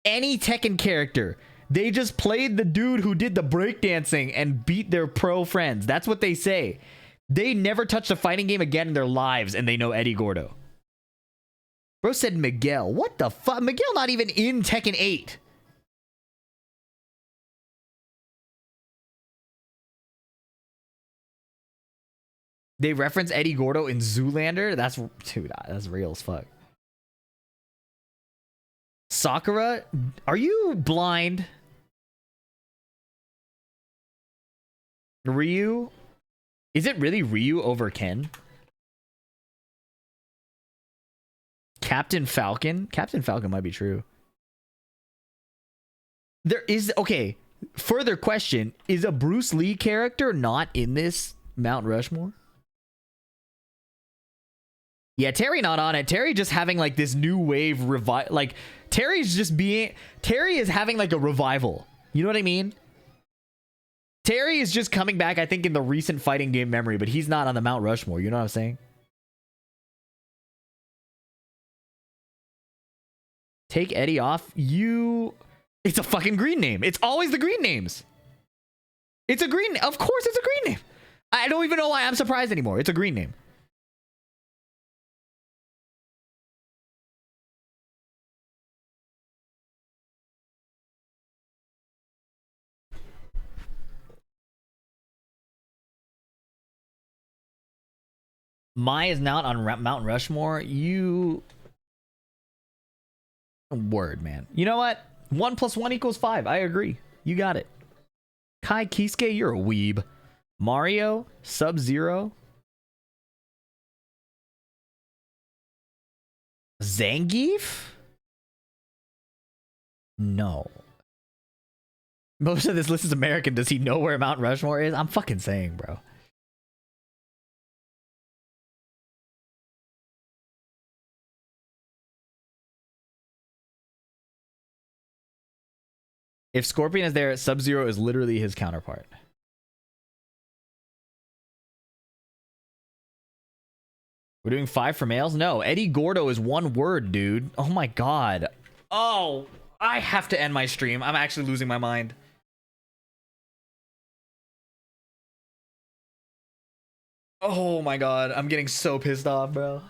any Tekken character. They just played the dude who did the breakdancing and beat their pro friends. That's what they say. They never touched a fighting game again in their lives, and they know Eddie Gordo. Bro said Miguel. What the fuck? Miguel not even in Tekken 8. They reference Eddie Gordo in Zoolander? Dude, that's real as fuck. Sakura? Are you blind? Ryu? Is it really Ryu over Ken? Captain Falcon? Captain Falcon might be true. There is... Okay. Further question. Is a Bruce Lee character not in this Mount Rushmore? Yeah, Terry not on it. Terry just having like this new wave revival. Like Terry is having like a revival. You know what I mean? Terry is just coming back, I think, in the recent fighting game memory, but he's not on the Mount Rushmore. You know what I'm saying? Take Eddie off. It's a fucking green name. It's always the green names. It's a green. Of course, it's a green name. I don't even know why I'm surprised anymore. It's a green name. Mai is not on Mount Rushmore. Word, man. You know what? 1 + 1 = 5. I agree. You got it. Kai Kisuke, you're a weeb. Mario, Sub-Zero. Zangief? No. Most of this list is American. Does he know where Mount Rushmore is? I'm fucking saying, bro. If Scorpion is there, Sub-Zero is literally his counterpart. We're doing 5 for males? No, Eddie Gordo is 1 word, dude. Oh my god. Oh, I have to end my stream. I'm actually losing my mind. Oh my god, I'm getting so pissed off, bro.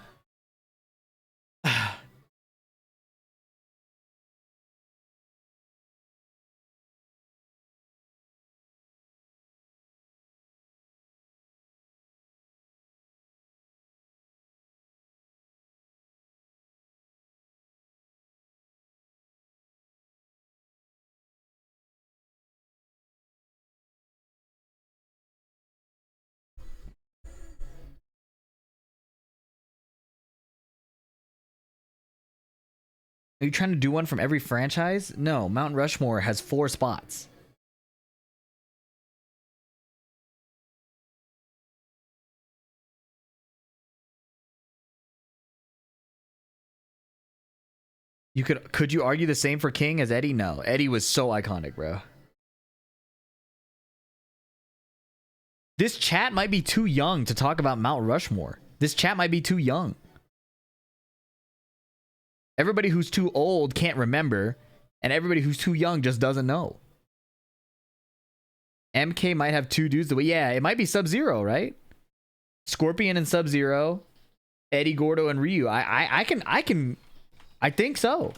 Are you trying to do one from every franchise? No, Mount Rushmore has 4 spots. Could you argue the same for King as Eddie? No, Eddie was so iconic, bro. This chat might be too young to talk about Mount Rushmore. This chat might be too young. Everybody who's too old can't remember, and everybody who's too young just doesn't know. MK might have 2 dudes. Yeah, it might be Sub-Zero, right? Scorpion and Sub-Zero, Eddie Gordo and Ryu. I think so.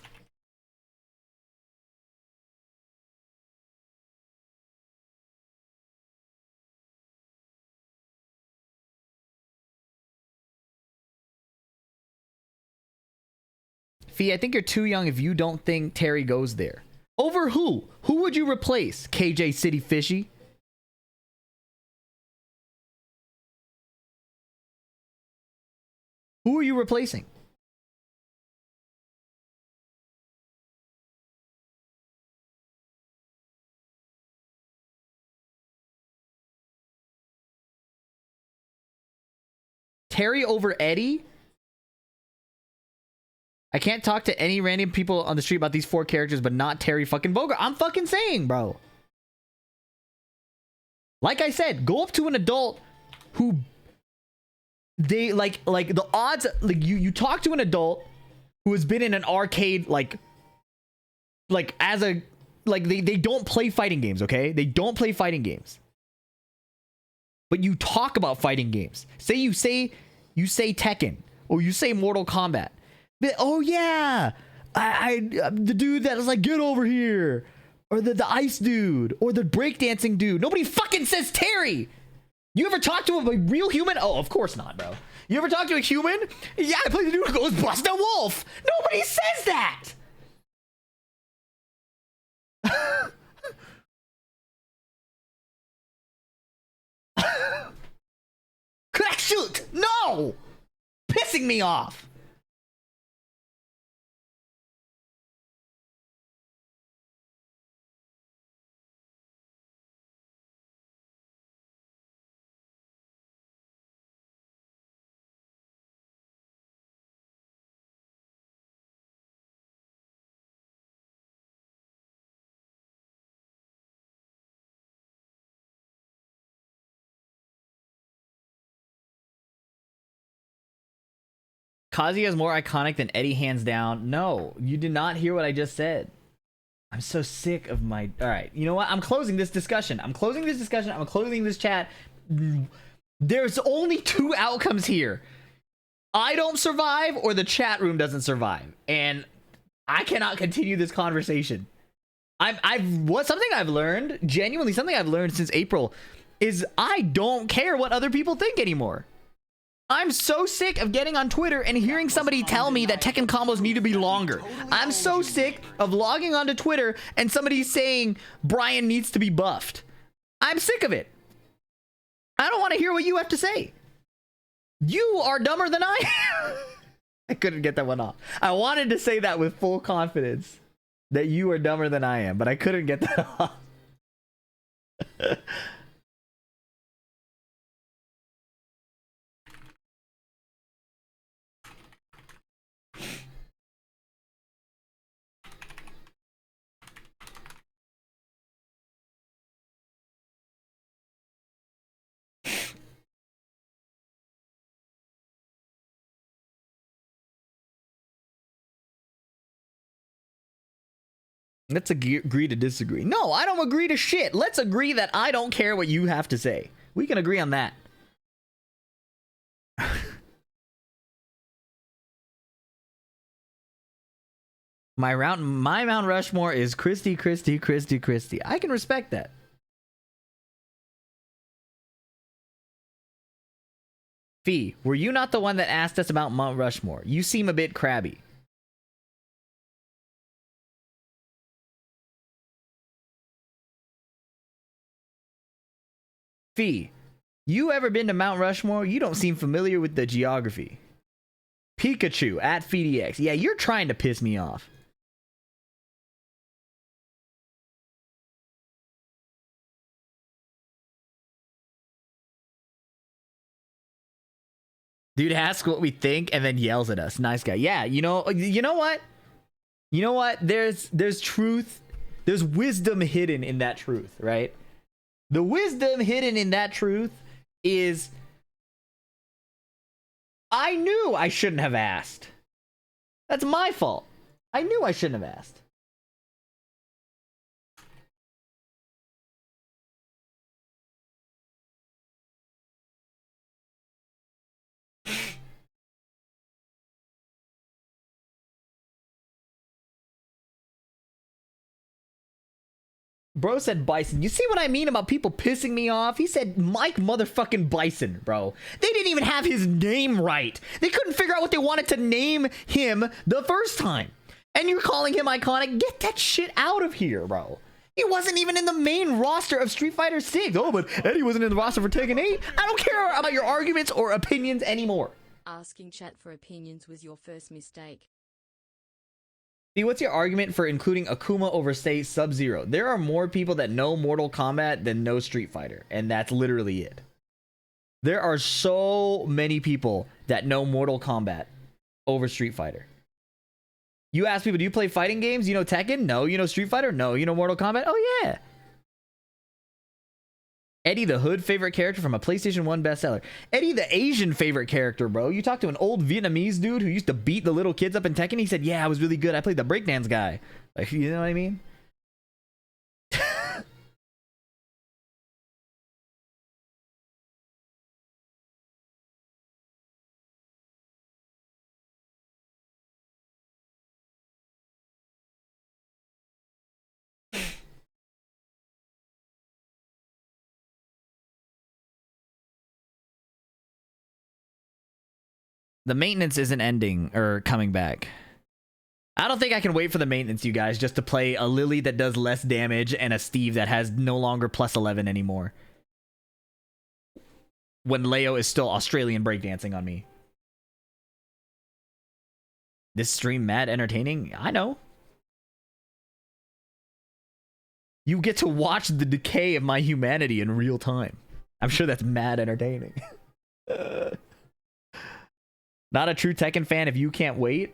Fee, I think you're too young if you don't think Terry goes there. Over who? Who would you replace? KJ City Fishy? Who are you replacing? Terry over Eddie? I can't talk to any random people on the street about these 4 characters, but not Terry fucking Bogard. I'm fucking saying, bro. Like I said, go up to an adult who they like the odds, like you talk to an adult who has been in an arcade like as a they don't play fighting games, okay? They don't play fighting games. But you talk about fighting games. You say Tekken or you say Mortal Kombat. Oh yeah, the dude that is like, get over here, or the ice dude, or the breakdancing dude. Nobody fucking says Terry. You ever talk to a real human? Oh, of course not, bro. You ever talk to a human? Yeah, I play the dude who goes bust a wolf. Nobody says that. Could I shoot? No, pissing me off. Kazuya is more iconic than Eddie, hands down. No, you did not hear what I just said. I'm so sick of my... Alright, you know what? I'm closing this discussion. I'm closing this chat. There's only 2 outcomes here. I don't survive or the chat room doesn't survive. And I cannot continue this conversation. Something I've learned, genuinely something I've learned since April, is I don't care what other people think anymore. I'm so sick of getting on Twitter and hearing somebody tell me that Tekken combos need to be longer. I'm so sick of logging onto Twitter and somebody saying Brian needs to be buffed. I'm sick of it. I don't want to hear what you have to say. You are dumber than I am. I couldn't get that one off. I wanted to say that with full confidence, that you are dumber than I am, but I couldn't get that off. Let's agree to disagree. No, I don't agree to shit. Let's agree that I don't care what you have to say. We can agree on that. My Mount Rushmore is Christy. I can respect that. Fee, were you not the one that asked us about Mount Rushmore? You seem a bit crabby. Fee, you ever been to Mount Rushmore? You don't seem familiar with the geography. Pikachu at FeeDX. Yeah, you're trying to piss me off. Dude asks what we think and then yells at us. Nice guy. Yeah, you know what? You know what? There's truth. There's wisdom hidden in that truth, right? The wisdom hidden in that truth is I knew I shouldn't have asked. That's my fault. I knew I shouldn't have asked. Bro said Bison. You see what I mean about people pissing me off? He said Mike motherfucking Bison, bro. They didn't even have his name right. They couldn't figure out what they wanted to name him the first time. And you're calling him iconic? Get that shit out of here, bro. He wasn't even in the main roster of Street Fighter 6. Oh, but Eddie wasn't in the roster for Tekken 8. I don't care about your arguments or opinions anymore. Asking chat for opinions was your first mistake. See, what's your argument for including Akuma over, say, Sub-Zero? There are more people that know Mortal Kombat than know Street Fighter, and that's literally it. There are so many people that know Mortal Kombat over Street Fighter. You ask people, do you play fighting games? You know Tekken? No. You know Street Fighter? No. You know Mortal Kombat? Oh, yeah. Eddie the Hood favorite character from a PlayStation 1 bestseller. Eddie the Asian favorite character, bro. You talk to an old Vietnamese dude who used to beat the little kids up in Tekken. He said, yeah, I was really good. I played the breakdance guy. Like, you know what I mean? The maintenance isn't ending or coming back. I don't think I can wait for the maintenance, you guys, just to play a Lily that does less damage and a Steve that has no longer plus 11 anymore. When Leo is still Australian breakdancing on me. This stream mad entertaining? I know. You get to watch the decay of my humanity in real time. I'm sure that's mad entertaining. Not a true Tekken fan if you can't wait.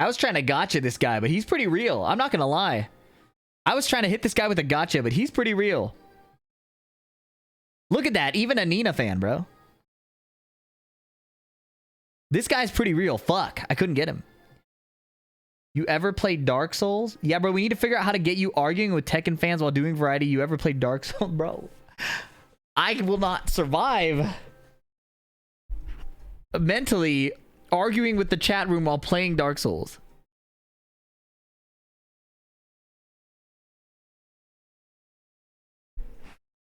I was trying to gotcha this guy, but he's pretty real. I'm not gonna lie. I was trying to hit this guy with a gotcha, but he's pretty real. Look at that. Even a Nina fan, bro. This guy's pretty real. Fuck. I couldn't get him. You ever played Dark Souls? Yeah, bro. We need to figure out how to get you arguing with Tekken fans while doing variety. You ever played Dark Souls? Bro. I will not survive mentally arguing with the chat room while playing Dark Souls.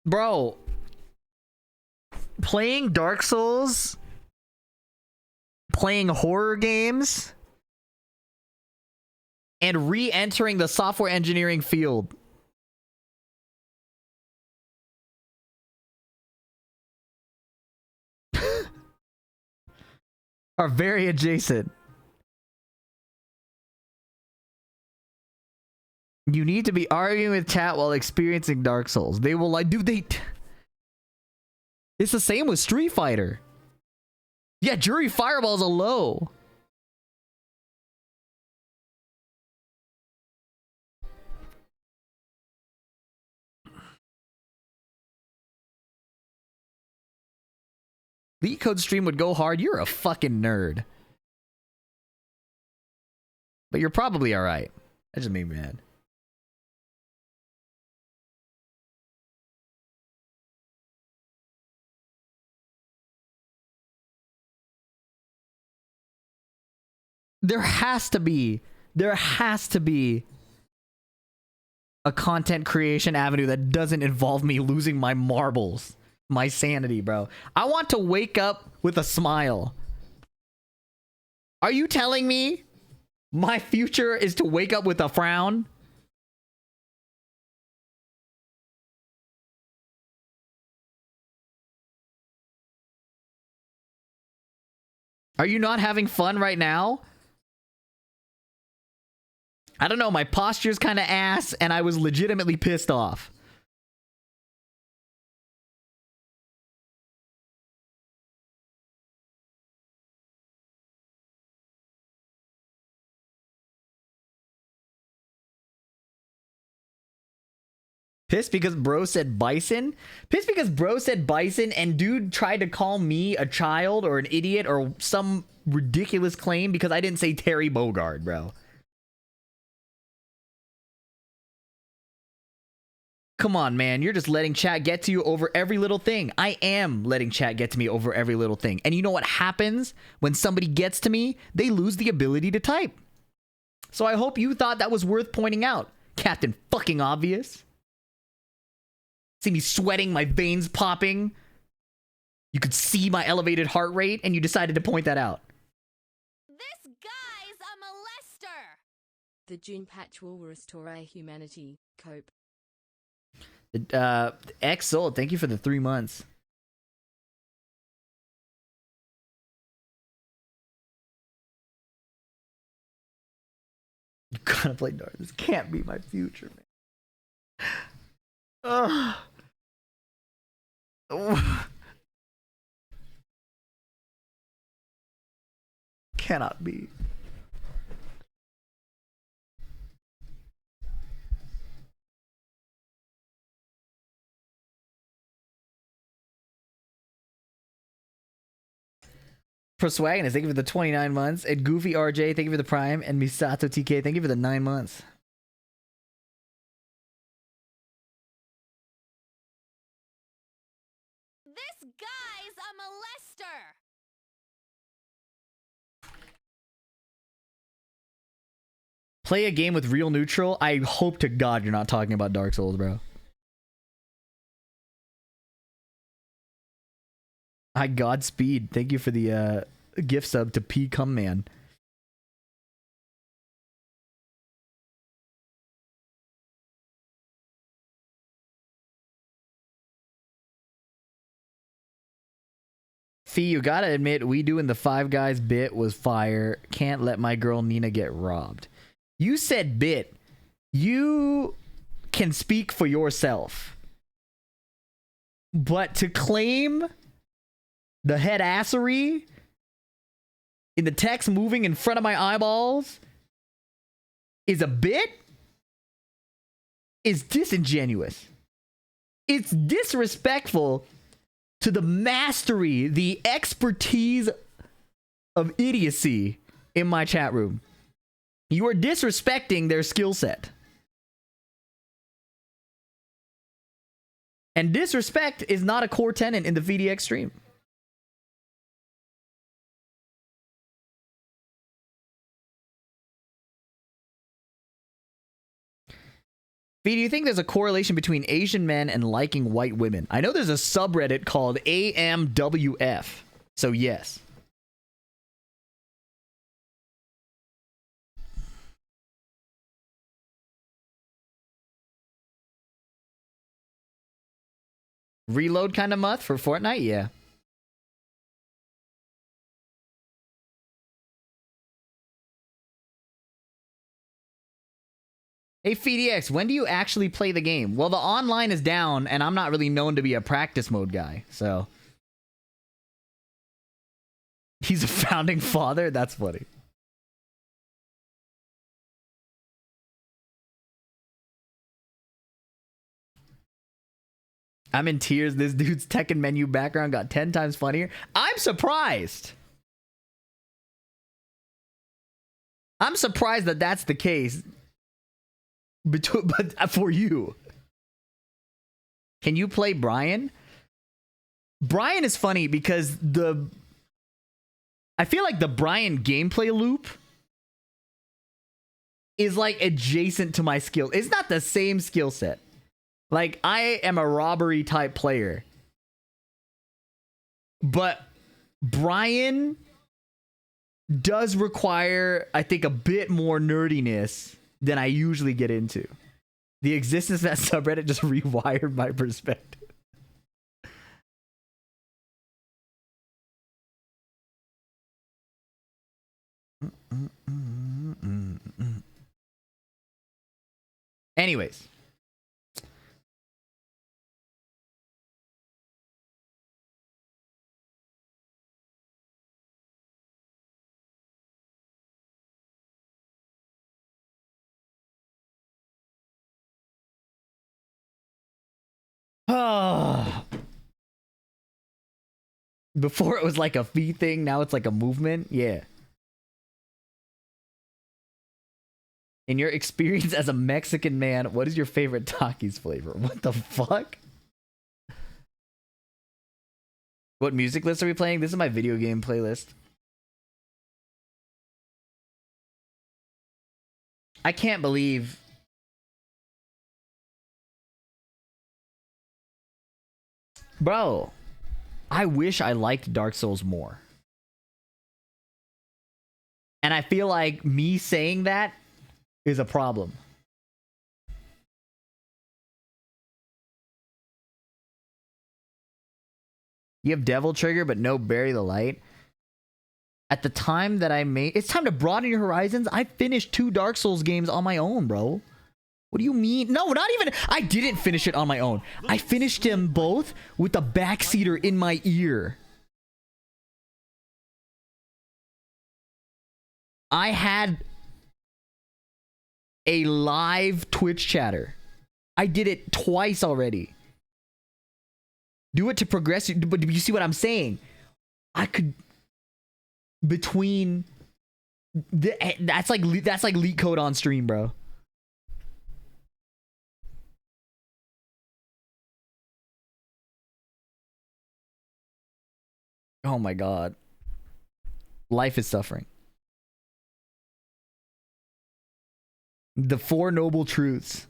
Bro, playing Dark Souls, playing horror games, and re-entering the software engineering field. Are very adjacent. You need to be arguing with chat while experiencing Dark Souls. They will like, dude, it's the same with Street Fighter. Yeah, Jury Fireball's a low. Leak Code stream would go hard. You're a fucking nerd. But you're probably alright. That just made me mad. There has to be a content creation avenue that doesn't involve me losing my marbles, my sanity, bro. I want to wake up with a smile. Are you telling me my future is to wake up with a frown? Are you not having fun right now? I don't know. My posture's kind of ass, and I was legitimately pissed off. Pissed because bro said bison? Pissed because bro said bison and dude tried to call me a child or an idiot or some ridiculous claim because I didn't say Terry Bogard, bro. Come on, man. You're just letting chat get to you over every little thing. I am letting chat get to me over every little thing. And you know what happens when somebody gets to me? They lose the ability to type. So I hope you thought that was worth pointing out, Captain fucking Obvious. See me sweating, my veins popping. You could see my elevated heart rate, and you decided to point that out. This guy's a molester! The June patch will restore humanity. Cope. X Soul, thank you for the 3 months. You gotta play Dark. This can't be my future, man. Ugh. Cannot be. Proswagonist, thank you for the 29 months. And Goofy RJ, thank you for the Prime. And Misato TK, thank you for the 9 months. This guy's a molester! Play a game with real neutral. I hope to God you're not talking about Dark Souls, bro. Hi, Godspeed. Thank you for the gift sub to P Cum Man. Fee, you gotta admit, we doing the Five Guys bit was fire. Can't let my girl Nina get robbed. You said bit. You can speak for yourself. But to claim the head assery in the text moving in front of my eyeballs is a bit is disingenuous. It's disrespectful to the mastery, the expertise of idiocy in my chat room. You are disrespecting their skill set. And disrespect is not a core tenet in the VDX stream. V, do you think there's a correlation between Asian men and liking white women? I know there's a subreddit called AMWF. So yes. Reload kind of month for Fortnite? Yeah. Hey, FDX, when do you actually play the game? Well, the online is down, and I'm not really known to be a practice mode guy, so. He's a founding father? That's funny. I'm in tears. This dude's Tekken menu background got 10 times funnier. I'm surprised. I'm surprised that that's the case. But for you, can you play Brian? Brian is funny because I feel like the Brian gameplay loop is like adjacent to my skill. It's not the same skill set. Like, I am a robbery type player, but Brian does require, I think, a bit more nerdiness than I usually get into. The existence of that subreddit just rewired my perspective. Anyways. Before it was like a feet thing, now it's like a movement. Yeah. In your experience as a Mexican man, what is your favorite Takis flavor? What the fuck? What music list are we playing? This is my video game playlist. I can't believe... Bro, I wish I liked Dark Souls more. And I feel like me saying that is a problem. You have Devil Trigger, but no Bury the Light. At the time that I made... It's time to broaden your horizons. I finished 2 Dark Souls games on my own, bro. What do you mean? No, not even... I didn't finish it on my own. I finished them both with the backseater in my ear. I had a live Twitch chatter. I did it twice already. Do it to progress. But you see what I'm saying? I could... Between... That's like leak code on stream, bro. Oh my god. Life is suffering. The Four Noble Truths.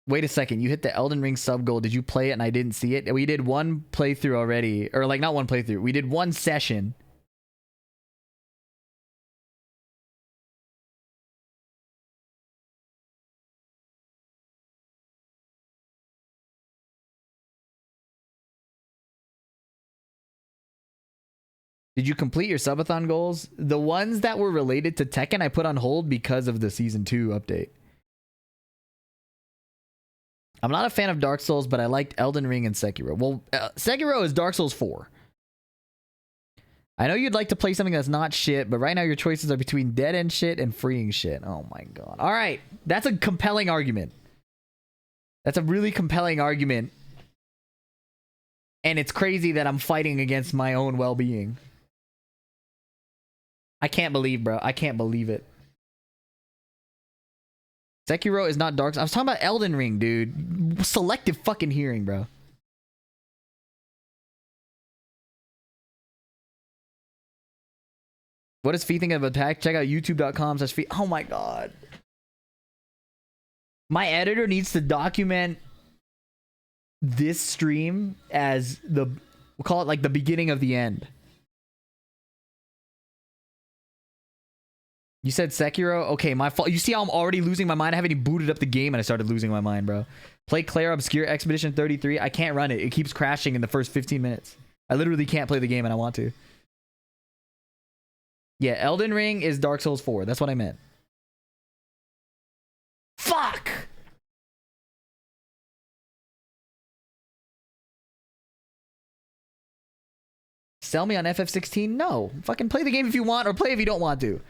Wait a second, you hit the Elden Ring sub goal. Did you play it and I didn't see it? We did one playthrough already. Or like, not one playthrough. We did one session. Did you complete your subathon goals? The ones that were related to Tekken, I put on hold because of the Season 2 update. I'm not a fan of Dark Souls, but I liked Elden Ring and Sekiro. Well, Sekiro is Dark Souls 4. I know you'd like to play something that's not shit, but right now your choices are between dead end shit and freeing shit. Oh my god. All right. That's a compelling argument. That's a really compelling argument. And it's crazy that I'm fighting against my own well-being. I can't believe, bro. I can't believe it. Sekiro is not Dark Souls. I was talking about Elden Ring, dude. Selective fucking hearing, bro. What does Fee think of Attack? Check out youtube.com/Fee. Oh my god. My editor needs to document this stream as we'll call it like the beginning of the end. You said Sekiro? Okay, my fault. You see how I'm already losing my mind? I haven't even booted up the game and I started losing my mind, bro. Play Claire Obscure Expedition 33. I can't run it. It keeps crashing in the first 15 minutes. I literally can't play the game and I want to. Yeah, Elden Ring is Dark Souls 4. That's what I meant. Fuck! Sell me on FF16? No. Fucking play the game if you want or play if you don't want to.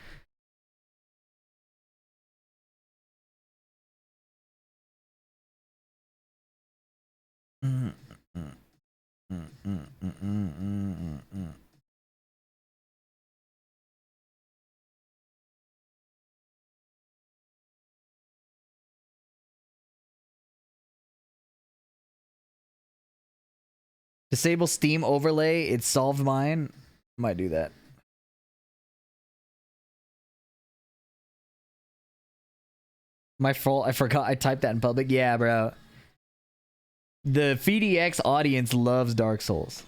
Disable Steam overlay. It solved mine. Might do that. My fault. I forgot I typed that in public. Yeah, bro. The FDX audience loves Dark Souls.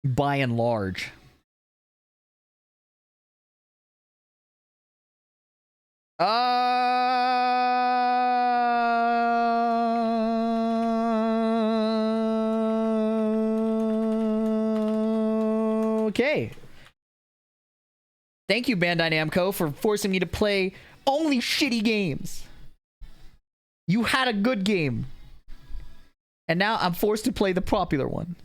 By and large. Okay. Thank you, Bandai Namco, for forcing me to play only shitty games. You had a good game. And now I'm forced to play the popular one.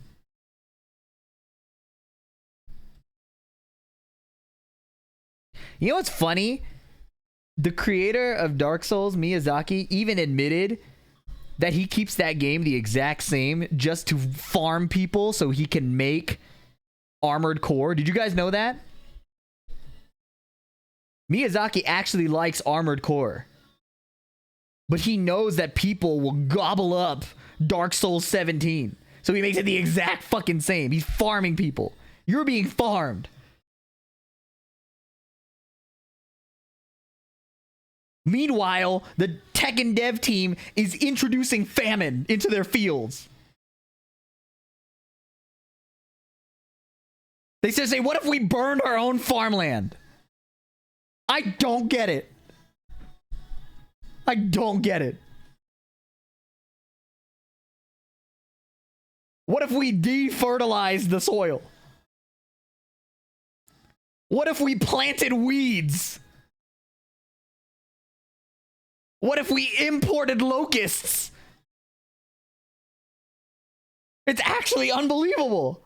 You know what's funny? The creator of Dark Souls, Miyazaki, even admitted that he keeps that game the exact same just to farm people so he can make Armored Core. Did you guys know that? Miyazaki actually likes Armored Core. But he knows that people will gobble up Dark Souls 17. So he makes it the exact fucking same. He's farming people. You're being farmed. Meanwhile, the Tekken dev team is introducing famine into their fields. They say, what if we burned our own farmland? I don't get it. I don't get it. What if we defertilized the soil? What if we planted weeds? What if we imported locusts? It's actually unbelievable.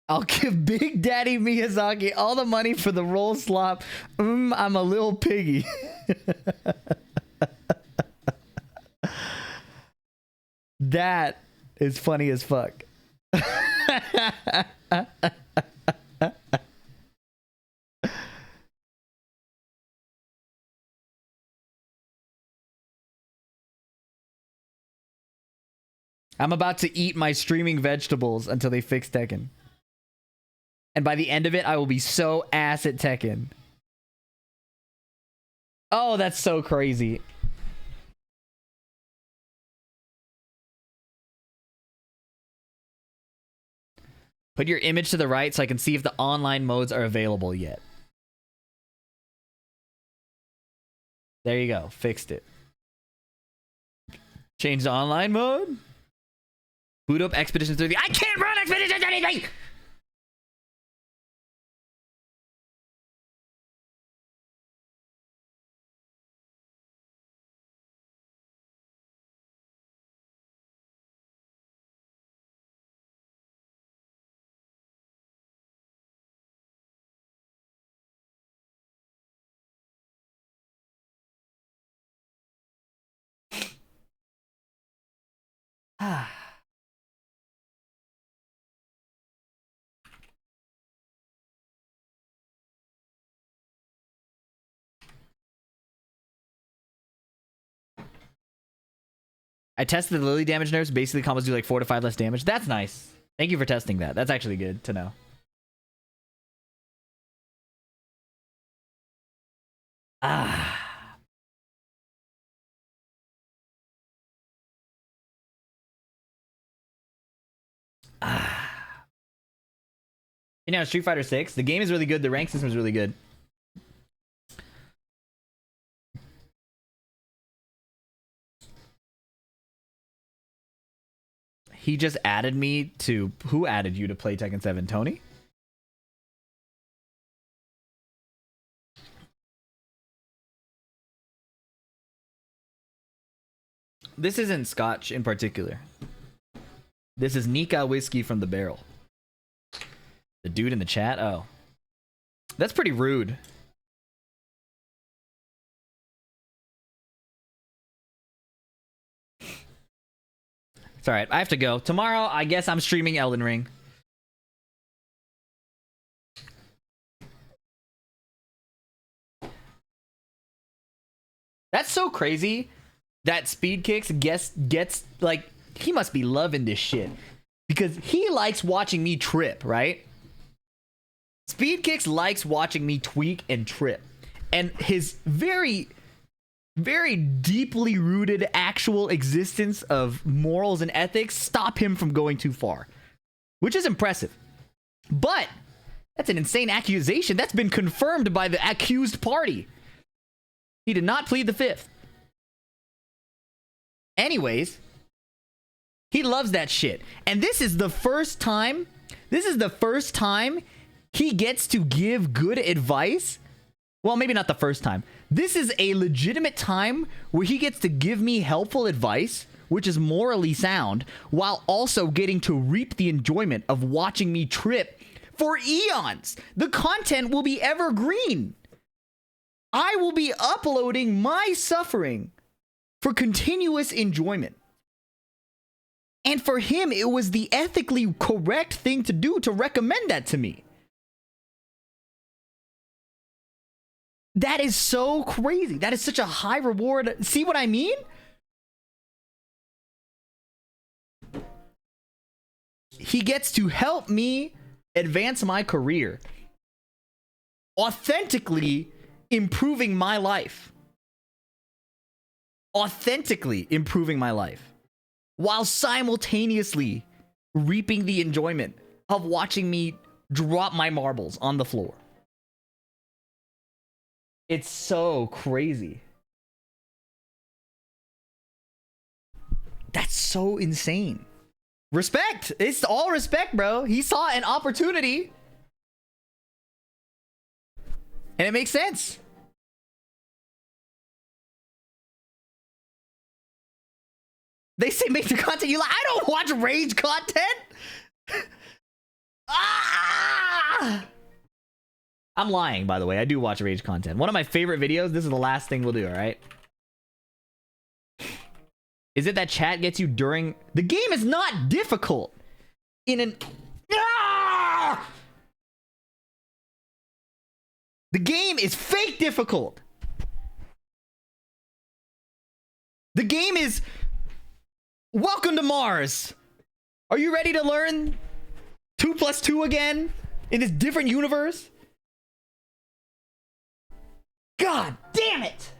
I'll give Big Daddy Miyazaki all the money for the roll slop. I'm a little piggy. That is funny as fuck. I'm about to eat my streaming vegetables until they fix Tekken. And by the end of it, I will be so ass at Tekken. Oh, that's so crazy. Put your image to the right so I can see if the online modes are available yet. There you go. Fixed it. Change the online mode. Boot up Expedition 30. I can't run Expedition 33! I tested the Lily damage nerfs. Basically, combos do like 4 to 5 less damage. That's nice. Thank you for testing that. That's actually good to know. You know, Street Fighter 6, the game is really good. The rank system is really good. He just added me to... Who added you to play Tekken 7? Tony? This isn't Scotch in particular. This is Nika whiskey from the barrel. The dude in the chat? Oh. That's pretty rude. It's alright. I have to go. Tomorrow, I guess I'm streaming Elden Ring. That's so crazy that Speed Kicks gets like, he must be loving this shit because he likes watching me trip, right? Speed Kicks likes watching me tweak and trip, and his very, very deeply rooted actual existence of morals and ethics stop him from going too far, which is impressive. But that's an insane accusation. That's been confirmed by the accused party. He did not plead the fifth. Anyways, he loves that shit. And this is the first time he gets to give good advice. Well, maybe not the first time. This is a legitimate time where he gets to give me helpful advice, which is morally sound, while also getting to reap the enjoyment of watching me trip for eons. The content will be evergreen. I will be uploading my suffering for continuous enjoyment. And for him, it was the ethically correct thing to do to recommend that to me. That is so crazy. That is such a high reward. See what I mean? He gets to help me advance my career, authentically improving my life. Authentically improving my life, while simultaneously reaping the enjoyment of watching me drop my marbles on the floor. It's so crazy. That's so insane. Respect. It's all respect, bro. He saw an opportunity. And it makes sense. They say make the content you like. I don't watch rage content. I'm lying, by the way. I do watch rage content. One of my favorite videos. This is the last thing we'll do, all right? Is it that chat gets you during... The game is not difficult. In an... The game is fake difficult. The game is... Welcome to Mars. Are you ready to learn 2 + 2 again in this different universe? God damn it.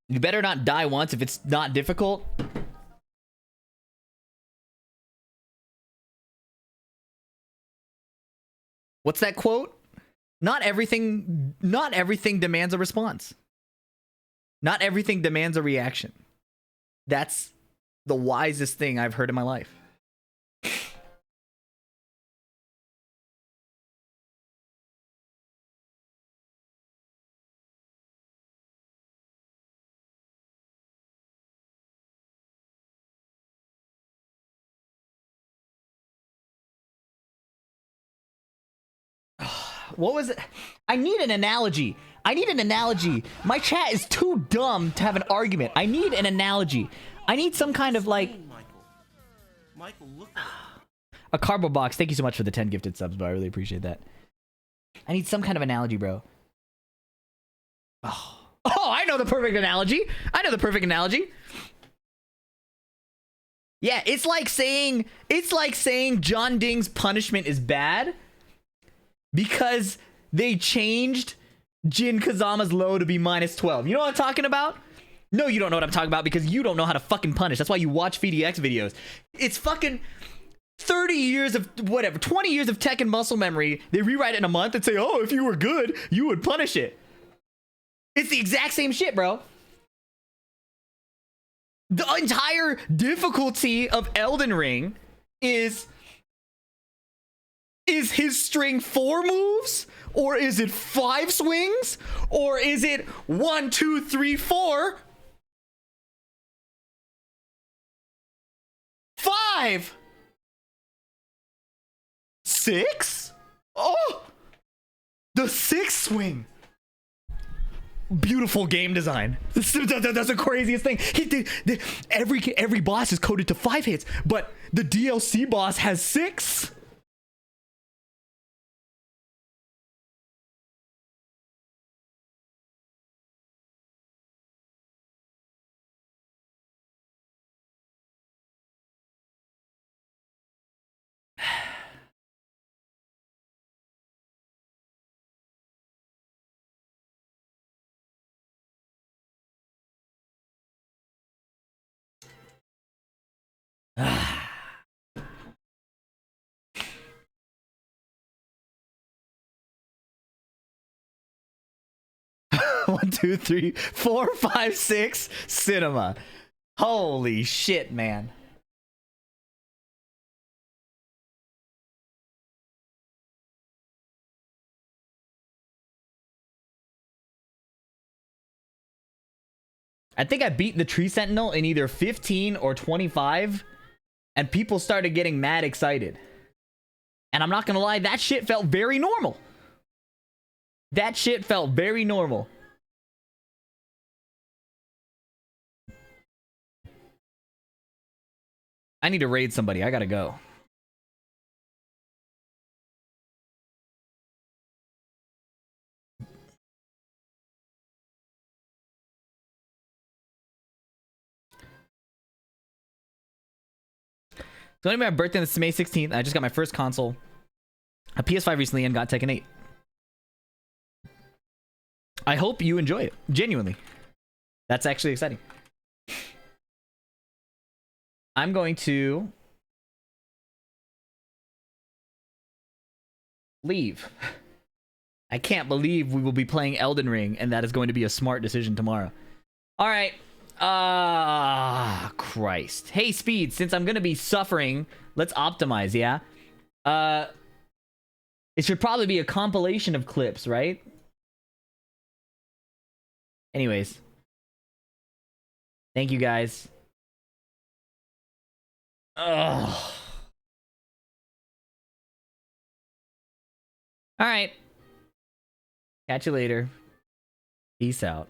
You better not die once if it's not difficult. What's that quote? Not everything demands a response. Not everything demands a reaction. That's the wisest thing I've heard in my life. What was it? I need an analogy. My chat is too dumb to have an argument. I need an analogy. I need some kind of like... Michael, look at it. A cardboard box. Thank you so much for the 10 gifted subs, bro. I really appreciate that. I need some kind of analogy, bro. Oh, I know the perfect analogy. Yeah, it's like saying John Ding's punishment is bad because they changed Jin Kazama's low to be -12. You know what I'm talking about? No, you don't know what I'm talking about because you don't know how to fucking punish. That's why you watch VDX videos. It's fucking 30 years of whatever, 20 years of tech and muscle memory. They rewrite it in a month and say, oh, if you were good, you would punish it. It's the exact same shit, bro. The entire difficulty of Elden Ring is his string 4 moves? Or is it 5 swings? Or is it 1, 2, 3, 4? 5? 6? Oh! The 6th swing! Beautiful game design. That's the craziest thing. He did every boss is coded to 5 hits, but the DLC boss has 6. One, two, three, 4, 5, 6. Cinema. Holy shit, man. I think I beat the Tree Sentinel in either 15 or 25, and people started getting mad excited. And I'm not gonna lie, that shit felt very normal. That shit felt very normal. I need to raid somebody. I gotta go. So anyway, my birthday is May 16th. I just got my first console, a PS5 recently, and got Tekken 8. I hope you enjoy it. Genuinely. That's actually exciting. I'm going to leave. I can't believe we will be playing Elden Ring, and that is going to be a smart decision tomorrow. All right. Christ. Hey, Speed, since I'm going to be suffering, let's optimize, yeah? It should probably be a compilation of clips, right? Anyways. Thank you, guys. Ugh. All right. Catch you later. Peace out.